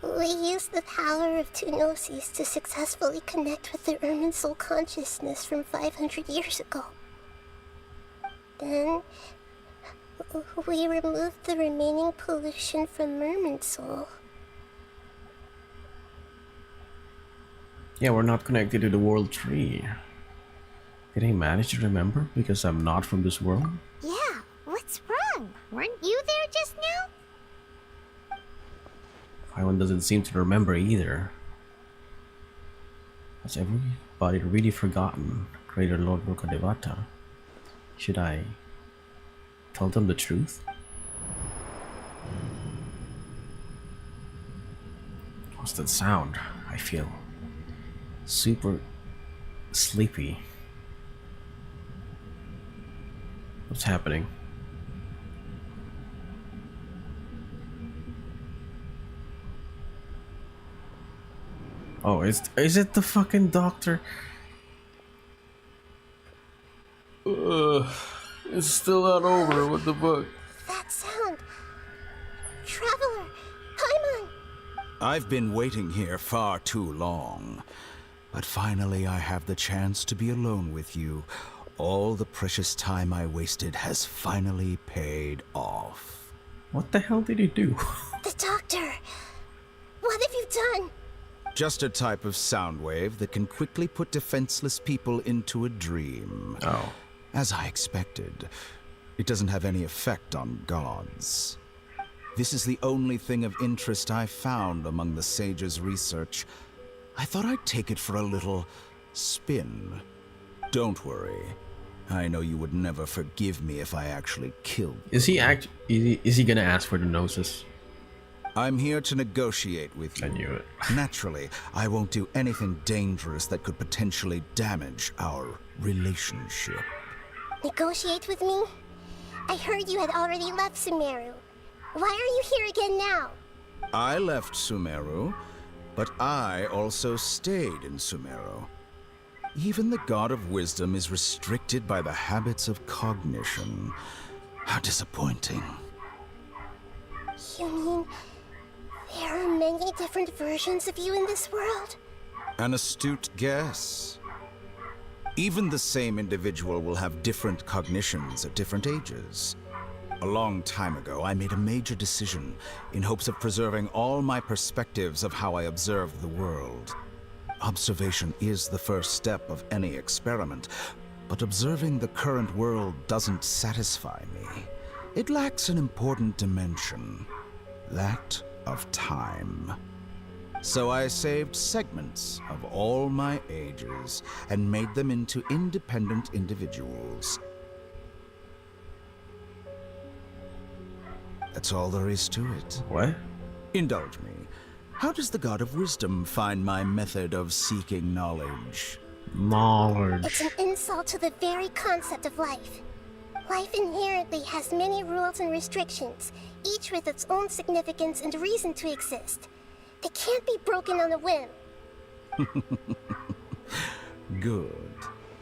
we used the power of two gnosis to successfully connect with the Ermin soul consciousness from 500 years ago. Then, we removed the remaining pollution from Merman soul. Yeah, we're not connected to the world tree. Did I manage to remember because I'm not from this world? Yeah, what's wrong? Weren't you there just now? Paimon doesn't seem to remember either. Has everybody really forgotten Greater Lord Rukkhadevata? Should I tell them the truth? What's that sound? I feel super sleepy. What's happening? Oh, is it the fucking doctor? It's still not over with the book. That sound. Traveler, Paimon. I've been waiting here far too long. But finally I have the chance to be alone with you. All the precious time I wasted has finally paid off. What the hell did he do? The doctor. What have you done? Just a type of sound wave that can quickly put defenseless people into a dream. Oh. As I expected, it doesn't have any effect on gods. This is the only thing of interest I found among the sage's research. I thought I'd take it for a little spin. Don't worry. I know you would never forgive me if I actually killed you. Is he gonna ask for the gnosis? I'm here to negotiate with you. I knew it. Naturally, I won't do anything dangerous that could potentially damage our relationship. Negotiate with me? I heard you had already left Sumeruuu. Why are you here again now? I left Sumeruuu, but I also stayed in Sumeruuu. Even the God of Wisdom is restricted by the habits of cognition. How disappointing. You mean there are many different versions of you in this world? An astute guess. Even the same individual will have different cognitions at different ages. A long time ago, I made a major decision in hopes of preserving all my perspectives of how I observed the world. Observation is the first step of any experiment, but observing the current world doesn't satisfy me. It lacks an important dimension, that of time. So I saved segments of all my ages and made them into independent individuals. That's all there is to it. What? Indulge me. How does the God of Wisdom find my method of seeking knowledge? It's an insult to the very concept of life. Life inherently has many rules and restrictions, each with its own significance and reason to exist. They can't be broken on a whim. Good.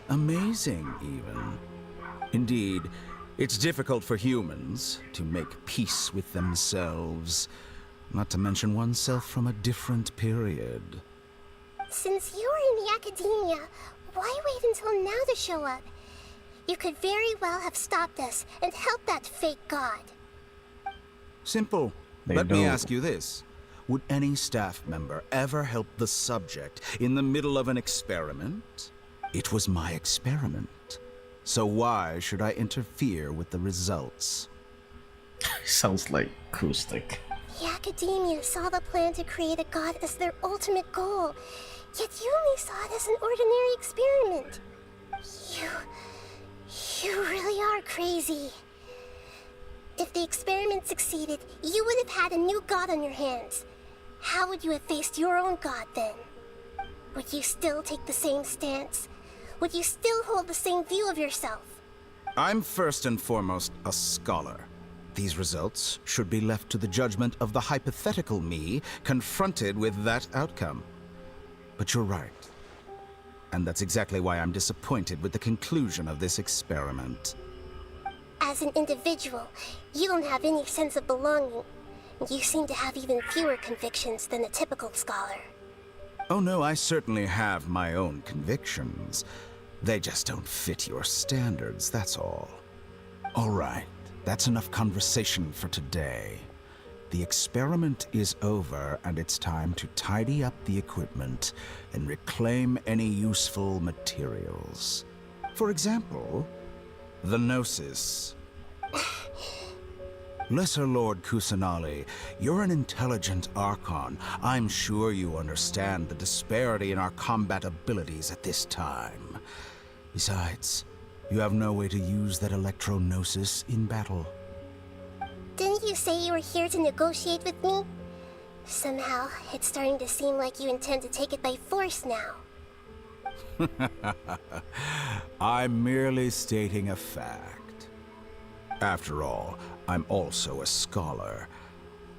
Amazing, even. Indeed, it's difficult for humans to make peace with themselves, not to mention oneself from a different period. Since you were in the academia, why wait until now to show up? You could very well have stopped us and helped that fake god. Simple. They Let me don't. ask you this. Would any staff member ever help the subject in the middle of an experiment? It was my experiment. So why should I interfere with the results? Sounds like acoustic. The academia saw the plan to create a god as their ultimate goal, yet you only saw it as an ordinary experiment. You really are crazy. If the experiment succeeded, you would have had a new god on your hands. How would you have faced your own god then? Would you still take the same stance? Would you still hold the same view of yourself? I'm first and foremost a scholar. These results should be left to the judgment of the hypothetical me confronted with that outcome. But you're right. And that's exactly why I'm disappointed with the conclusion of this experiment. As an individual, you don't have any sense of belonging. You seem to have even fewer convictions than a typical scholar. Oh no, I certainly have my own convictions. They just don't fit your standards, that's all. All right, that's enough conversation for today. The experiment is over, and it's time to tidy up the equipment and reclaim any useful materials. For example, the Gnosis. Lesser Lord Kusanali, you're an intelligent Archon. I'm sure you understand the disparity in our combat abilities at this time. Besides, you have no way to use that Electro-Gnosis in battle. Didn't you say you were here to negotiate with me? Somehow, it's starting to seem like you intend to take it by force now. I'm merely stating a fact. After all, I'm also a scholar.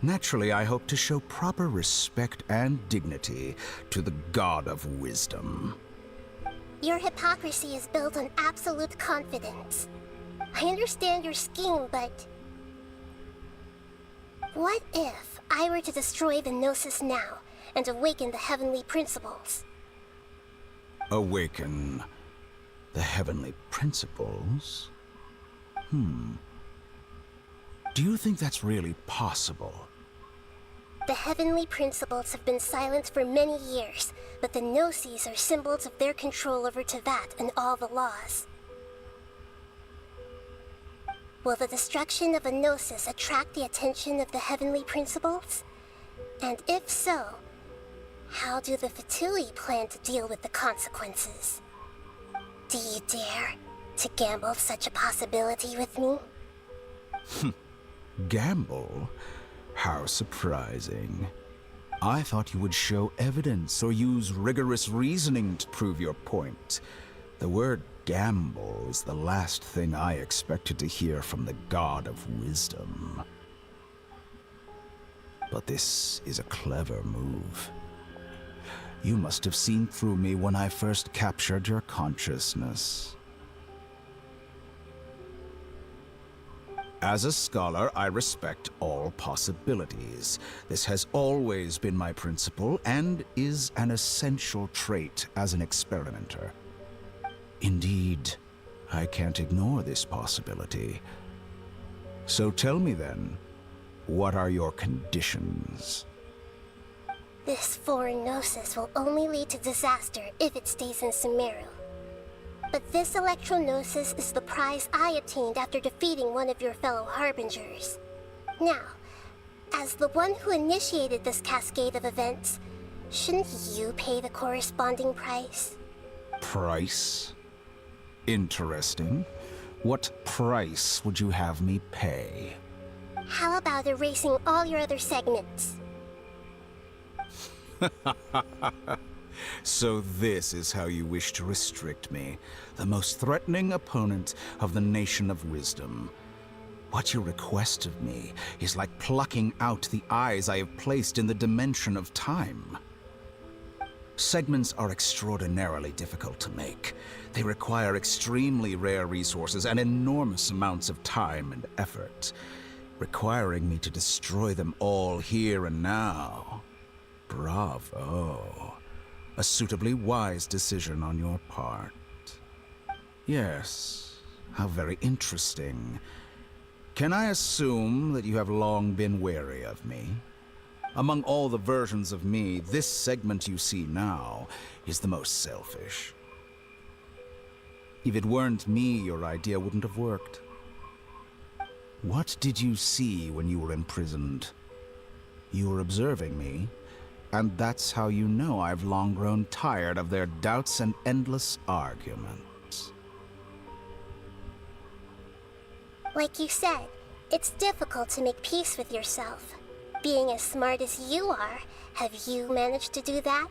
Naturally, I hope to show proper respect and dignity to the God of Wisdom. Your hypocrisy is built on absolute confidence. I understand your scheme, but... what if I were to destroy the Gnosis now and awaken the heavenly principles? Awaken the heavenly principles? Do you think that's really possible? The heavenly principles have been silent for many years, but the Gnosis are symbols of their control over Teyvat and all the laws. Will the destruction of a Gnosis attract the attention of the heavenly principles? And if so, how do the Fatui plan to deal with the consequences? Do you dare to gamble such a possibility with me? Gamble? How surprising. I thought you would show evidence or use rigorous reasoning to prove your point. The word gamble is the last thing I expected to hear from the God of Wisdom. But this is a clever move. You must have seen through me when I first captured your consciousness. As a scholar, I respect all possibilities. This has always been my principle and is an essential trait as an experimenter. Indeed, I can't ignore this possibility. So tell me then, what are your conditions? This foreign Gnosis will only lead to disaster if it stays in Sumeruuu. But this Electro-Gnosis is the prize I obtained after defeating one of your fellow Harbingers. Now, as the one who initiated this cascade of events, shouldn't you pay the corresponding price? Price? Interesting. What price would you have me pay? How about erasing all your other segments? So this is how you wish to restrict me, the most threatening opponent of the Nation of Wisdom. What you request of me is like plucking out the eyes I have placed in the dimension of time. Segments are extraordinarily difficult to make. They require extremely rare resources and enormous amounts of time and effort, requiring me to destroy them all here and now. Bravo. A suitably wise decision on your part. Yes, how very interesting. Can I assume that you have long been wary of me? Among all the versions of me, this segment you see now is the most selfish. If it weren't me, your idea wouldn't have worked. What did you see when you were imprisoned? You were observing me, and that's how you know I've long grown tired of their doubts and endless arguments. Like you said, it's difficult to make peace with yourself. Being as smart as you are, have you managed to do that?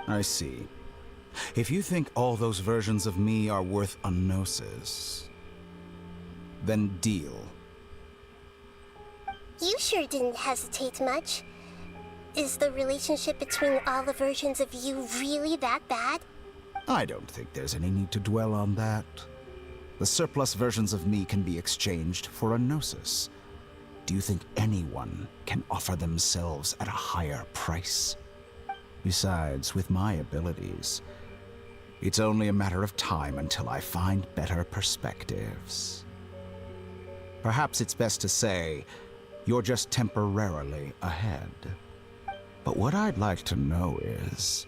I see. If you think all those versions of me are worth a gnosis, then deal. You sure didn't hesitate much. Is the relationship between all the versions of you really that bad? I don't think there's any need to dwell on that. The surplus versions of me can be exchanged for a gnosis. Do you think anyone can offer themselves at a higher price? Besides, with my abilities, it's only a matter of time until I find better perspectives. Perhaps it's best to say, you're just temporarily ahead. But what I'd like to know is,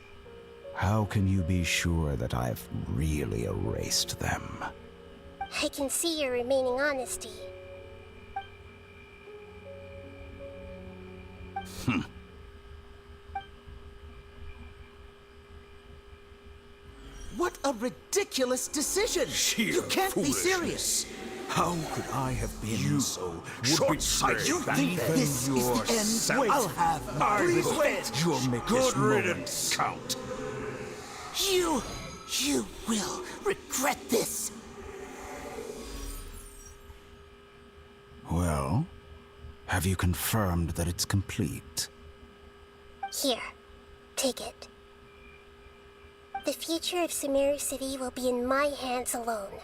how can you be sure that I've really erased them? I can see your remaining honesty. What a ridiculous decision! You can't be serious! How could I have been so short-sighted? You think this is the end? Wait, I'll have my Please revenge. wait! You'll make Good this moment riddance. count. You will regret this. Well, have you confirmed that it's complete? Here, take it. The future of Sumeruuu City will be in my hands alone.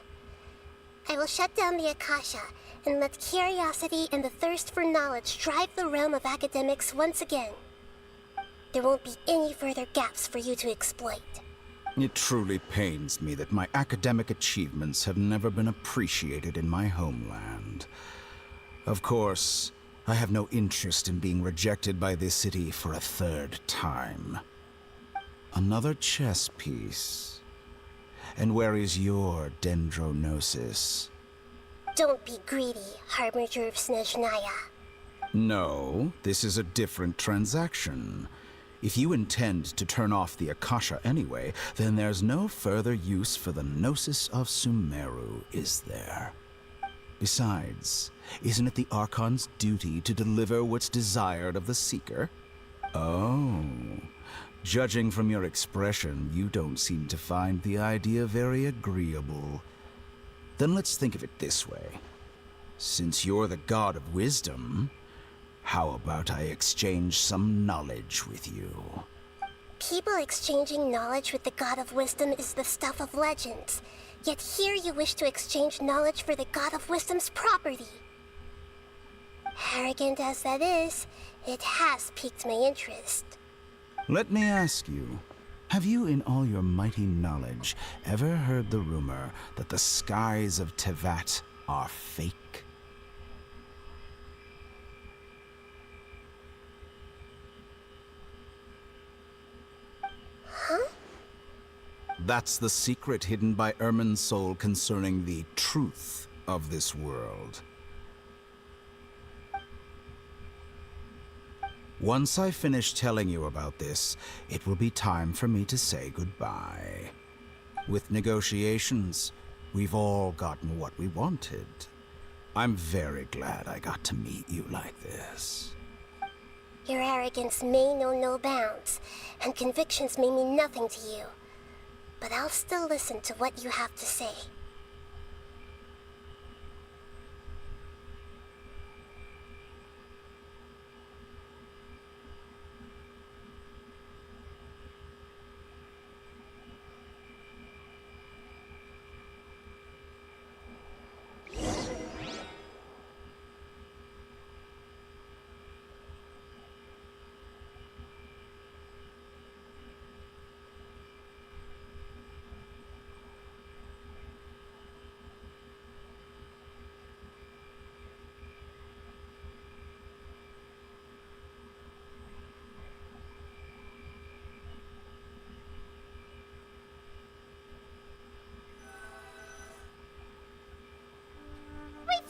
I will shut down the Akasha and let curiosity and the thirst for knowledge drive the realm of academics once again. There won't be any further gaps for you to exploit. It truly pains me that my academic achievements have never been appreciated in my homeland. Of course, I have no interest in being rejected by this city for a third time. Another chess piece. And where is your dendronosis? Don't be greedy, Harbinger of Snezhnaya. No, this is a different transaction. If you intend to turn off the Akasha anyway, then there's no further use for the Gnosis of Sumeruuu, is there? Besides, isn't it the Archon's duty to deliver what's desired of the Seeker? Oh, judging from your expression, you don't seem to find the idea very agreeable. Then let's think of it this way. Since you're the God of Wisdom, how about I exchange some knowledge with you? People exchanging knowledge with the God of Wisdom is the stuff of legends. Yet here you wish to exchange knowledge for the God of Wisdom's property. Arrogant as that is, it has piqued my interest. Let me ask you, have you in all your mighty knowledge ever heard the rumor that the skies of Tevat are fake? Huh? That's the secret hidden by Ermin's soul concerning the truth of this world. Once I finish telling you about this, it will be time for me to say goodbye. With negotiations, we've all gotten what we wanted. I'm very glad I got to meet you like this. Your arrogance may know no bounds, and convictions may mean nothing to you. But I'll still listen to what you have to say.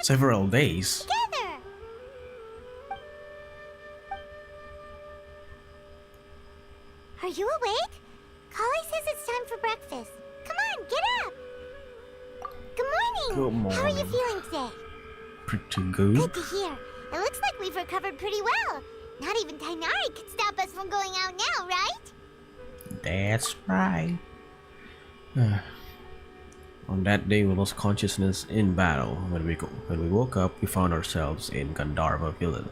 Several days. Together. Are you awake? Kali says it's time for breakfast. Come on, get up. Good morning. Good How are you morning. feeling today? Pretty good. Good to hear. It looks like we've recovered pretty well. Not even Tainari could stop us from going out now, right? That's right. On that day, we lost consciousness in battle. When we woke up, we found ourselves in Gandharva Village,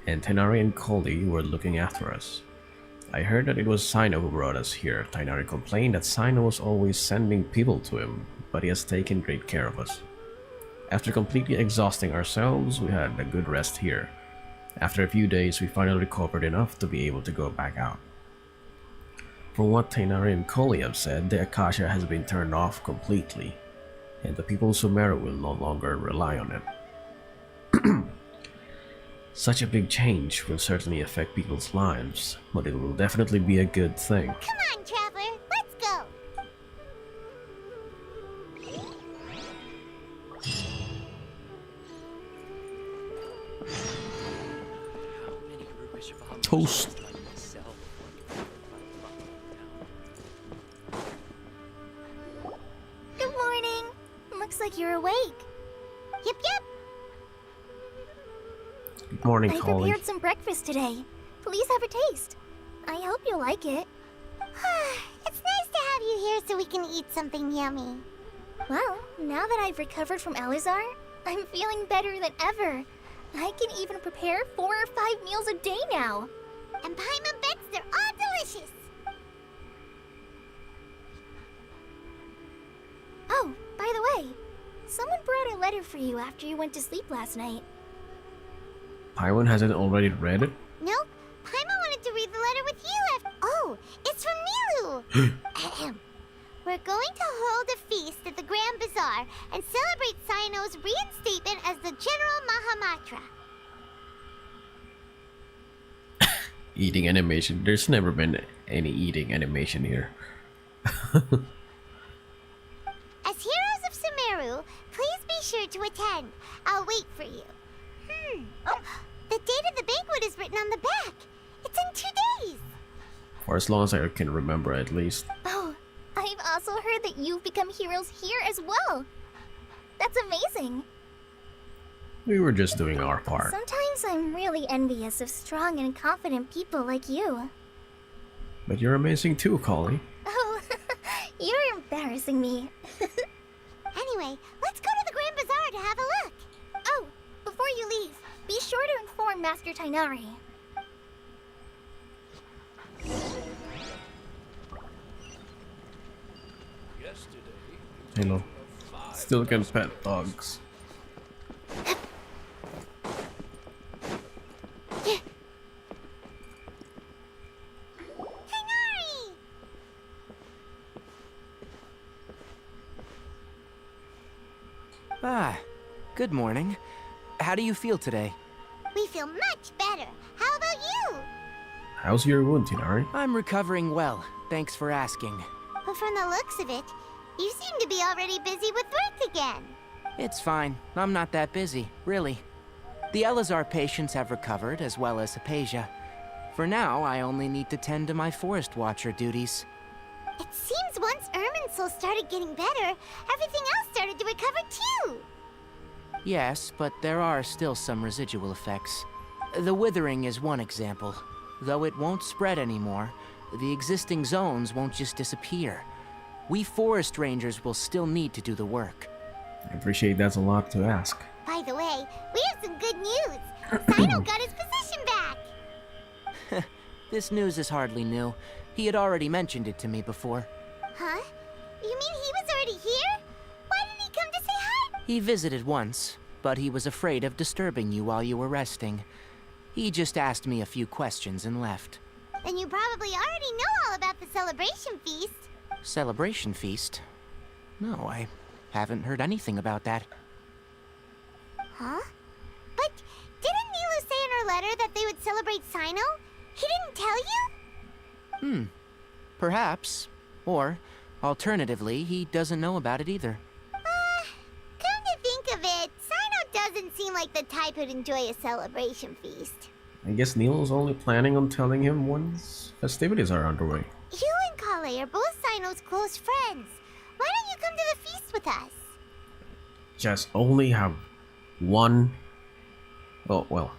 and Tainari and Koldi were looking after us. I heard that it was Sino who brought us here. Tainari complained that Sino was always sending people to him, but he has taken great care of us. After completely exhausting ourselves, we had a good rest here. After a few days, we finally recovered enough to be able to go back out. From what Tainari and Koldi have said, the Akasha has been turned off completely, and the people of Sumeruuu will no longer rely on it. Such a big change will certainly affect people's lives, but it will definitely be a good thing. Come on, Traveler. Let's go. Toast. Good morning. Looks like you're awake. Yep. Good morning, I Koldi. prepared some breakfast today. Please have a taste. I hope you'll like it. It's nice to you here so we can eat something yummy. Well, now that I've recovered from Elazar, I'm feeling better than ever. I can even prepare 4 or 5 meals a day now. And Paimon bets they're all delicious. Oh, by the way, someone brought a letter for you after you went to sleep last night. Paimon hasn't already read it? Nope. Paimon wanted to read the letter with you after. Oh, it's from Milu. Ahem. We're going to hold a feast at the Grand Bazaar and celebrate Sino's reinstatement as the General Mahamatra. Eating animation. There's never been any eating animation here. As heroes of Sumeruuu, please be sure to attend. I'll wait for you. The date of the banquet is written on the back. It's in 2 days. For as long as I can remember, at least. Oh, I've also heard that you've become heroes here as well. That's amazing. We were just doing our part. Sometimes I'm really envious of strong and confident people like you. But you're amazing too, Collie. Oh, you're embarrassing me. Anyway, let's go to the Grand Bazaar to have a look. Oh, before you leave, be sure to inform Master Tighnari. Hello. Still can pet dogs. Ah, good morning. How do you feel today? We feel much better. How about you? How's your wound, Tighnari? I'm recovering well, thanks for asking. But from the looks of it, you seem to be already busy with work again. It's fine. I'm not that busy, really. The Elazar patients have recovered, as well as Hypatia. For now, I only need to tend to my Forest Watcher duties. It seems once Irminsul started getting better, everything else started to recover too. Yes, but there are still some residual effects. The withering is one example. Though it won't spread anymore, the existing zones won't just disappear. We forest rangers will still need to do the work. I appreciate that's a lot to ask. By the way, we have some good news. Sino got his position back. This news is hardly new. He had already mentioned it to me before. Huh? You mean he was already here? Why didn't he come to say hi? He visited once, but he was afraid of disturbing you while you were resting. He just asked me a few questions and left. Then you probably already know all about the celebration feast. Celebration feast? No, I haven't heard anything about that. Huh? But didn't Nilu say in her letter that they would celebrate Sino? He didn't tell you? Perhaps. Or, alternatively, he doesn't know about it either. Come to think of it, Sino doesn't seem like the type who'd enjoy a celebration feast. I guess Neil's only planning on telling him once festivities are underway. You and Kale are both Sino's close friends. Why don't you come to the feast with us? Just only have one... Oh, well,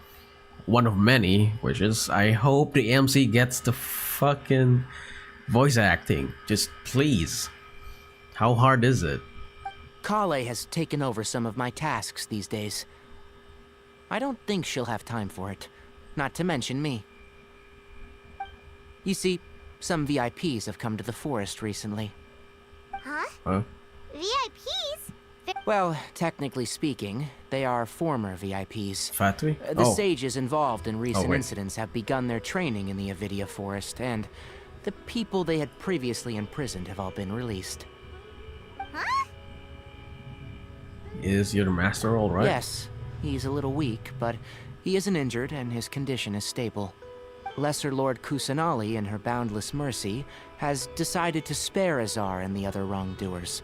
one of many wishes. I hope the MC gets the fucking voice acting. Just please. How hard is it? Kale has taken over some of my tasks these days. I don't think she'll have time for it. Not to mention me. You see, some VIPs have come to the forest recently. Huh? VIPs? Well, technically speaking, they are former VIPs. Fatui? The sages involved in recent wait. incidents have begun their training in the Avidia Forest, and the people they had previously imprisoned have all been released. Huh? Is your master alright? Yes, he's a little weak, but he isn't injured and his condition is stable. Lesser Lord Kusanali, in her boundless mercy, has decided to spare Azar and the other wrongdoers.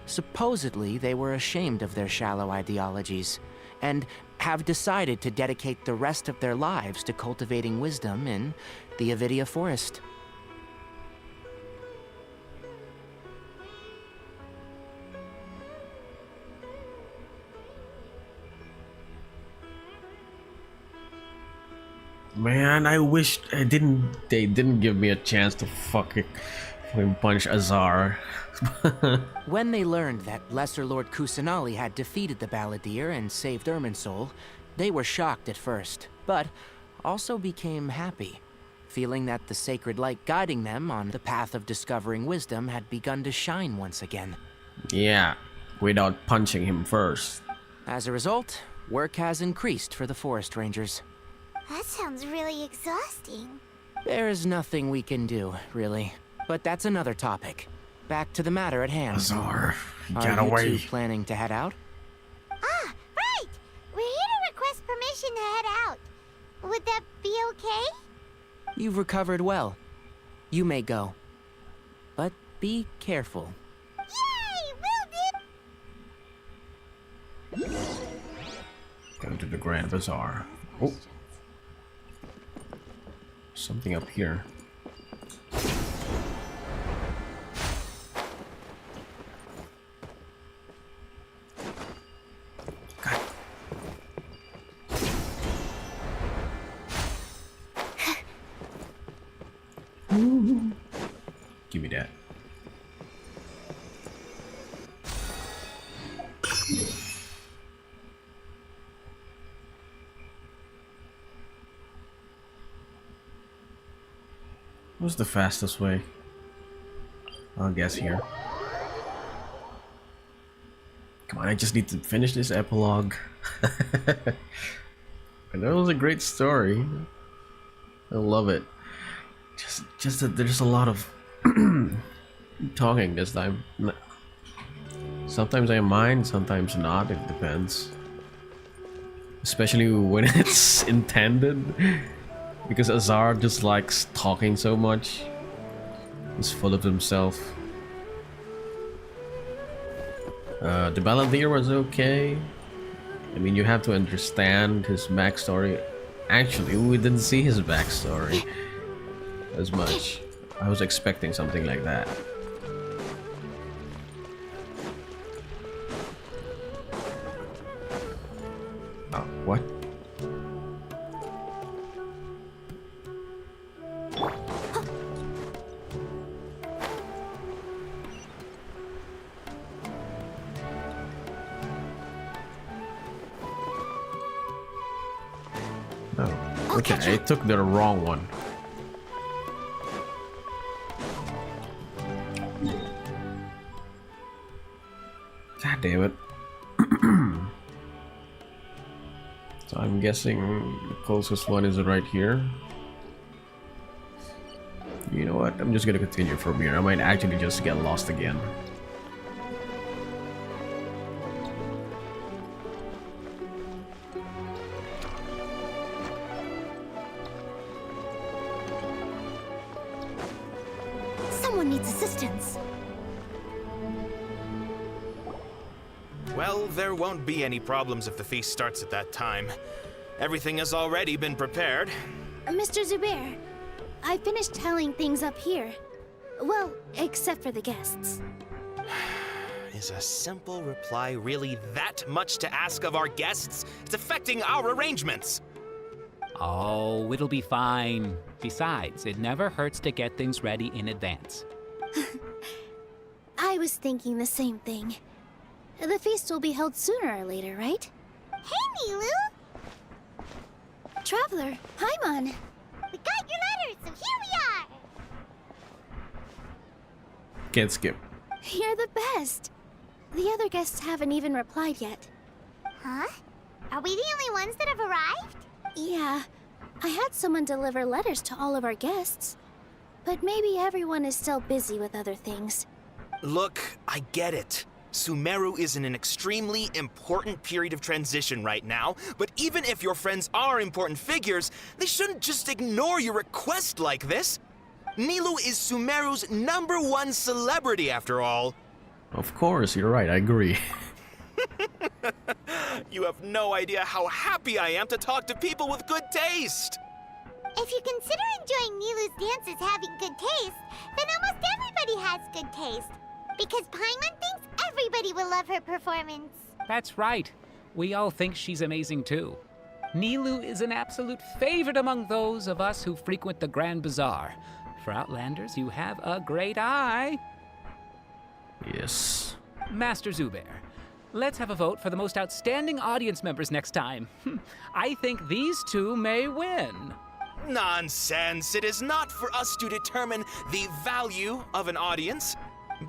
Supposedly, they were ashamed of their shallow ideologies, and have decided to dedicate the rest of their lives to cultivating wisdom in the Avidia Forest. Man, I wish they didn't give me a chance to fucking We punch Azar. When they learned that Lesser Lord Kusanali had defeated the Balladeer and saved Irminsul, they were shocked at first, but also became happy, feeling that the sacred light guiding them on the path of discovering wisdom had begun to shine once again. Yeah, without punching him first. As a result, work has increased for the Forest Rangers. That sounds really exhausting. There's nothing we can do, really. But that's another topic. Back to the matter at hand. Azar, Are get you away. two planning to head out? Ah, right! We're here to request permission to head out. Would that be okay? You've recovered well. You may go. But be careful. Yay! Will do! Go to the Grand Bazaar. Oh. Something up here. Give me that. What's the fastest way? I'll guess here. Come on, I just need to finish this epilogue. And that was a great story. I love it. Just that there's a lot of talking this time. Sometimes I mind, sometimes not. It depends. Especially when it's intended. Because Azar just likes talking so much. He's full of himself. The Balladeer was okay. I mean, you have to understand his backstory. Actually, we didn't see his backstory as much. I was expecting something like that. Oh, what? Oh, okay, I took the wrong one. God damn it. So I'm guessing the closest one is right here. You know what? I'm just gonna continue from here. I might actually just get lost again. Someone needs assistance. Well, there won't be any problems if the feast starts at that time. Everything has already been prepared. Mr. Zubair, I finished tallying things up here. Well, except for the guests. Is a simple reply really that much to ask of our guests? It's affecting our arrangements. Oh, it'll be fine. Besides, it never hurts to get things ready in advance. I was thinking the same thing. The feast will be held sooner or later, right? Hey, Nilou! Traveler, Paimon! We got your letters, so here we are! Can't skip. You're the best! The other guests haven't even replied yet. Huh? Are we the only ones that have arrived? Yeah. I had someone deliver letters to all of our guests. But maybe everyone is still busy with other things. Look, I get it. Sumeruuu is in an extremely important period of transition right now, but even if your friends are important figures, they shouldn't just ignore your request like this. Nilou is Sumeruu's #1 celebrity after all. Of course, you're right, I agree. You have no idea how happy I am to talk to people with good taste. If you consider enjoying Nilou's dances having good taste, then almost everybody has good taste. Because Paimon thinks everybody will love her performance. That's right. We all think she's amazing too. Nilou is an absolute favorite among those of us who frequent the Grand Bazaar. For Outlanders, you have a great eye. Yes. Master Zubair, let's have a vote for the most outstanding audience members next time. I think these two may win. Nonsense! It is not for us to determine the value of an audience.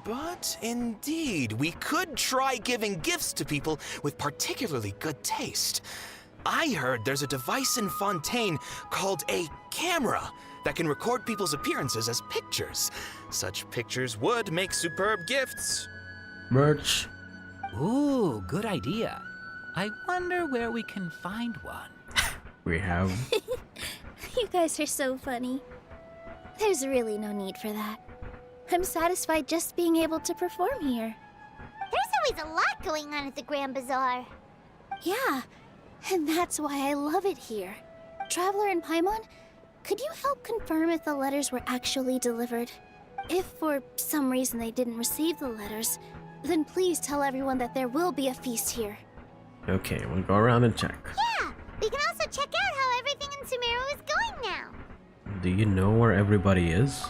But indeed, we could try giving gifts to people with particularly good taste. I heard there's a device in Fontaine called a camera that can record people's appearances as pictures. Such pictures would make superb gifts. Merch. Ooh, good idea. I wonder where we can find one. We have... You guys are so funny. There's really no need for that. I'm satisfied just being able to perform here. There's always a lot going on at the Grand Bazaar. Yeah, and that's why I love it here. Traveler and Paimon, could you help confirm if the letters were actually delivered? If for some reason they didn't receive the letters, then please tell everyone that there will be a feast here. Okay, we'll go around and check. Yeah, we can also check out how everything in Sumeruuu is going now. Do you know where everybody is?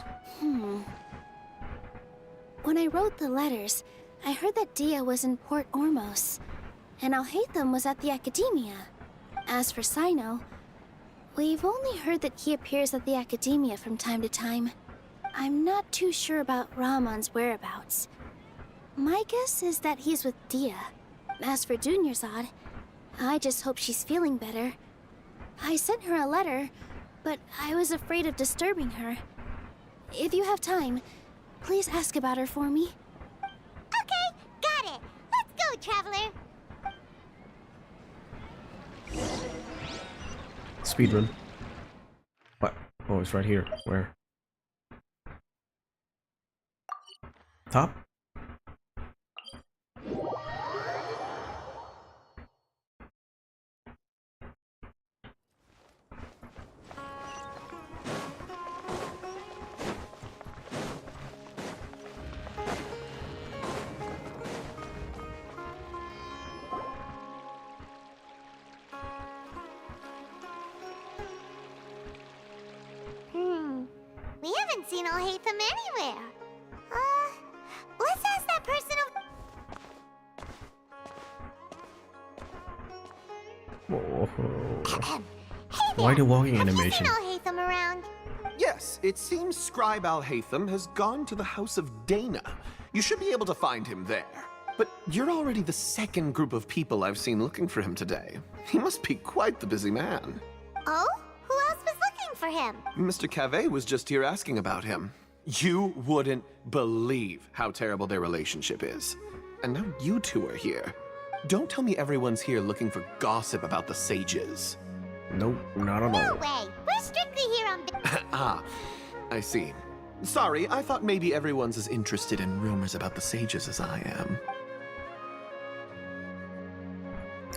When I wrote the letters, I heard that Dia was in Port Ormos, and Alhaitham was at the Academia. As for Sino, we've only heard that he appears at the Academia from time to time. I'm not too sure about Rahman's whereabouts. My guess is that he's with Dia. As for Dunyarzad, I just hope she's feeling better. I sent her a letter, but I was afraid of disturbing her. If you have time, please ask about her for me. Okay, got it. Let's go, Traveler. Speedrun. What? Oh, it's right here. Where? Top? We haven't seen Alhaitham anywhere. Let's ask that person Why the walking animation? Alhaitham around. Yes, it seems Scribe Alhaitham has gone to the House of Dana. You should be able to find him there. But you're already the second group of people I've seen looking for him today. He must be quite the busy man. Oh? Who else was looking for him? Mr. Cavey was just here asking about him. You wouldn't believe how terrible their relationship is. And now you two are here. Don't tell me everyone's here looking for gossip about the sages. Nope, not at No all. way. We're strictly here on Ah, I see. Sorry, I thought maybe everyone's as interested in rumors about the sages as I am.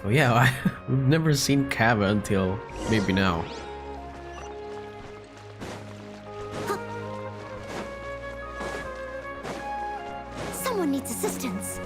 Oh yeah, we've never seen Kava until maybe now. Someone needs assistance.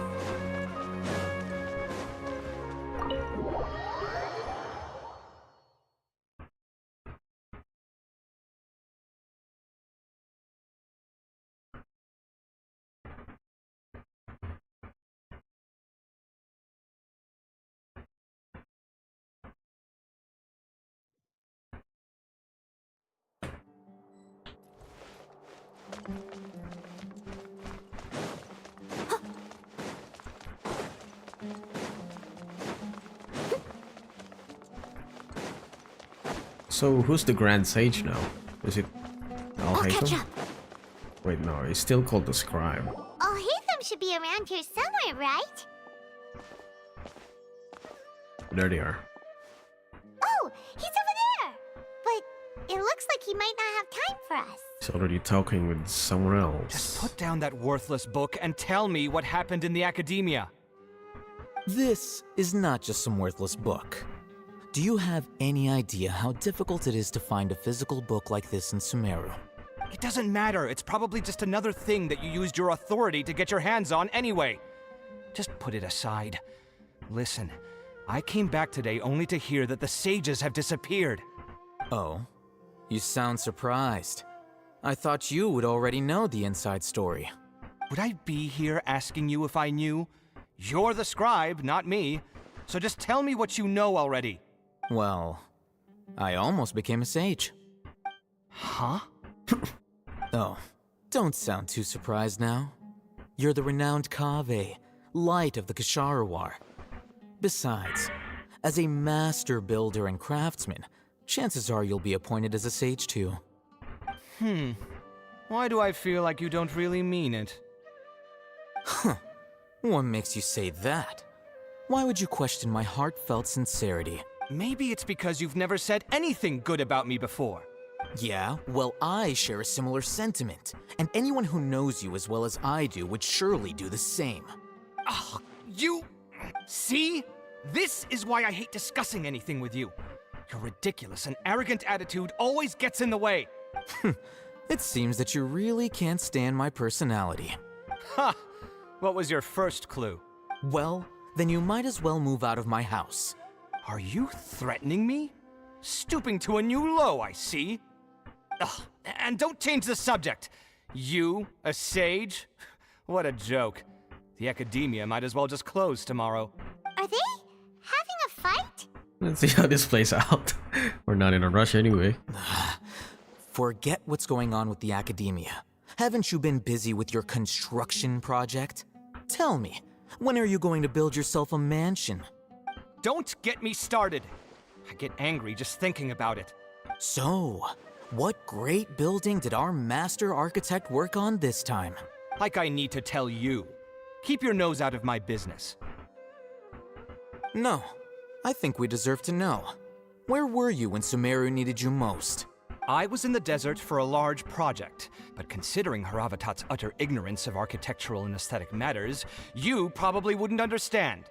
So who's the Grand Sage now? Is it Alhaitham? Wait, no, it's still called the Scribe. Alhaitham should be around here somewhere, right? There they are. Oh, he's over there! But it looks like he might not have time for us. He's already talking with someone else. Just put down that worthless book and tell me what happened in the Academia. This is not just some worthless book. Do you have any idea how difficult it is to find a physical book like this in Sumeruuu? It doesn't matter. It's probably just another thing that you used your authority to get your hands on anyway. Just put it aside. Listen, I came back today only to hear that the sages have disappeared. Oh, you sound surprised. I thought you would already know the inside story. Would I be here asking you if I knew? You're the scribe, not me. So just tell me what you know already. Well, I almost became a sage. Huh? Oh, don't sound too surprised now. You're the renowned Kaveh, light of the Ksharawar. Besides, as a master builder and craftsman, chances are you'll be appointed as a sage too. Why do I feel like you don't really mean it? Huh. What makes you say that? Why would you question my heartfelt sincerity? Maybe it's because you've never said anything good about me before. Yeah, well, I share a similar sentiment, and anyone who knows you as well as I do would surely do the same. Oh, you... See? This is why I hate discussing anything with you. Your ridiculous and arrogant attitude always gets in the way. It seems that you really can't stand my personality. Ha! What was your first clue? Well, then you might as well move out of my house. Are you threatening me? Stooping to a new low, I see. Ugh, and don't change the subject. You, a sage? What a joke. The academia might as well just close tomorrow. Are they having a fight? Let's see how this plays out. We're not in a rush anyway. Forget what's going on with the academia. Haven't you been busy with your construction project? Tell me, when are you going to build yourself a mansion? Don't get me started. I get angry just thinking about it. So, what great building did our master architect work on this time? Like I need to tell you. Keep your nose out of my business. No, I think we deserve to know. Where were you when Sumeruuu needed you most? I was in the desert for a large project, but considering Haravatat's utter ignorance of architectural and aesthetic matters, you probably wouldn't understand.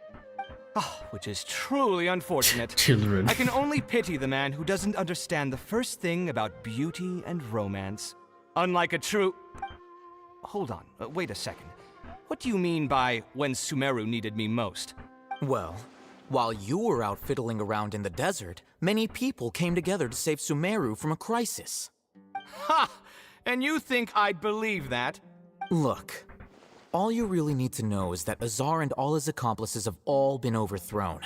Which is truly unfortunate. Children. I can only pity the man who doesn't understand the first thing about beauty and romance. Unlike a true... Hold on, wait a second. What do you mean by when Sumeruuu needed me most? Well, while you were out fiddling around in the desert, many people came together to save Sumeruuu from a crisis. Ha! And you think I'd believe that? Look, all you really need to know is that Azar and all his accomplices have all been overthrown.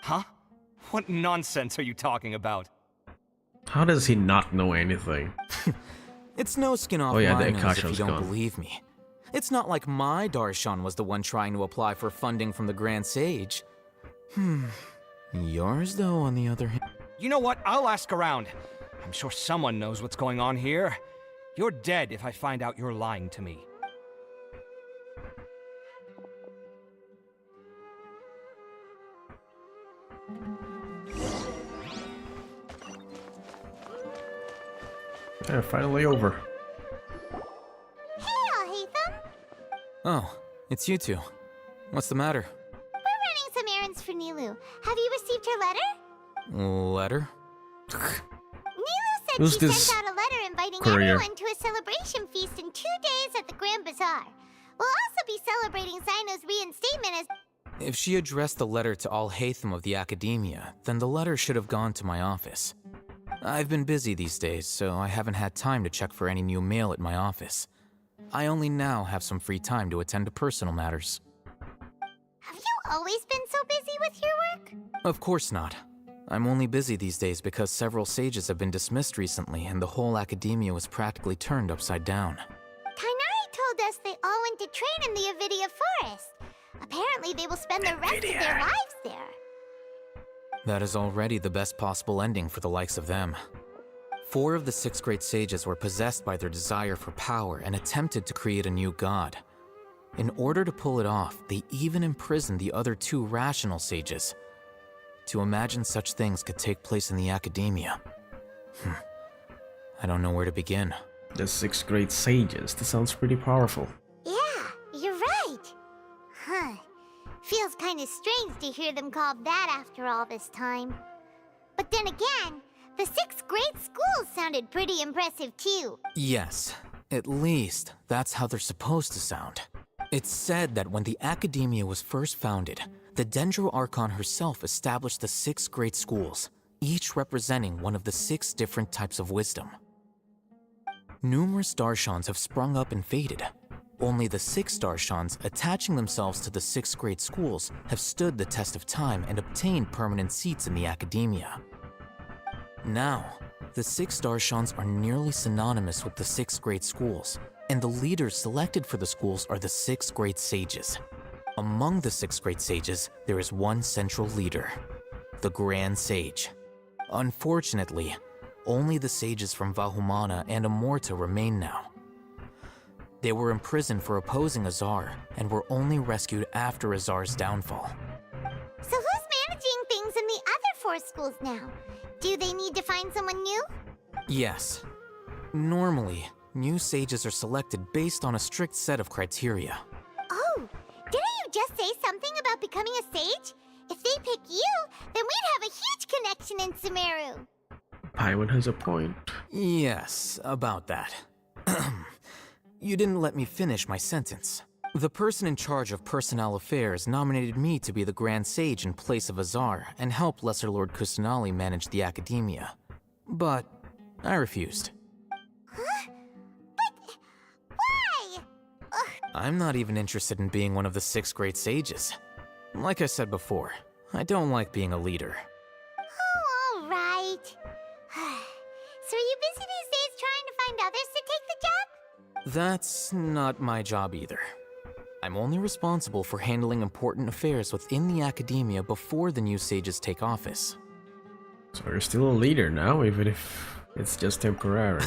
Huh? What nonsense are you talking about? How does he not know anything? It's no skin off Oh yeah, my the nose if you Akasha's don't gone. believe me. It's not like my Darshan was the one trying to apply for funding from the Grand Sage. Yours, though, on the other hand... You know what? I'll ask around. I'm sure someone knows what's going on here. You're dead if I find out you're lying to me. Yeah, finally over. Hey, Alhaitham! Oh, it's you two. What's the matter? We're running some errands for Nilou. Have you received her letter? Letter? Nilou said Who's she this sent out a letter inviting courier? everyone to a celebration feast in 2 days at the Grand Bazaar. We'll also be celebrating Zino's reinstatement as... If she addressed the letter to Alhaitham of the Academia, then the letter should have gone to my office. I've been busy these days, so I haven't had time to check for any new mail at my office. I only now have some free time to attend to personal matters. Have you always been so busy with your work? Of course not. I'm only busy these days because several sages have been dismissed recently and the whole academia was practically turned upside down. Kainari told us they all went to train in the Avidia Forest. Apparently they will spend the rest of their lives there. That is already the best possible ending for the likes of them. 4 of the 6 great sages were possessed by their desire for power and attempted to create a new god. In order to pull it off, they even imprisoned the other 2 rational sages. To imagine such things could take place in the academia. I don't know where to begin. The 6 great sages. That sounds pretty powerful. Yeah, you're right. Huh. Feels kind of strange to hear them called that after all this time. But then again, the 6 great schools sounded pretty impressive too. Yes, at least that's how they're supposed to sound. It's said that when the academia was first founded, the Dendro Archon herself established the 6 great schools, each representing one of the 6 different types of wisdom. Numerous Darshans have sprung up and faded. Only the 6 Darshans attaching themselves to the 6th grade schools have stood the test of time and obtained permanent seats in the academia. Now, the 6 Darshans are nearly synonymous with the 6th grade schools, and the leaders selected for the schools are the 6th grade sages. Among the 6th grade sages, there is one central leader, the Grand Sage. Unfortunately, only the sages from Vahumana and Amorta remain now. They were imprisoned for opposing Azar and were only rescued after Azar's downfall. So who's managing things in the other 4 schools now? Do they need to find someone new? Yes. Normally, new sages are selected based on a strict set of criteria. Oh, didn't you just say something about becoming a sage? If they pick you, then we'd have a huge connection in Sumeruuu. Paimon has a point. Yes, about that. You didn't let me finish my sentence. The person in charge of personnel affairs nominated me to be the Grand Sage in place of Azar and help Lesser Lord Kusanali manage the academia. But I refused. Huh? But why? I'm not even interested in being one of the 6th grade sages. Like I said before, I don't like being a leader. Oh, all right. So are you busy these days trying to find others to take the job? That's not my job either. I'm only responsible for handling important affairs within the academia before the new sages take office. So you're still a leader now, even if it's just temporary.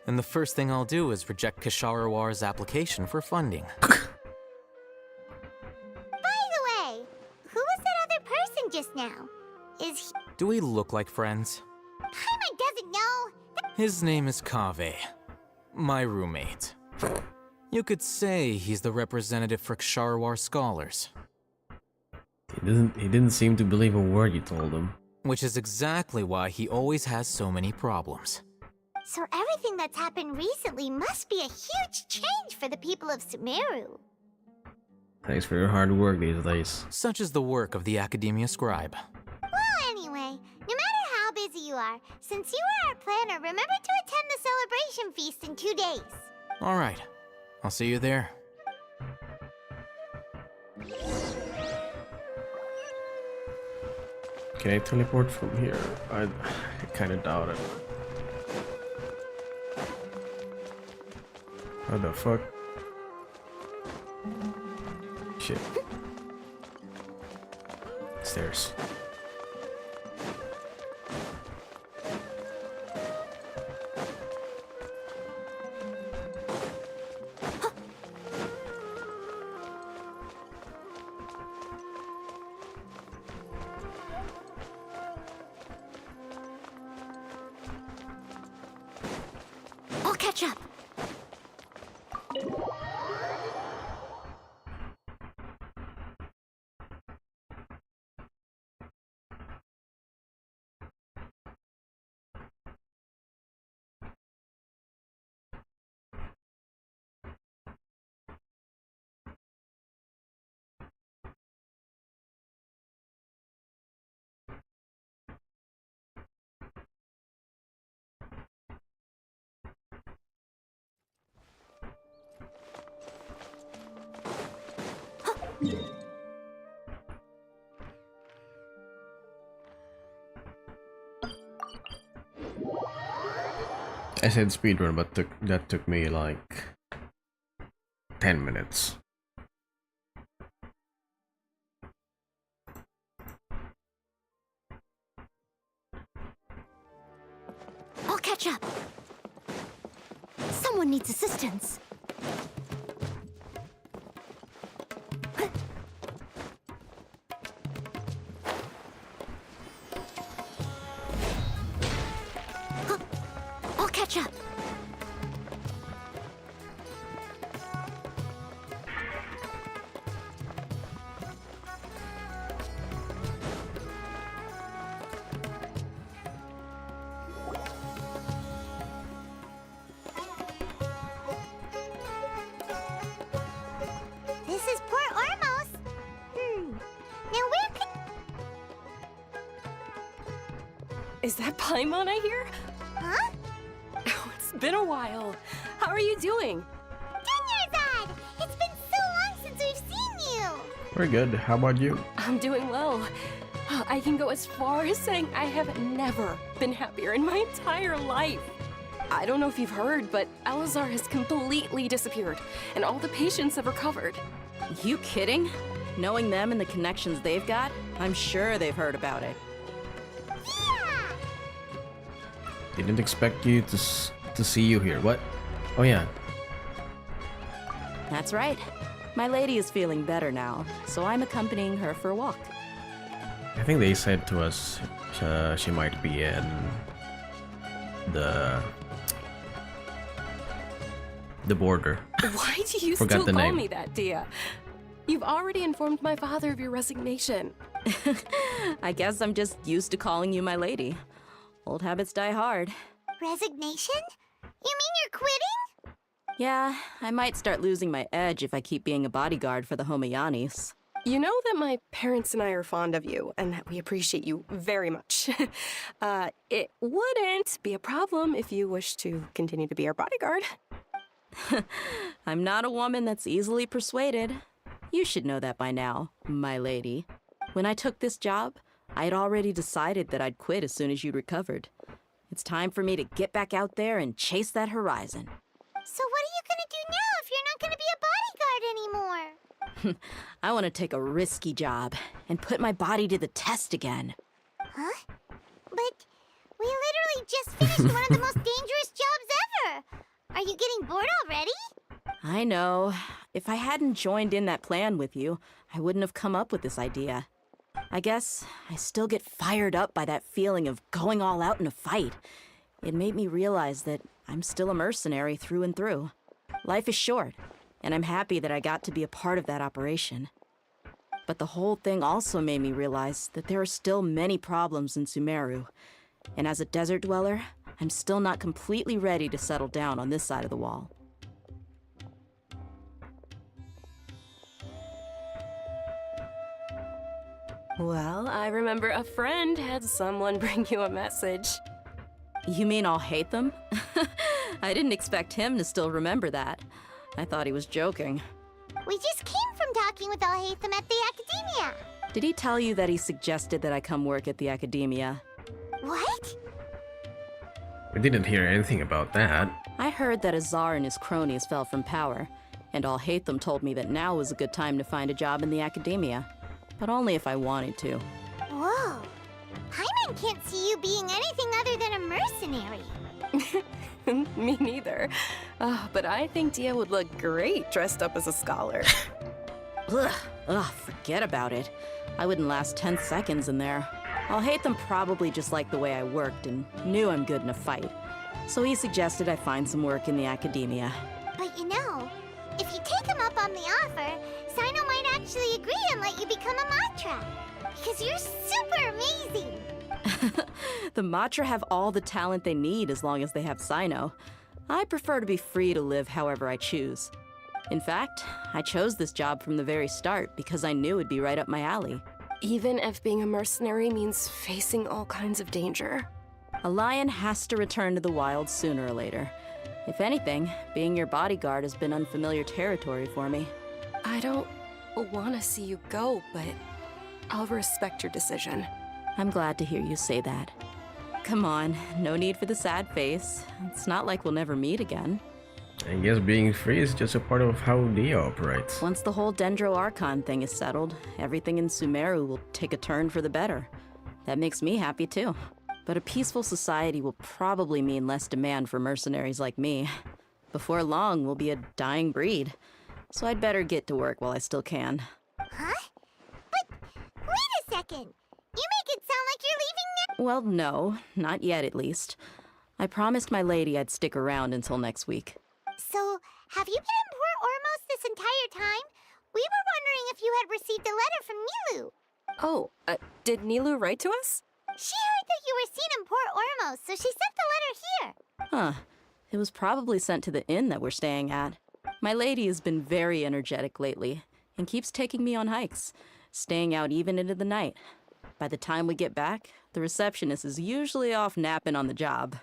And the first thing I'll do is reject Kasharawar's application for funding. By the way, who was that other person just now? Is he... Do we look like friends? Paimon doesn't know. His name is Kaveh, my roommate. You could say he's the representative for Ksharawar scholars. He didn't seem to believe a word you told him. Which is exactly why he always has so many problems. So everything that's happened recently must be a huge change for the people of Sumeruuu. Thanks for your hard work these days. Such is the work of the Academia Scribe. Well, anyway, no matter how busy you are, since you are our planner, remember to attend the celebration feast in 2 days. Alright, I'll see you there. Can I teleport from here? I kinda doubt it. What the fuck? Shit. Stairs. I'll catch up. I said speedrun, but that took me like 10 minutes. I'll catch up. Someone needs assistance. I'll catch up. This is Port Ormos. Now where could... Is that Paimon I hear? Huh? Oh, it's It's been a while. How are you doing? Dunyarzad! It's been so long since we've seen you! We're good. How about you? I'm doing well. I can go as far as saying I have never been happier in my entire life. I don't know if you've heard, but Elazar has completely disappeared, and all the patients have recovered. You kidding? Knowing them and the connections they've got, I'm sure they've heard about it. Didn't expect you to see you here. What? Oh yeah. That's right. My lady is feeling better now, so I'm accompanying her for a walk. I think they said to us she might be in the border. Why do you Forgot still the call name. me that, Dia? You've already informed my father of your resignation. I guess I'm just used to calling you my lady. Old habits die hard. Resignation? You mean you're quitting? Yeah, I might start losing my edge if I keep being a bodyguard for the Homayanis. You know that my parents and I are fond of you, and that we appreciate you very much. It wouldn't be a problem if you wish to continue to be our bodyguard. I'm not a woman that's easily persuaded. You should know that by now, my lady. When I took this job, I had already decided that I'd quit as soon as you'd recovered. It's time for me to get back out there and chase that horizon. So what are you gonna do now if you're not gonna be a bodyguard anymore? I want to take a risky job and put my body to the test again. Huh? But we literally just finished one of the most dangerous jobs ever! Are you getting bored already? I know. If I hadn't joined in that plan with you, I wouldn't have come up with this idea. I guess I still get fired up by that feeling of going all out in a fight. It made me realize that I'm still a mercenary through and through. Life is short, and I'm happy that I got to be a part of that operation. But the whole thing also made me realize that there are still many problems in Sumeruuu. And as a desert dweller, I'm still not completely ready to settle down on this side of the wall. Well, I remember a friend had someone bring you a message. You mean I'll hate them? I didn't expect him to still remember that. I thought he was joking. We just came from talking with Alhaitham at the Academia. Did he tell you that he suggested that I come work at the Academia? What? We didn't hear anything about that. I heard that Azar and his cronies fell from power, and Alhaitham told me that now was a good time to find a job in the Academia. But only if I wanted to. Whoa. Paimon can't see you being anything other than a mercenary. Me neither. But I think Dia would look great dressed up as a scholar. Ugh, forget about it. I wouldn't last 10 seconds in there. Alhaitham probably just liked the way I worked and knew I'm good in a fight. So he suggested I find some work in the Academia. But you know, if you take him up on the offer, Sino might actually agree and let you become a Matra. Because you're super amazing. The Matra have all the talent they need as long as they have Sino. I prefer to be free to live however I choose. In fact, I chose this job from the very start because I knew it'd be right up my alley. Even if being a mercenary means facing all kinds of danger. A lion has to return to the wild sooner or later. If anything, being your bodyguard has been unfamiliar territory for me. I don't want to see you go, but I'll respect your decision. I'm glad to hear you say that. Come on, no need for the sad face. It's not like we'll never meet again. I guess being free is just a part of how Dia operates. Once the whole Dendro Archon thing is settled, everything in Sumeruuu will take a turn for the better. That makes me happy too. But a peaceful society will probably mean less demand for mercenaries like me. Before long, we'll be a dying breed. So I'd better get to work while I still can. Huh? But wait a second. You make it sound like you're leaving now. Well, no, not yet at least. I promised my lady I'd stick around until next week. So, have you been in Port Ormos this entire time? We were wondering if you had received a letter from Nilou. Oh, did Nilou write to us? She heard that you were seen in Port Ormos, so she sent the letter here. Huh. It was probably sent to the inn that we're staying at. My lady has been very energetic lately and keeps taking me on hikes, staying out even into the night. By the time we get back, the receptionist is usually off napping on the job.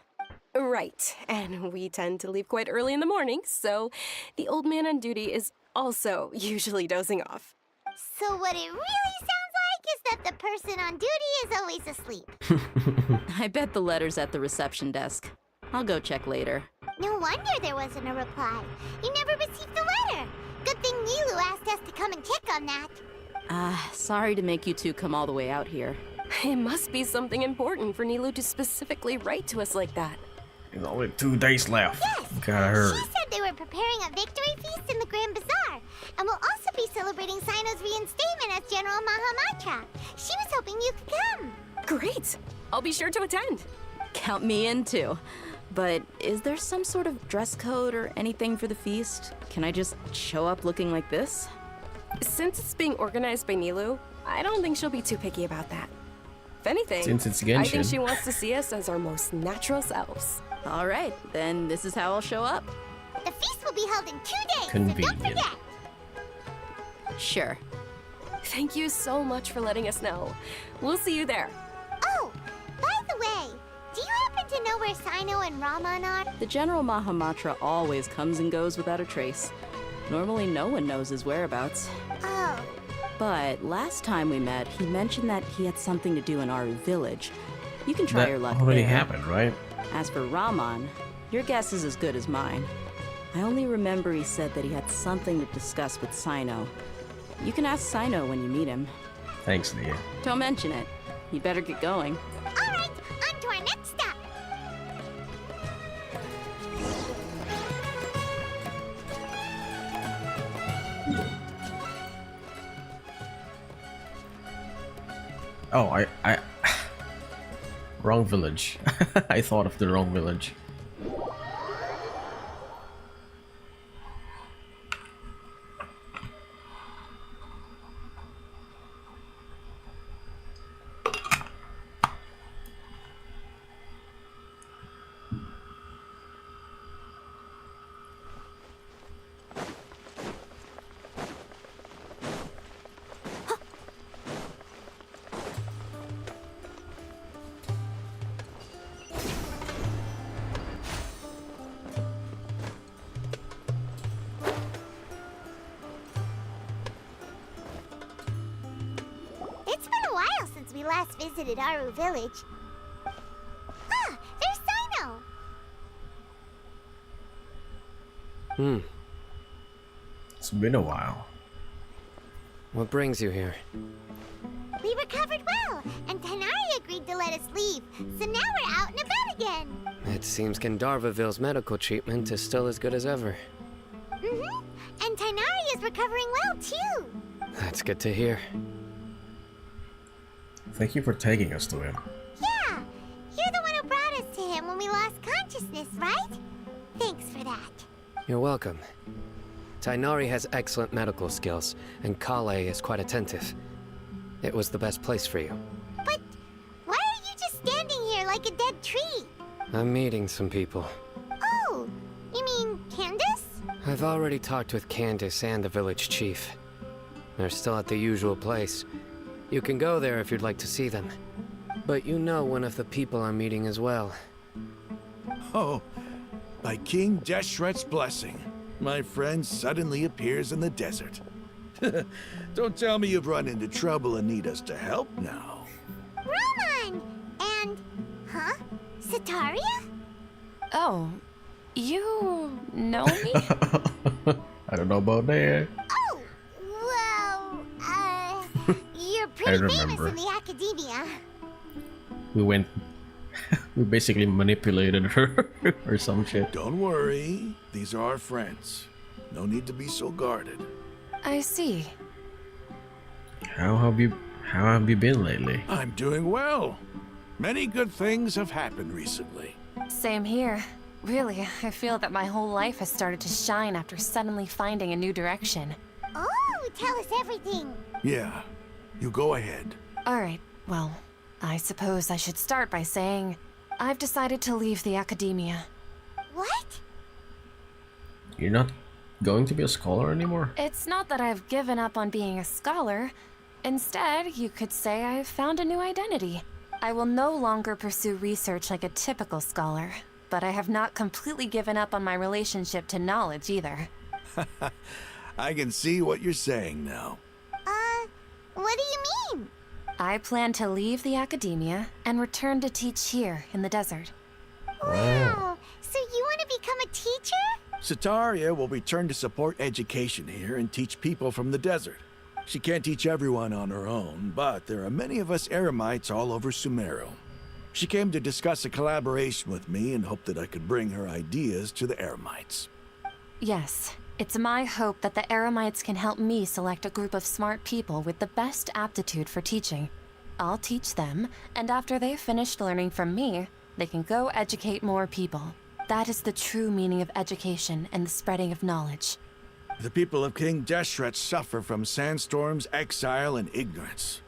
Right, and we tend to leave quite early in the morning, so the old man on duty is also usually dozing off. So what it really sounds like is that the person on duty is always asleep. I bet the letter's at the reception desk. I'll go check later. No wonder there wasn't a reply. You never received the letter. Good thing Nilou asked us to come and check on that. Sorry to make you two come all the way out here. It must be something important for Nilou to specifically write to us like that. There's only 2 days left. Yes! Gotta hurry. She said they were preparing a victory feast in the Grand Bazaar, and will also be celebrating Sino's reinstatement as General Mahamatra. She was hoping you could come. Great! I'll be sure to attend. Count me in too. But is there some sort of dress code or anything for the feast? Can I just show up looking like this? Since it's being organized by Nilou, I don't think she'll be too picky about that. If anything, Since it's Genshin. I think she wants to see us as our most natural selves. All right, then this is how I'll show up. The feast will be held in 2 days, Convenient. so don't forget. Sure. Thank you so much for letting us know. We'll see you there. Oh, by the way, do you happen to know where Sino and Raman are? The General Mahamatra always comes and goes without a trace. Normally no one knows his whereabouts. Oh. But last time we met, he mentioned that he had something to do in our village. You can try That your luck already there. happened, right? As for Raman, your guess is as good as mine. I only remember he said that he had something to discuss with Sino. You can ask Sino when you meet him. Thanks, Leah. Don't mention it. You better get going. All right, on to our next stop. Oh, I wrong village. I thought of the wrong village. It's been a while since we last visited Aru Village. Ah, there's Sino! It's been a while. What brings you here? We recovered well, and Tighnari agreed to let us leave, so now we're out and about again. It seems Gandharvaville's medical treatment is still as good as ever. Mm-hmm. And Tighnari is recovering well, too. That's good to hear. Thank you for taking us to him. Yeah, you're the one who brought us to him when we lost consciousness, right? Thanks for that. You're welcome. Tighnari has excellent medical skills, and Kale is quite attentive. It was the best place for you. But why are you just standing here like a dead tree? I'm meeting some people. Oh, you mean Candace? I've already talked with Candace and the village chief. They're still at the usual place. You can go there if you'd like to see them. But you know one of the people I'm meeting as well. Oh, by King Deshret's blessing, my friend suddenly appears in the desert. Don't tell me you've run into trouble and need us to help now. Roman! And... huh? Sataria? Oh, you know me? I don't know about that. Oh, well, you're pretty famous remember. in the academia. We basically manipulated her or some shit. Don't worry, these are our friends. No need to be so guarded. I see. How have you been lately? I'm doing well. Many good things have happened recently. Same here. Really, I feel that my whole life has started to shine after suddenly finding a new direction. Oh, tell us everything. Yeah, you go ahead. Alright, well, I suppose I should start by saying I've decided to leave the academia. What? You're not going to be a scholar anymore? It's not that I've given up on being a scholar. Instead, you could say I've found a new identity. I will no longer pursue research like a typical scholar. but I have not completely given up on my relationship to knowledge either. I can see what you're saying now. What do you mean? I plan to leave the academia and return to teach here in the desert. Wow, so you want to become a teacher? Sataria will return to support education here and teach people from the desert. She can't teach everyone on her own, but there are many of us Eremites all over Sumeruuu. She came to discuss a collaboration with me and hoped that I could bring her ideas to the Eremites. Yes, it's my hope that the Eremites can help me select a group of smart people with the best aptitude for teaching. I'll teach them, and after they've finished learning from me, they can go educate more people. That is the true meaning of education and the spreading of knowledge. The people of King Deshret suffer from sandstorms, exile, and ignorance.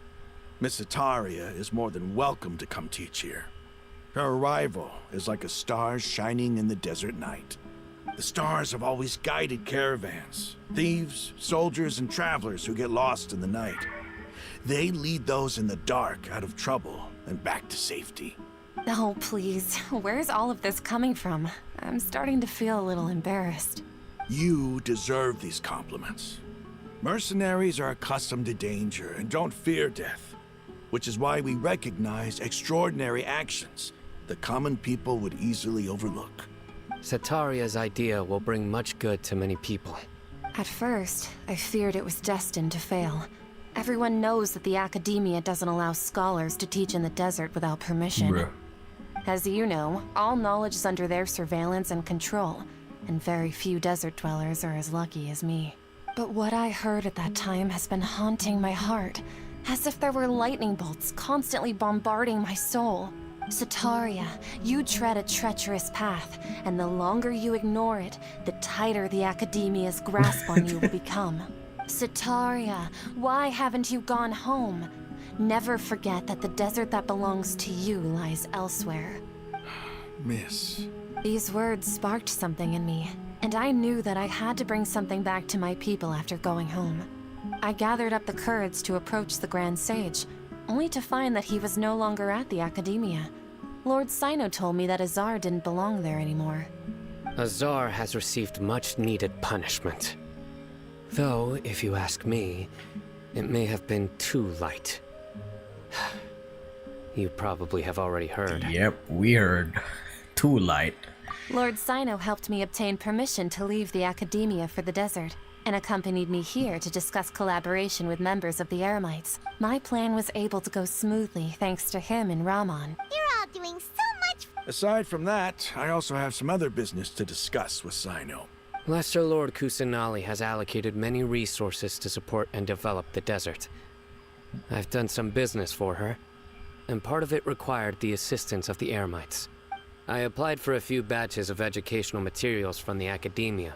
Miss Sataria is more than welcome to come teach here. Her arrival is like a star shining in the desert night. The stars have always guided caravans, thieves, soldiers, and travelers who get lost in the night. They lead those in the dark out of trouble and back to safety. Oh, please. Where's all of this coming from? I'm starting to feel a little embarrassed. You deserve these compliments. Mercenaries are accustomed to danger and don't fear death, which is why we recognize extraordinary actions that common people would easily overlook. Sataria's idea will bring much good to many people. At first, I feared it was destined to fail. Everyone knows that the academia doesn't allow scholars to teach in the desert without permission. Bruh. As you know, all knowledge is under their surveillance and control, and very few desert dwellers are as lucky as me. But what I heard at that time has been haunting my heart, as if there were lightning bolts constantly bombarding my soul. Sataria, you tread a treacherous path, and the longer you ignore it, the tighter the academia's grasp on you will become. Sataria, why haven't you gone home? Never forget that the desert that belongs to you lies elsewhere. Miss. These words sparked something in me, and I knew that I had to bring something back to my people after going home. I gathered up the courage to approach the Grand Sage, only to find that he was no longer at the academia. Lord Sino told me that Azar didn't belong there anymore. Azar has received much-needed punishment. Though, if you ask me, it may have been too light. You probably have already heard. Yep, we heard. Too light. Lord Sino helped me obtain permission to leave the academia for the desert, and accompanied me here to discuss collaboration with members of the Eremites. My plan was able to go smoothly thanks to him and Rahman. You're all doing so much. Aside from that, I also have some other business to discuss with Sino. Lesser Lord Kusanali has allocated many resources to support and develop the desert. I've done some business for her, and part of it required the assistance of the Eremites. I applied for a few batches of educational materials from the academia,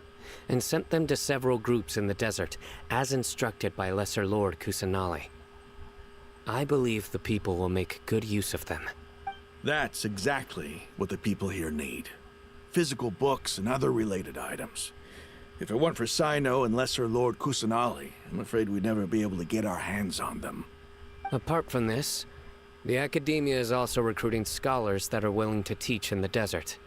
and sent them to several groups in the desert, as instructed by Lesser Lord Kusanali. I believe the people will make good use of them. That's exactly what the people here need. Physical books and other related items. If it weren't for Sino and Lesser Lord Kusanali, I'm afraid we'd never be able to get our hands on them. Apart from this, the academia is also recruiting scholars that are willing to teach in the desert.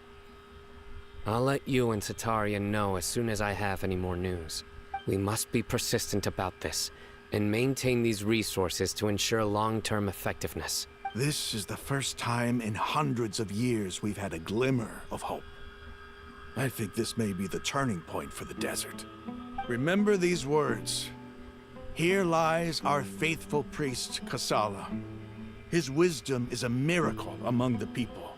I'll let you and Sataria know as soon as I have any more news. We must be persistent about this, and maintain these resources to ensure long-term effectiveness. This is the first time in hundreds of years we've had a glimmer of hope. I think this may be the turning point for the desert. Remember these words. Here lies our faithful priest, Kasala. His wisdom is a miracle among the people,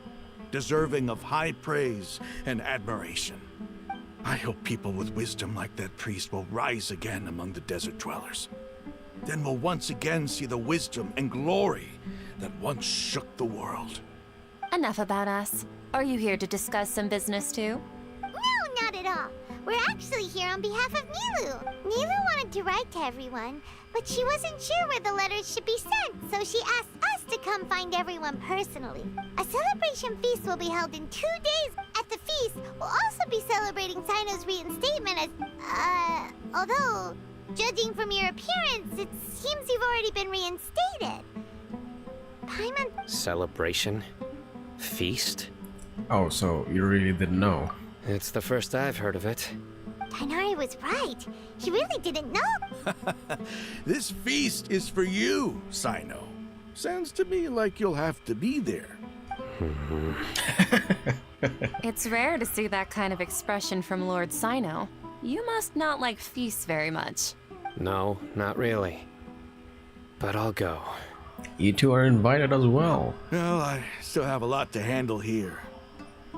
deserving of high praise and admiration. I hope people with wisdom like that priest will rise again among the desert dwellers. Then we'll once again see the wisdom and glory that once shook the world. Enough about us. Are you here to discuss some business too? No, not at all. We're actually here on behalf of Nilou. Nilou wanted to write to everyone, but she wasn't sure where the letters should be sent, so she asked us to come find everyone personally. A celebration feast will be held in 2 days. At the feast, we'll also be celebrating Sino's reinstatement as, although, judging from your appearance, it seems you've already been reinstated. Paimon... Celebration? Feast? Oh, so you really didn't know? It's the first I've heard of it. Tighnari was right. He really didn't know. This feast is for you, Sino. Sounds to me like you'll have to be there. It's rare to see that kind of expression from Lord Sino. You must not like feasts very much. No, not really. But I'll go. You two are invited as well. Well, I still have a lot to handle here.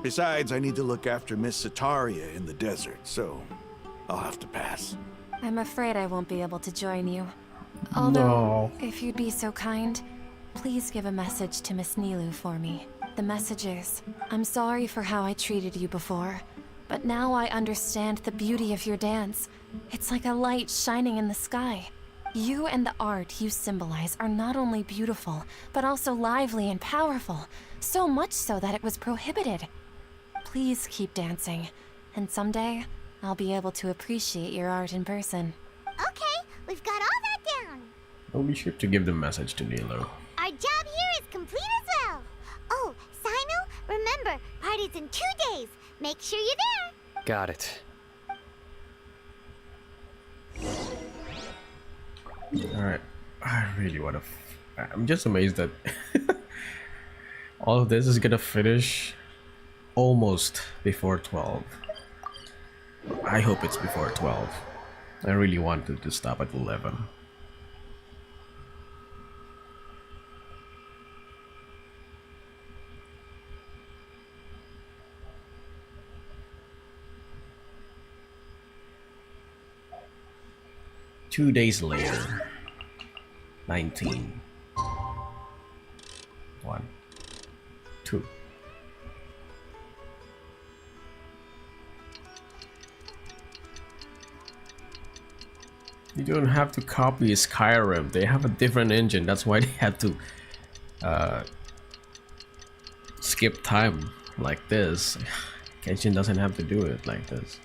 Besides, I need to look after Miss Sataria in the desert, so I'll have to pass. I'm afraid I won't be able to join you. Although, No. if you'd be so kind, please give a message to Miss Nilou for me. The message is, I'm sorry for how I treated you before, but now I understand the beauty of your dance. It's like a light shining in the sky. You and the art you symbolize are not only beautiful, but also lively and powerful, so much so that it was prohibited. Please keep dancing, and someday, I'll be able to appreciate your art in person. Okay, we've got all that down. I'll be sure to give the message to Nilou. Our job here is complete as well. Oh, Sino, remember, party's in 2 days. Make sure you're there. Got it. Alright, I really want to... I'm just amazed that all of this is gonna finish almost before 12. I hope it's before 12. I really wanted to stop at 11. Two days later, 19. 1, 2. You don't have to copy Skyrim. They have a different engine. That's why they had to skip time like this. Genshin doesn't have to do it like this.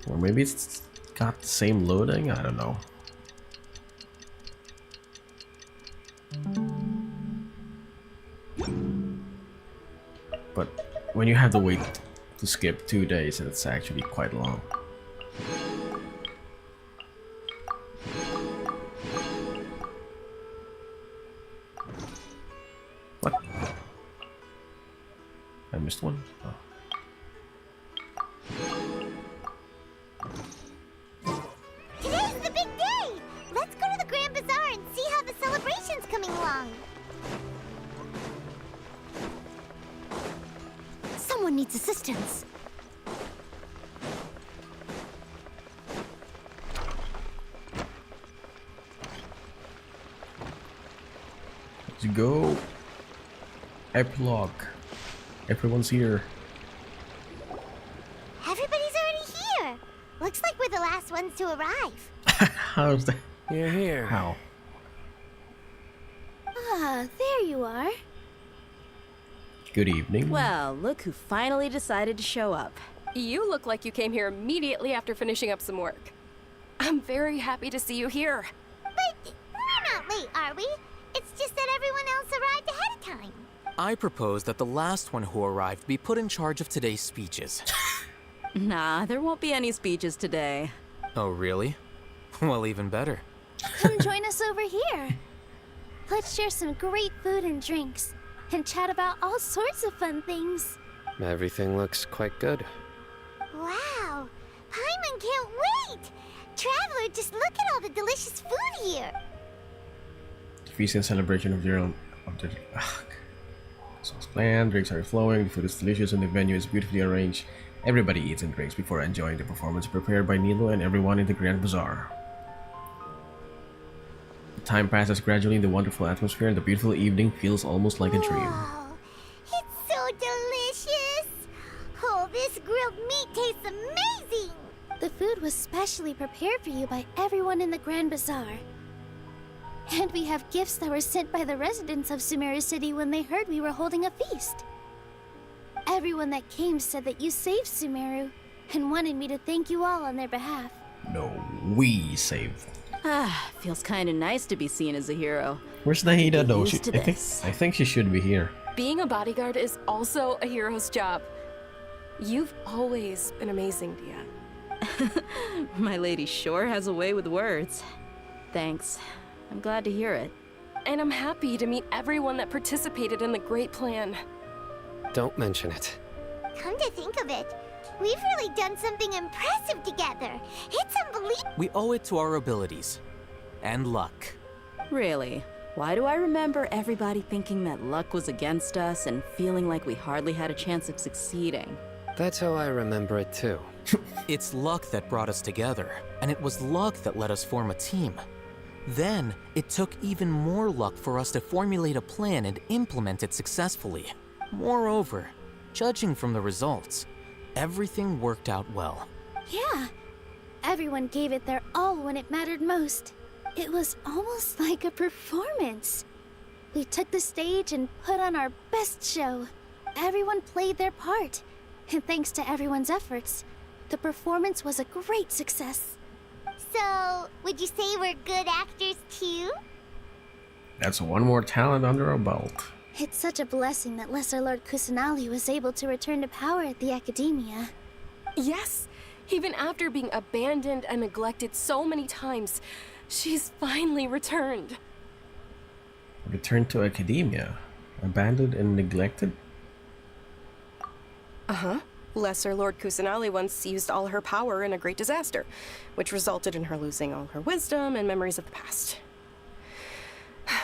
Or maybe it's got the same loading? I don't know. But when you have to wait to skip 2 days, it's actually quite long. What? I missed one? Oh. Today's the big day! Let's go to the Grand Bazaar and see how the celebration's coming along. Someone needs assistance. Let's go. Epilogue. Everyone's here. Everybody's already here. Looks like we're the last ones to arrive. How's that? You're here. How? Ah, there you are. Good evening. Well, look who finally decided to show up. You look like you came here immediately after finishing up some work. I'm very happy to see you here. But we're not late, are we? It's just that everyone else arrived ahead of time. I propose that the last one who arrived be put in charge of today's speeches. Nah, there won't be any speeches today. Oh, really? Well, even better. Come join us over here. Let's share some great food and drinks, and chat about all sorts of fun things. Everything looks quite good. Wow! Paimon can't wait! Traveler, just look at all the delicious food here! Feast and celebration of your own. Songs planned, drinks are flowing, the food is delicious, and the venue is beautifully arranged. Everybody eats and drinks before enjoying the performance prepared by Nilou and everyone in the Grand Bazaar. The time passes gradually in the wonderful atmosphere, and the beautiful evening feels almost like a dream. Wow! It's so delicious! Oh, this grilled meat tastes amazing! The food was specially prepared for you by everyone in the Grand Bazaar. And we have gifts that were sent by the residents of Sumeruuu City when they heard we were holding a feast. Everyone that came said that you saved Sumeruuu and wanted me to thank you all on their behalf. No, we saved. Ah, feels kind of nice to be seen as a hero. Where's Nahida though? Used to this. I think she should be here. being a bodyguard is also a hero's job. You've always been amazing, Dia. My lady sure has a way with words. Thanks. I'm glad to hear it. And I'm happy to meet everyone that participated in the great plan. Don't mention it. Come to think of it, we've really done something impressive together. It's unbelievable. We owe it to our abilities. And luck. Really? Why do I remember everybody thinking that luck was against us and feeling like we hardly had a chance of succeeding? That's how I remember it too. It's luck that brought us together, and it was luck that let us form a team. Then, it took even more luck for us to formulate a plan and implement it successfully. Moreover, judging from the results, everything worked out well. Yeah. Everyone gave it their all when it mattered most. It was almost like a performance. We took the stage and put on our best show. Everyone played their part. And thanks to everyone's efforts, the performance was a great success. So, would you say we're good actors too? That's one more talent under our belt. It's such a blessing that Lesser Lord Kusanali was able to return to power at the Academia. Yes, even after being abandoned and neglected so many times, she's finally returned. Returned to academia? Abandoned and neglected? Uh-huh. Lesser Lord Kusanali once used all her power in a great disaster, which resulted in her losing all her wisdom and memories of the past.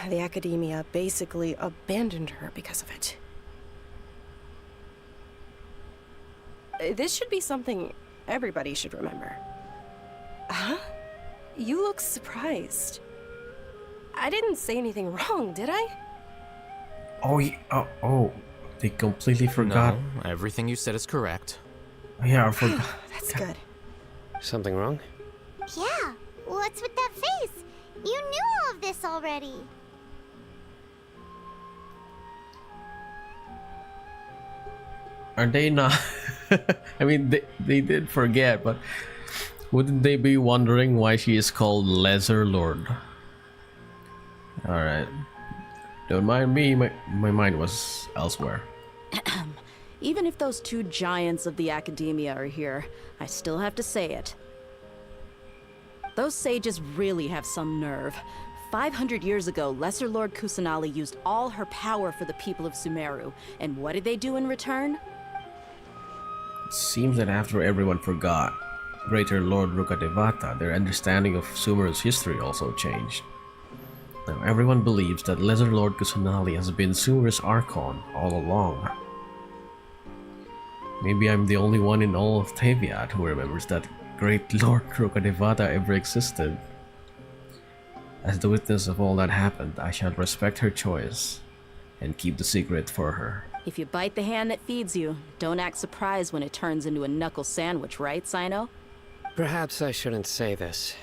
The Academia basically abandoned her because of it. This should be something everybody should remember. Huh? You look surprised. I didn't say anything wrong, did I? Oh, they completely forgot. No, everything you said is correct. Yeah, I forgot. That's good. Something wrong? Yeah, what's with that face? You knew all of this already. Are they not? I mean, they did forget, but wouldn't they be wondering why she is called Lesser Lord? Alright. Don't mind me, my mind was elsewhere. Even if those two giants of the Academia are here, I still have to say it. Those sages really have some nerve. 500 years ago, Lesser Lord Kusanali used all her power for the people of Sumeruuu, and what did they do in return? It seems that after everyone forgot Greater Lord Rukkhadevata, their understanding of Sumeruu's history also changed. Now everyone believes that Lesser Lord Kusanali has been Sumeruu's Archon all along. Maybe I'm the only one in all of Teviat who remembers that Great Lord Rukkhadevata ever existed. As the witness of all that happened, I shall respect her choice and keep the secret for her. If you bite the hand that feeds you, don't act surprised when it turns into a knuckle sandwich, right, Sino? Perhaps I shouldn't say this,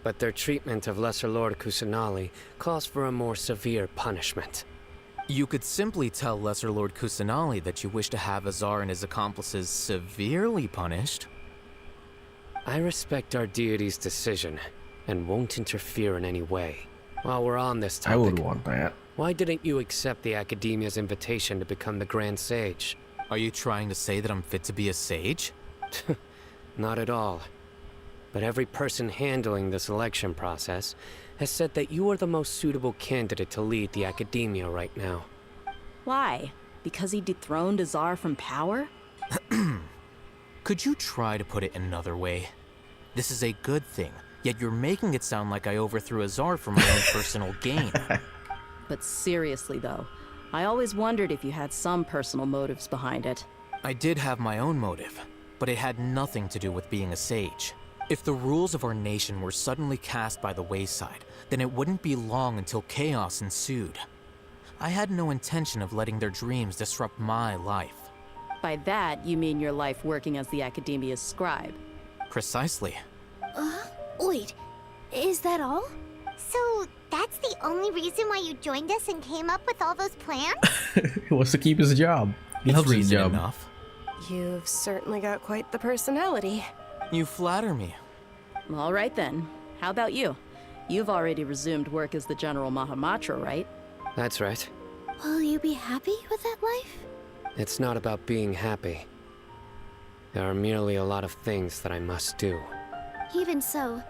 but their treatment of Lesser Lord Kusanali calls for a more severe punishment. You could simply tell Lesser Lord Kusanali that you wish to have Azar and his accomplices severely punished. I respect our deity's decision and won't interfere in any way. While we're on this topic, I would want that. Why didn't you accept the Academia's invitation to become the Grand Sage? Are you trying to say that I'm fit to be a sage? Not at all. But every person handling the selection process has said that you are the most suitable candidate to lead the Academia right now. Why? Because he dethroned Azar from power? Could you try to put it another way? This is a good thing, yet you're making it sound like I overthrew Azar for my own personal gain. But seriously though, I always wondered if you had some personal motives behind it. I did have my own motive, but it had nothing to do with being a sage. If the rules of our nation were suddenly cast by the wayside, then it wouldn't be long until chaos ensued. I had no intention of letting their dreams disrupt my life. By that, you mean your life working as the Academia's scribe? Precisely. Wait, is that all? So, that's the only reason why you joined us and came up with all those plans? He wants to keep his job. He loves his job. Enough. You've certainly got quite the personality. You flatter me. All right then. How about you? You've already resumed work as the General Mahamatra, right? That's right. Will you be happy with that life? It's not about being happy. There are merely a lot of things that I must do. Even so,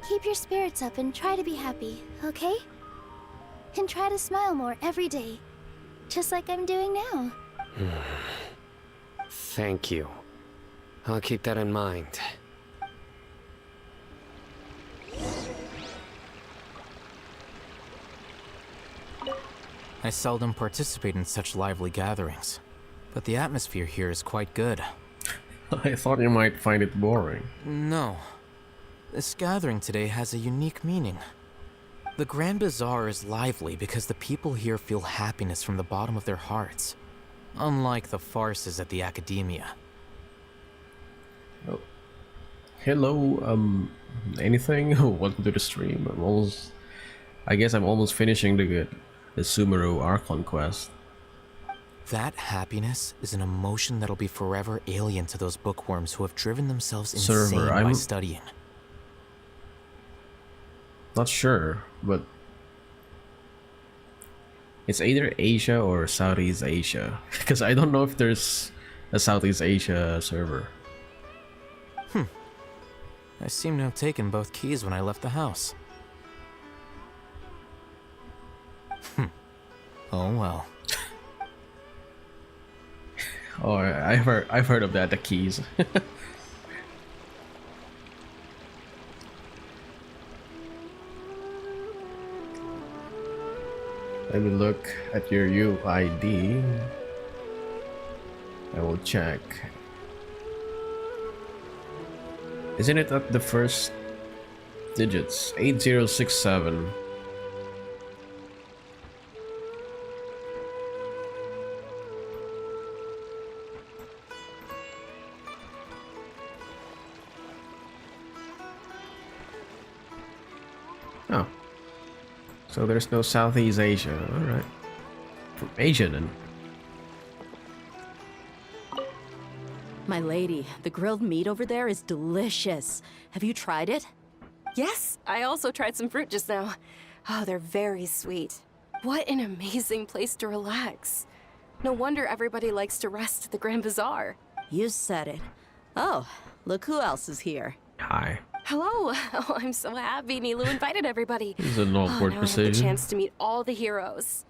keep your spirits up and try to be happy, okay? And try to smile more every day, just like I'm doing now. Thank you. I'll keep that in mind. I seldom participate in such lively gatherings, but the atmosphere here is quite good. I thought you might find it boring. No. This gathering today has a unique meaning. The Grand Bazaar is lively because the people here feel happiness from the bottom of their hearts, unlike the farces at the Academia. Oh. Hello, anything? Welcome to the stream. I guess I'm almost finishing the Sumeruuu Archon quest. That happiness is an emotion that'll be forever alien to those bookworms who have driven themselves insane by studying. Not sure, but it's either Asia or Southeast Asia, because I don't know if there's a Southeast Asia server. I seem to have taken both keys when I left the house. Oh well. Oh, I've heard of that, the keys. Let me look at your UID. I will check. Isn't it at the first digits? 8067. Oh. So there's no Southeast Asia. Alright. From Asia then. My lady, the grilled meat over there is delicious. Have you tried it? Yes, I also tried some fruit just now. Oh, they're very sweet. What an amazing place to relax. No wonder everybody likes to rest at the Grand Bazaar. You said it. Oh, look who else is here. Hi. Hello. Oh, I'm so happy Nilou invited everybody. This is an awkward now I have precision. the chance to meet all the heroes.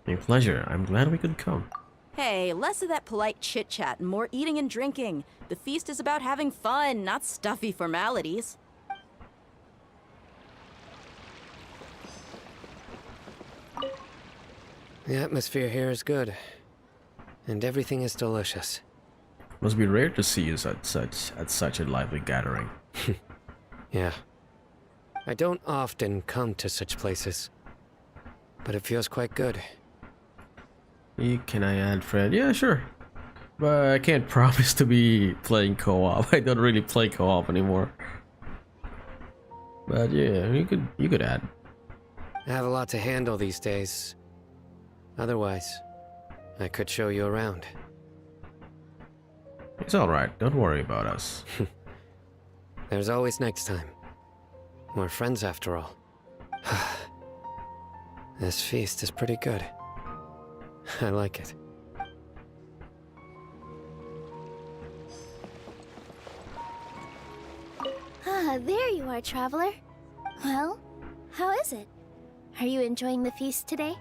A pleasure. I'm glad we could come. Hey, less of that polite chit-chat and more eating and drinking. The feast is about having fun, not stuffy formalities. The atmosphere here is good, and everything is delicious. Must be rare to see you at such a lively gathering. Yeah. I don't often come to such places, but it feels quite good. Can I add friend? Yeah, sure. But I can't promise to be playing co-op. I don't really play co-op anymore. But yeah, you could add. I have a lot to handle these days. Otherwise, I could show you around. It's alright, don't worry about us. There's always next time. We're friends after all. This feast is pretty good. I like it. Ah, there you are, traveler. Well, how is it? Are you enjoying the feast today?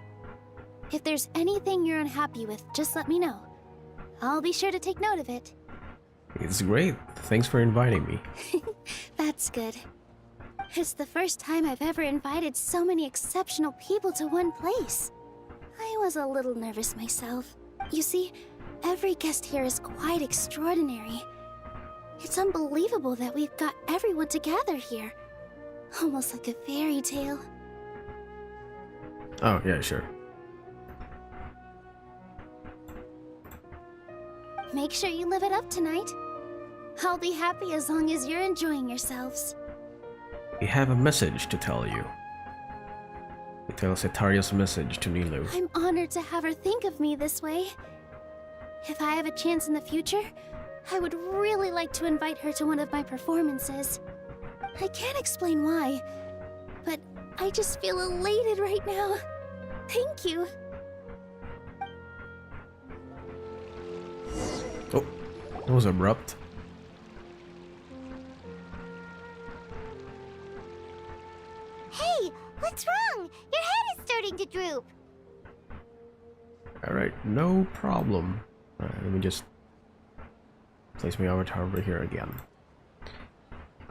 If there's anything you're unhappy with, just let me know. I'll be sure to take note of it. It's great. Thanks for inviting me. That's good. It's the first time I've ever invited so many exceptional people to one place. I was a little nervous myself. You see, every guest here is quite extraordinary. It's unbelievable that we've got everyone together here. Almost like a fairy tale. Oh, yeah, sure. Make sure you live it up tonight. I'll be happy as long as you're enjoying yourselves. We have a message to tell you. We tell Setaria's message to Nilou. I'm honored to have her think of me this way. If I have a chance in the future, I would really like to invite her to one of my performances. I can't explain why, but I just feel elated right now. Thank you. That was abrupt. Hey, what's wrong? Your head is starting to droop. Alright, no problem. Alright, let me just place my avatar over here again.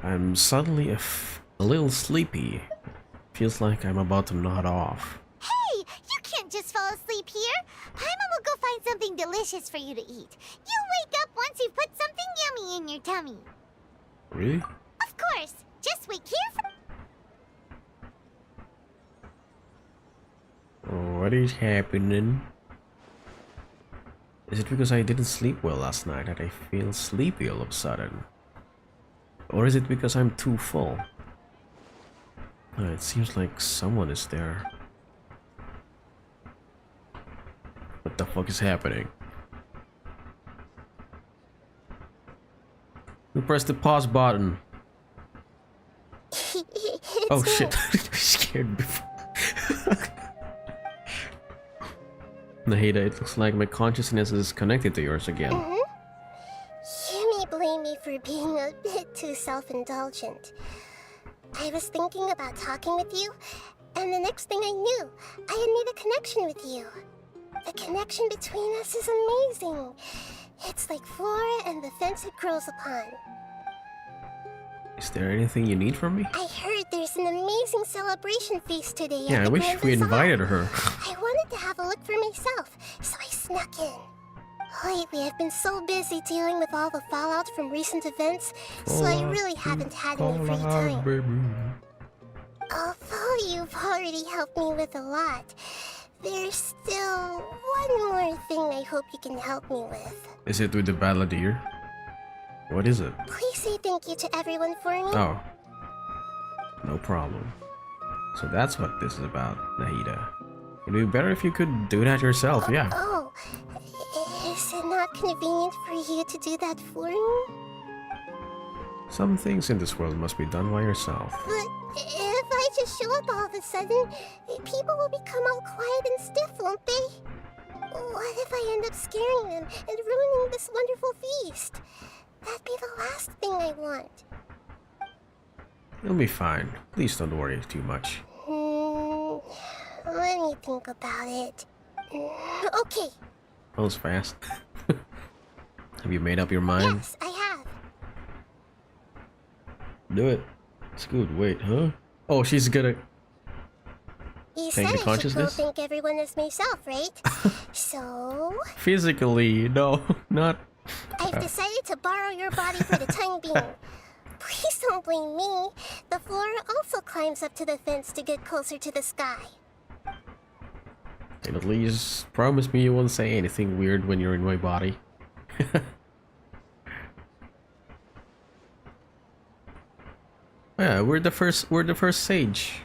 I'm suddenly a little sleepy. Feels like I'm about to nod off. Hey, you can't just fall asleep here. Paimon will go find something delicious for you to eat. You'll wake up once you've put something yummy in your tummy. Really? Of course. Just wait here for... What is happening? Is it because I didn't sleep well last night that I feel sleepy all of a sudden? Or is it because I'm too full? It seems like someone is there. What the fuck is happening? Who pressed the pause button? Oh shit, I was scared before. Nahida, it looks like my consciousness is connected to yours again. You may blame me for being a bit too self-indulgent. I was thinking about talking with you, and the next thing I knew, I had made a connection with you. The connection between us is amazing. It's like flora and the fence it grows upon. Is there anything you need from me? I heard there's an amazing celebration feast today. Yeah, I wish we invited her. I wanted to have a look for myself, so I snuck in. Lately, I've been so busy dealing with all the fallout from recent events, so I really haven't had any free time. Although you've already helped me with a lot, there's still one more thing I hope you can help me with. Is it with the balladeer? What is it? Please say thank you to everyone for me. Oh. No problem. So that's what this is about, Nahida. It'd be better if you could do that yourself, yeah. Oh, is it not convenient for you to do that for me? Some things in this world must be done by yourself. But if I just show up all of a sudden, people will become all quiet and stiff, won't they? What if I end up scaring them and ruining this wonderful feast? That'd be the last thing I want. You'll be fine. Please don't worry too much. Let me think about it. Okay. That was fast. Have you made up your mind? Yes, I have. Do it. It's good. Wait, huh? Oh, she's gonna... You Thank said the I should go consciousness? thank everyone as myself, right? So... Physically, no, not... I've decided to borrow your body for the time being. Please don't blame me. The flora also climbs up to the fence to get closer to the sky. And at least promise me you won't say anything weird when you're in my body. Yeah, we're the first sage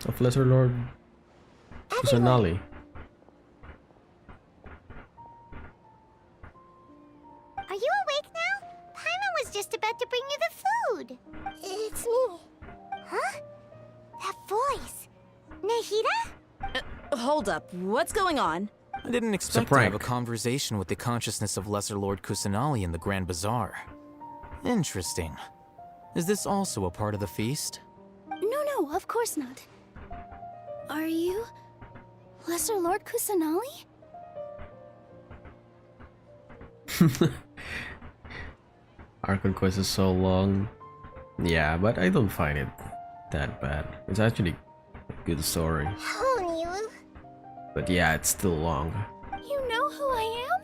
of Lesser Lord Kusanali. Are you awake now? Paimon was just about to bring you the food. It's me. Huh? That voice. Nahida? Hold up, what's going on? I didn't expect to have a conversation with the consciousness of Lesser Lord Kusanali in the Grand Bazaar. Interesting. Is this also a part of the feast? No, of course not. Are you Lesser Lord Kusanali? Our conquest is so long. Yeah, but I don't find it that bad. It's actually a good story. Hello, Nilu. But yeah, it's still long. You know who I am?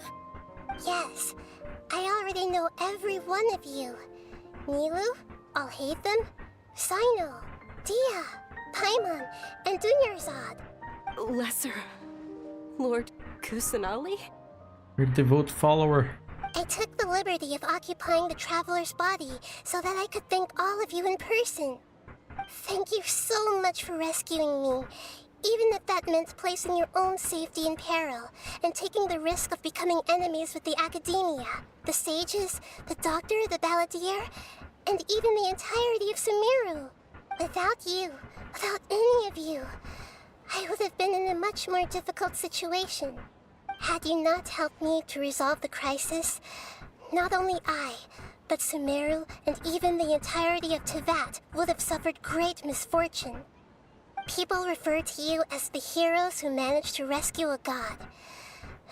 Yes. I already know every one of you. Nilu, Alhaitham, Sino, Dia, Paimon, and Dunyarzad. Lesser Lord Kusanali? Your devout follower. I took the liberty of occupying the traveler's body so that I could thank all of you in person. Thank you so much for rescuing me, even if that meant placing your own safety in peril and taking the risk of becoming enemies with the academia, the sages, the doctor, the balladeer, and even the entirety of Sumeruuu. Without you, without any of you, I would have been in a much more difficult situation. Had you not helped me to resolve the crisis, not only I, but Sumeruuu and even the entirety of Teyvat would have suffered great misfortune. People refer to you as the heroes who managed to rescue a god.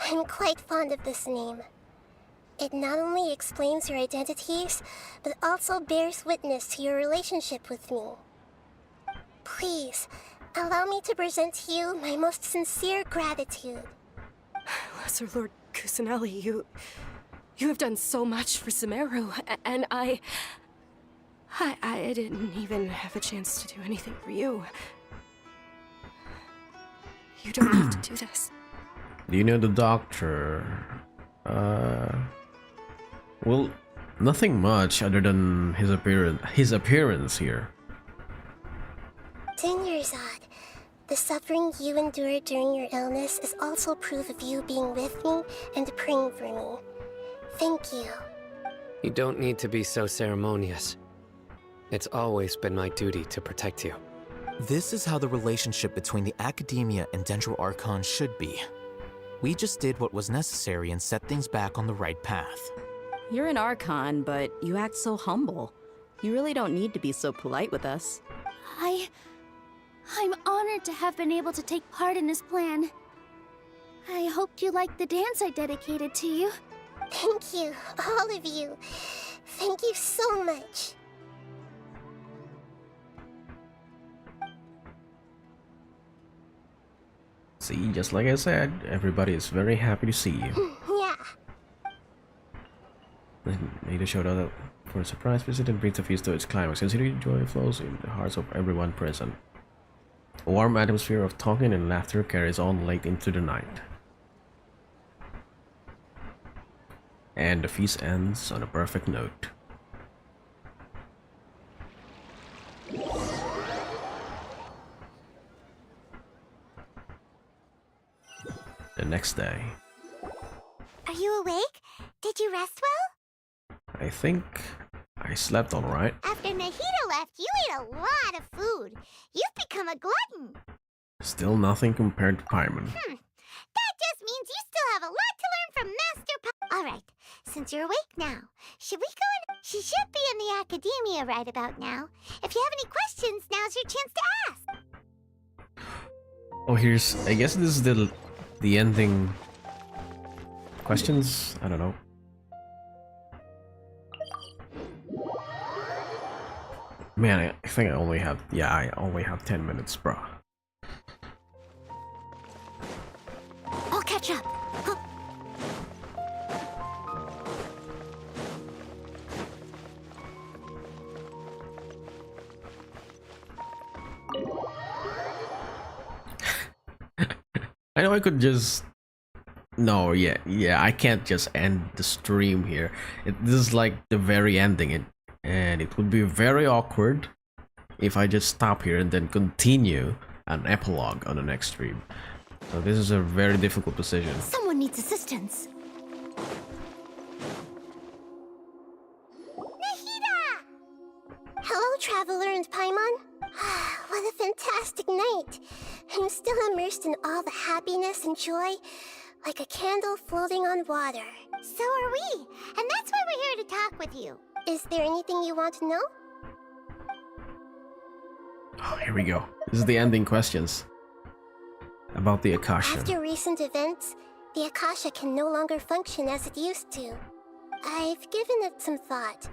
I'm quite fond of this name. It not only explains your identities, but also bears witness to your relationship with me. Please, allow me to present to you my most sincere gratitude. Lesser Lord Kusanali, you have done so much for Sumeruuu, and I didn't even have a chance to do anything for you. You don't have to do this. Do you know the doctor? Well, nothing much other than his appearance here. 10 years odd. The suffering you endured during your illness is also proof of you being with me and praying for me. Thank you. You don't need to be so ceremonious. It's always been my duty to protect you. This is how the relationship between the Academia and Dendro Archon should be. We just did what was necessary and set things back on the right path. You're an Archon, but you act so humble. You really don't need to be so polite with us. I'm honored to have been able to take part in this plan. I hoped you liked the dance I dedicated to you. Thank you, all of you. Thank you so much. See, just like I said, everybody is very happy to see you. Yeah. Need to show that for a surprise visit and brings the feast to its climax. Considering joy flows in the hearts of everyone present. A warm atmosphere of talking and laughter carries on late into the night. And the feast ends on a perfect note. The next day. Are you awake? Did you rest well? I think I slept alright. After Nahida left, you ate a lot of food. You've become a glutton. Still nothing compared to Paimon. That just means you still have a lot to learn from Master Alright, since you're awake now, should we go in? She should be in the Academia right about now. If you have any questions, now's your chance to ask. Oh, I guess this is the ending questions? I don't know. Man, I think I only have 10 minutes, bro. I'll catch up. I know I could just... No, yeah, I can't just end the stream here. This is like the very ending, and it would be very awkward if I just stop here and then continue an epilogue on the next stream. So this is a very difficult decision. Someone needs assistance. Nahida! Hello, Traveler and Paimon. What a fantastic night. I'm still immersed in all the happiness and joy, like a candle floating on water. So are we, and that's why we're here to talk with you. Is there anything you want to know? Oh, here we go. This is the ending questions. About the Akasha. After recent events, the Akasha can no longer function as it used to. I've given it some thought,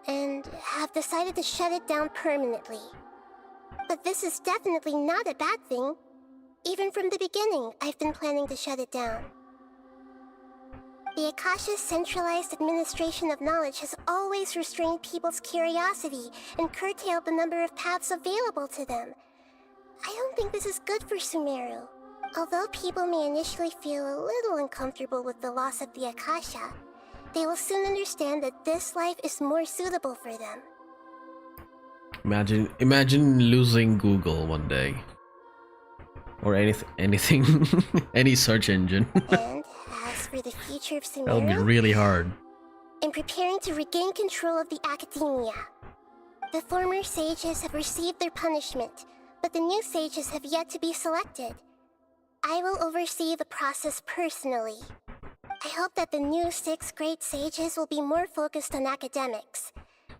and have decided to shut it down permanently. But this is definitely not a bad thing. Even from the beginning, I've been planning to shut it down. The Akasha's centralized administration of knowledge has always restrained people's curiosity and curtailed the number of paths available to them. I don't think this is good for Sumeruuu. Although people may initially feel a little uncomfortable with the loss of the Akasha, they will soon understand that this life is more suitable for them. Imagine losing Google one day. Or anything, any search engine. And as for the future of That'll be Sumeruuu, really hard. I'm preparing to regain control of the Academia. The former sages have received their punishment, but the new sages have yet to be selected. I will oversee the process personally. I hope that the new 6th grade sages will be more focused on academics.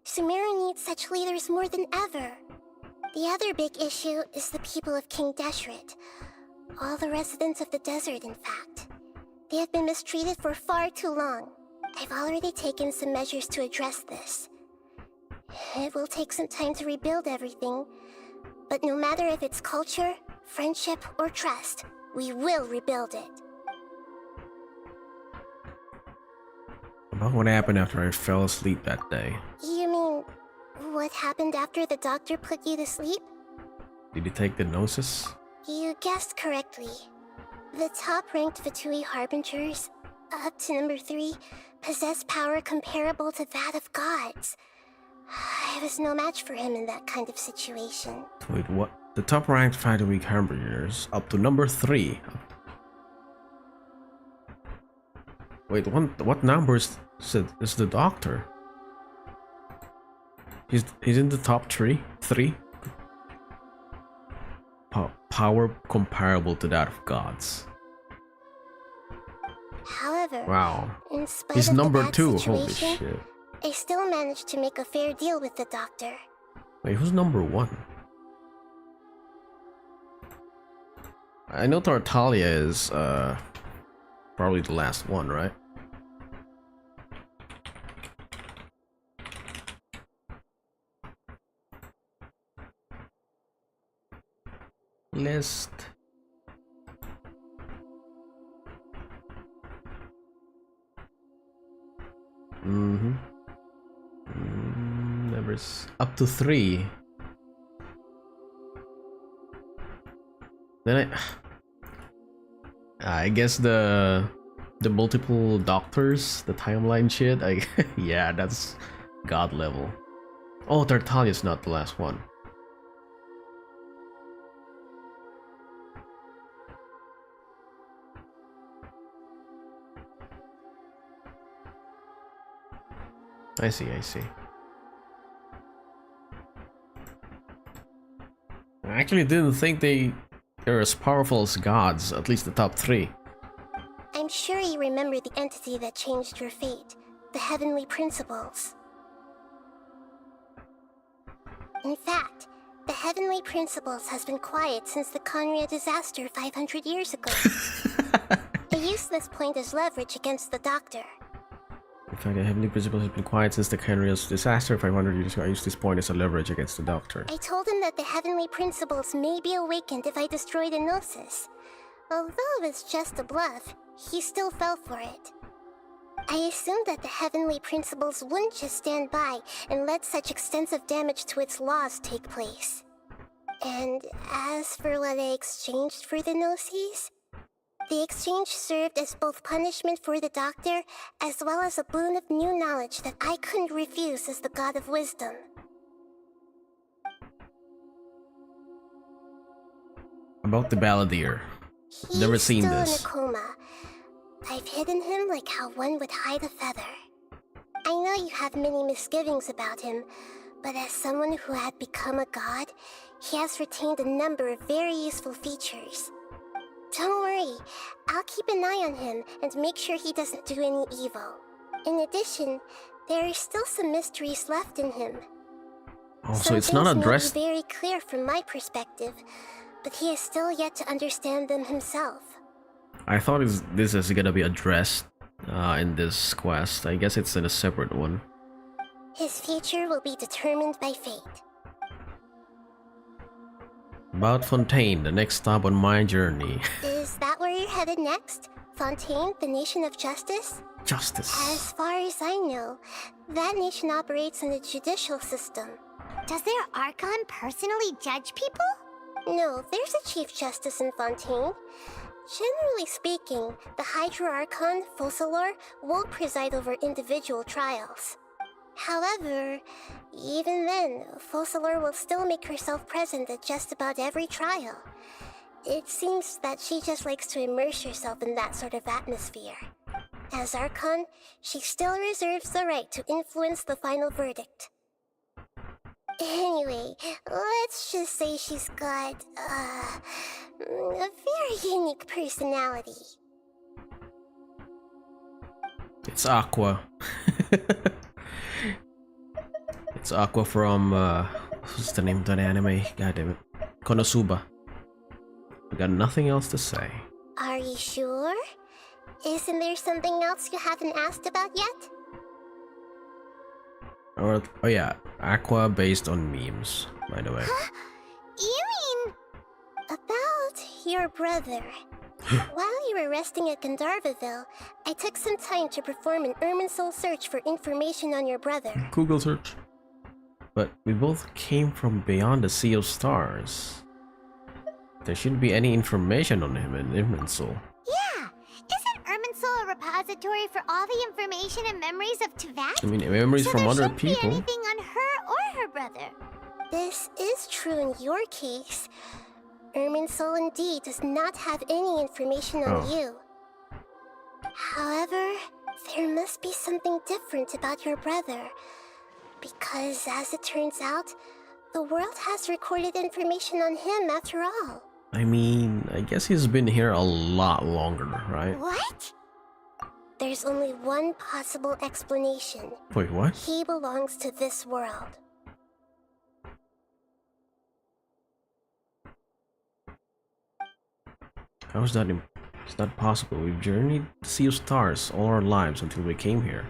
Sumeruuu needs such leaders more than ever. The other big issue is the people of King Deshret. All the residents of the desert, in fact. They have been mistreated for far too long. I've already taken some measures to address this. It will take some time to rebuild everything, but no matter if it's culture, friendship, or trust, we will rebuild it. About what happened after I fell asleep that day? You mean, what happened after the doctor put you to sleep? Did you take the gnosis? You guessed correctly. The top-ranked Fatui Harbingers, up to number 3, possess power comparable to that of gods. I was no match for him in that kind of situation. Wait, what? The top-ranked Fatui Harbingers up to number 3. Wait, what number is the doctor? He's in the top 3? Power comparable to that of gods. However, wow. In spite He's of number the bad 2, situation, holy shit. I still managed to make a fair deal with the doctor. Wait, who's number 1? I know Tartaglia is probably the last one, right? List. Numbers up to 3. Then I guess the multiple doctors, the timeline shit. Yeah, that's god level. Oh, Tartaglia's not the last one. I see. I actually didn't think they're as powerful as gods, at least the top 3. I'm sure you remember the entity that changed your fate, the Heavenly Principles. In fact, the Heavenly Principles has been quiet since the Conria disaster 500 years ago. I used this point as leverage against the doctor. In fact, the Heavenly Principles has been quiet since the Conria's disaster 500 years ago. I used this point as a leverage against the doctor. I told him that the Heavenly Principles may be awakened if I destroy the Gnosis. Although it was just a bluff, he still fell for it. I assumed that the Heavenly Principles wouldn't just stand by and let such extensive damage to its laws take place. And as for what I exchanged for the Gnosis, the exchange served as both punishment for the doctor, as well as a boon of new knowledge that I couldn't refuse as the god of wisdom. About the Balladeer. Never seen this. He's still in a coma. I've hidden him like how one would hide a feather. I know you have many misgivings about him, but as someone who had become a god, he has retained a number of very useful features. Don't worry, I'll keep an eye on him and make sure he doesn't do any evil. In addition, there are still some mysteries left in him. Oh, so it's not addressed. Some things may be very clear from my perspective, but he is still yet to understand them himself. I thought this is gonna be addressed in this quest. I guess it's in a separate one. His future will be determined by fate. About Fontaine, the next stop on my journey. Is that where you're headed next? Fontaine, the nation of justice? Justice. As far as I know, that nation operates in a judicial system. Does their Archon personally judge people? No, there's a Chief Justice in Fontaine. Generally speaking, the Hydra Archon, Focalor, won't preside over individual trials. However, even then, Focalor will still make herself present at just about every trial. It seems that she just likes to immerse herself in that sort of atmosphere. As Archon, she still reserves the right to influence the final verdict. Anyway, let's just say she's got, a very unique personality. It's Aqua. It's Aqua from, what's the name of that anime? God damn it. Konosuba. We got nothing else to say. Are you sure? Isn't there something else you haven't asked about yet? Or, oh yeah, Aqua based on memes, by the way. You mean... About your brother. While you were resting at Gandharvaville, I took some time to perform an Irminsul search for information on your brother. Google search. But we both came from beyond the Sea of Stars. There shouldn't be any information on him in Irminsul. Yeah! Isn't Irminsul a repository for all the information and memories of Teyvat? I mean, memories from other Be people. anything on her or her brother. This is true in your case. Irminsul indeed does not have any information on you. However, there must be something different about your brother. Because, as it turns out, the world has recorded information on him after all. I mean, I guess he's been here a lot longer, right? What? There's only one possible explanation. Wait, what? He belongs to this world. How is that? It's not possible. We've journeyed the Sea of Stars all our lives until we came here.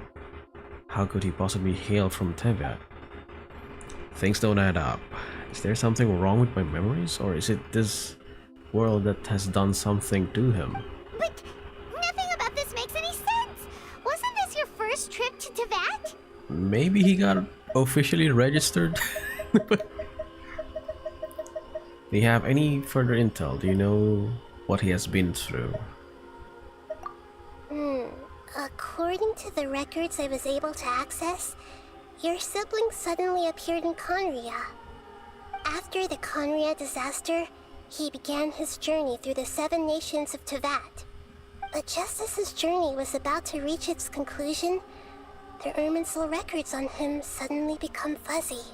How could he possibly hail from Teyvat? Things don't add up. Is there something wrong with my memories, or is it this world that has done something to him? But nothing about this makes any sense! Wasn't this your first trip to Teyvat? Maybe he got officially registered? Do you have any further intel? Do you know what he has been through? According to the records I was able to access, your sibling suddenly appeared in Conria. After the Conria disaster, he began his journey through the 7 nations of Teyvat. But just as his journey was about to reach its conclusion, the Irminsul records on him suddenly become fuzzy.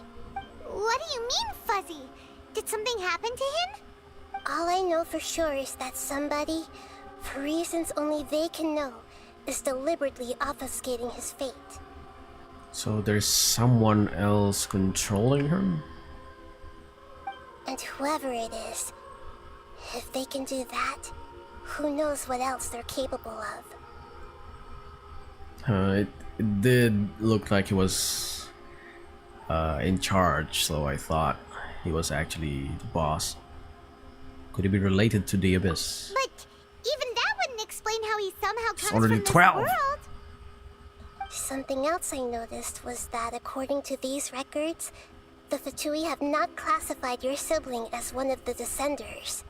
What do you mean, fuzzy? Did something happen to him? All I know for sure is that somebody, for reasons only they can know, is deliberately obfuscating his fate. So there's someone else controlling him? And whoever it is, if they can do that, who knows what else they're capable of. It did look like he was in charge, so I thought he was actually the boss. Could he be related to the Abyss? But even that wouldn't explain how he somehow comes already from this 12. world. Something else I noticed was that according to these records, the Fatui have not classified your sibling as one of the Descenders.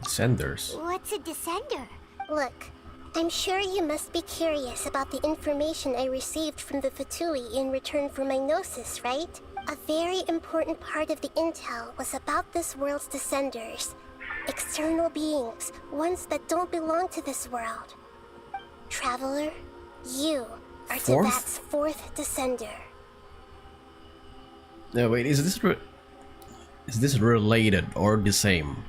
Descenders? What's a descender? Look, I'm sure you must be curious about the information I received from the Fatui in return for my gnosis, right? A very important part of the intel was about this world's Descenders. External beings, ones that don't belong to this world. Traveler, you are Teyvat's 4th Descender. No, wait, is this related or the same?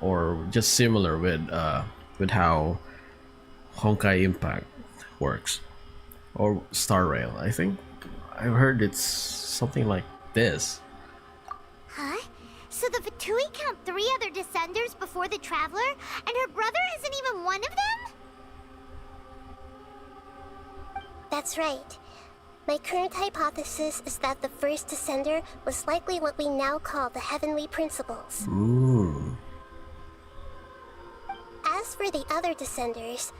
Or just similar with how Honkai Impact works? Or Star Rail, I think I've heard it's something like this. Huh? So the Fatui count 3 other Descenders before the Traveler, and her brother isn't even one of them? That's right. My current hypothesis is that the first Descender was likely what we now call the Heavenly Principles. Ooh. As for the other Descenders,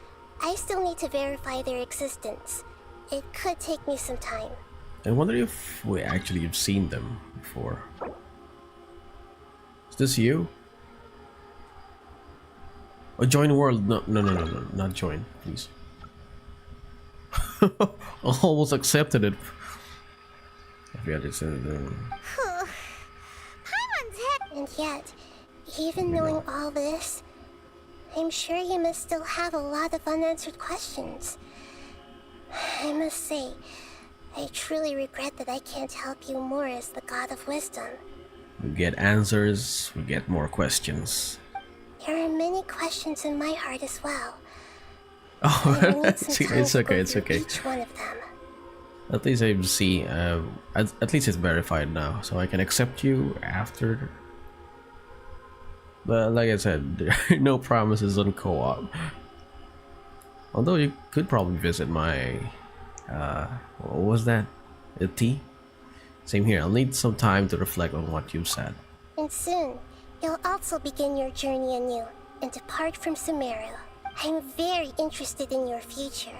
I still need to verify their existence. It could take me some time. I wonder if we actually have seen them before. Is this you? Oh, join world. No, not join, please. Almost accepted it. I forgot it's Paimon's head. And yet, even knowing all this, I'm sure you must still have a lot of unanswered questions. I must say, I truly regret that I can't help you more as the God of Wisdom. We get answers, we get more questions. There are many questions in my heart as well. Oh, I will need some time it's to okay, go it's through okay. each one of them. At least I see, at least it's verified now, so I can accept you after. But like I said, there are no promises on co-op. Although you could probably visit my, what was that? A tea? Same here, I'll need some time to reflect on what you said. And soon, you'll also begin your journey anew and depart from Sumeruuu. I'm very interested in your future.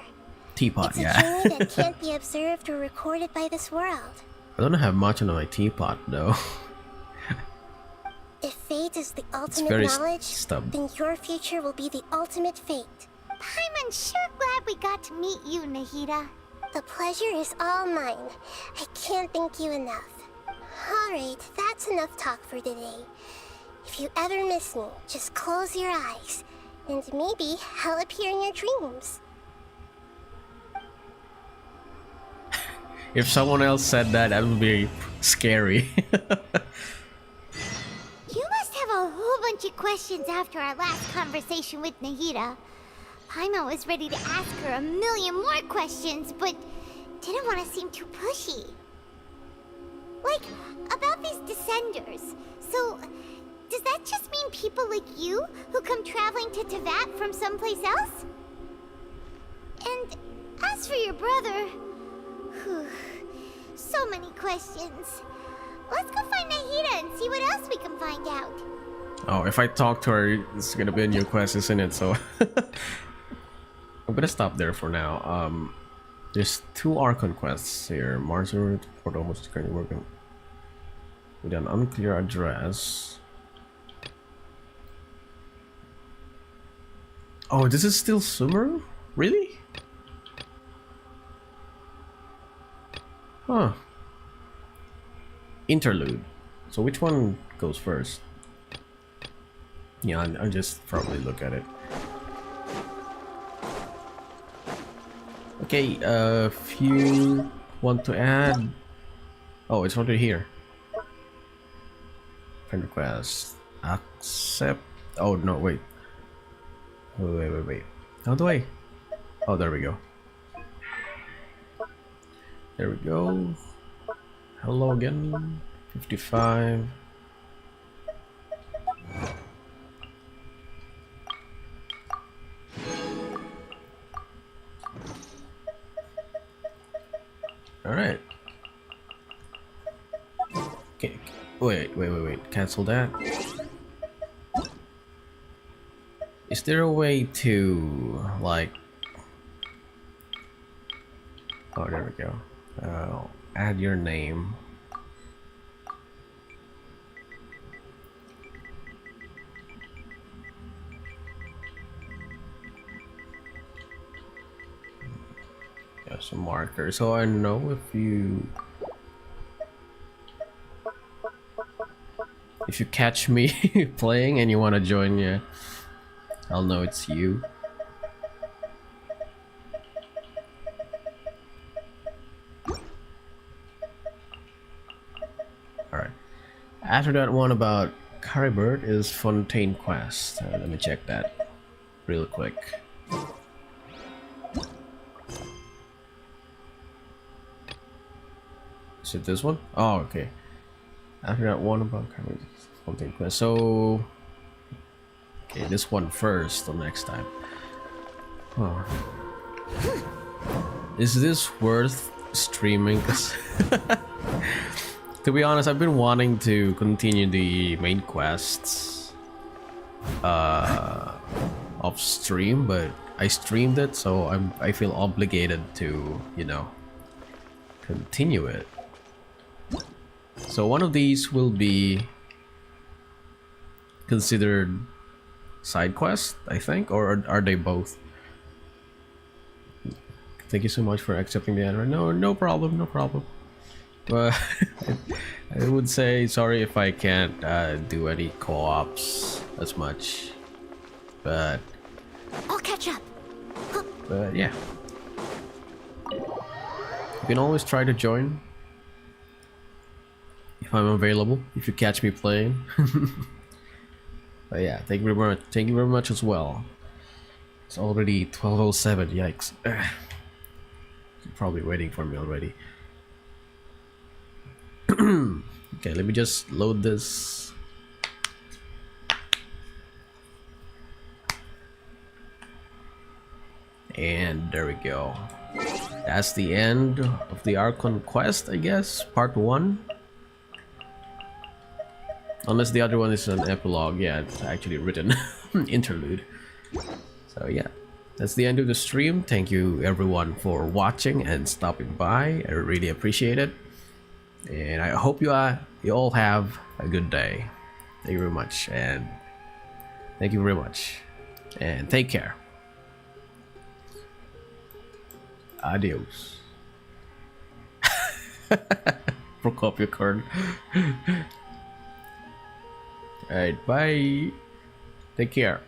Teapot, It's a yeah. journey that can't be observed or recorded by this world. I don't have much on my teapot though. If fate is the ultimate very knowledge, stubborn. then your future will be the ultimate fate. I'm sure glad we got to meet you, Nahida. The pleasure is all mine. I can't thank you enough. Alright, that's enough talk for today. If you ever miss me, just close your eyes, and maybe I'll appear in your dreams. If someone else said that, that would be scary. You must have a whole bunch of questions after our last conversation with Nahida. Paimon was ready to ask her a million more questions, but didn't want to seem too pushy. Like, about these Descenders. So, does that just mean people like you who come traveling to Teyvat from someplace else? And as for your brother... Whew, so many questions. Let's go find Nahida and see what else we can find out. Oh, if I talk to her, it's gonna be a new quest, isn't it? So I'm gonna stop there for now. There's 2 Archon quests here. Marzer Port almost currently working with an unclear address. Oh, this is still Sumeruuu? Really? Huh. Interlude. So which one goes first? Yeah, I'll just probably look at it. Okay, if you want to add... Oh, it's already here. Friend request. Accept... Oh, no, wait. Wait. How do I... Oh, there we go. There we go. Hello again. 55. Alright. Okay. Wait. Cancel that. Is there a way to, like... Oh, there we go. Add your name. Yeah, some marker, so I know if you catch me playing and you want to join, yeah, I'll know it's you. Alright. After that one about Caribert is Fontaine Quest. Let me check that real quick. Is it this one? Oh, okay. After that one about Caribert is Fontaine Quest. So... Okay, this one first till next time. Oh. Is this worth streaming? 'Cause to be honest, I've been wanting to continue the main quests off stream, but I streamed it, so I feel obligated to, you know, continue it. So one of these will be considered side quest, I think, or are they both? Thank you so much for accepting the answer. No problem. But I would say sorry if I can't do any co-ops as much, but I'll catch up. yeah. You can always try to join if I'm available, if you catch me playing. But yeah, thank you very much. Thank you very much as well. It's already 12:07. Yikes! You're probably waiting for me already. Okay, let me just load this. And there we go. That's the end of the Archon quest, I guess. Part 1. Unless the other one is an epilogue. Yeah, it's actually written. Interlude. So yeah, that's the end of the stream. Thank you everyone for watching and stopping by. I really appreciate it. And I hope you all have a good day. Thank you very much. And thank you very much. And take care. Adios. Broke your card. Alright, bye. Take care.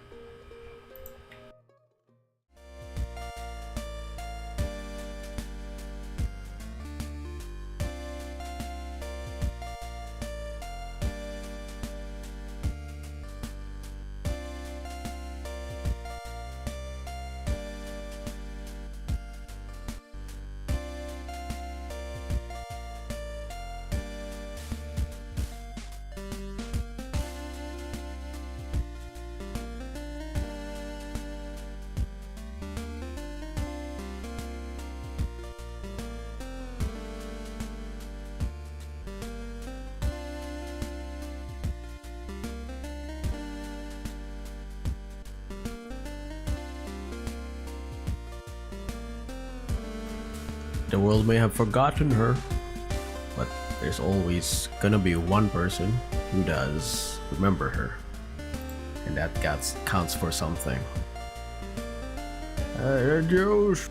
The world may have forgotten her, but there's always gonna be one person who does remember her, and that counts for something. Adios.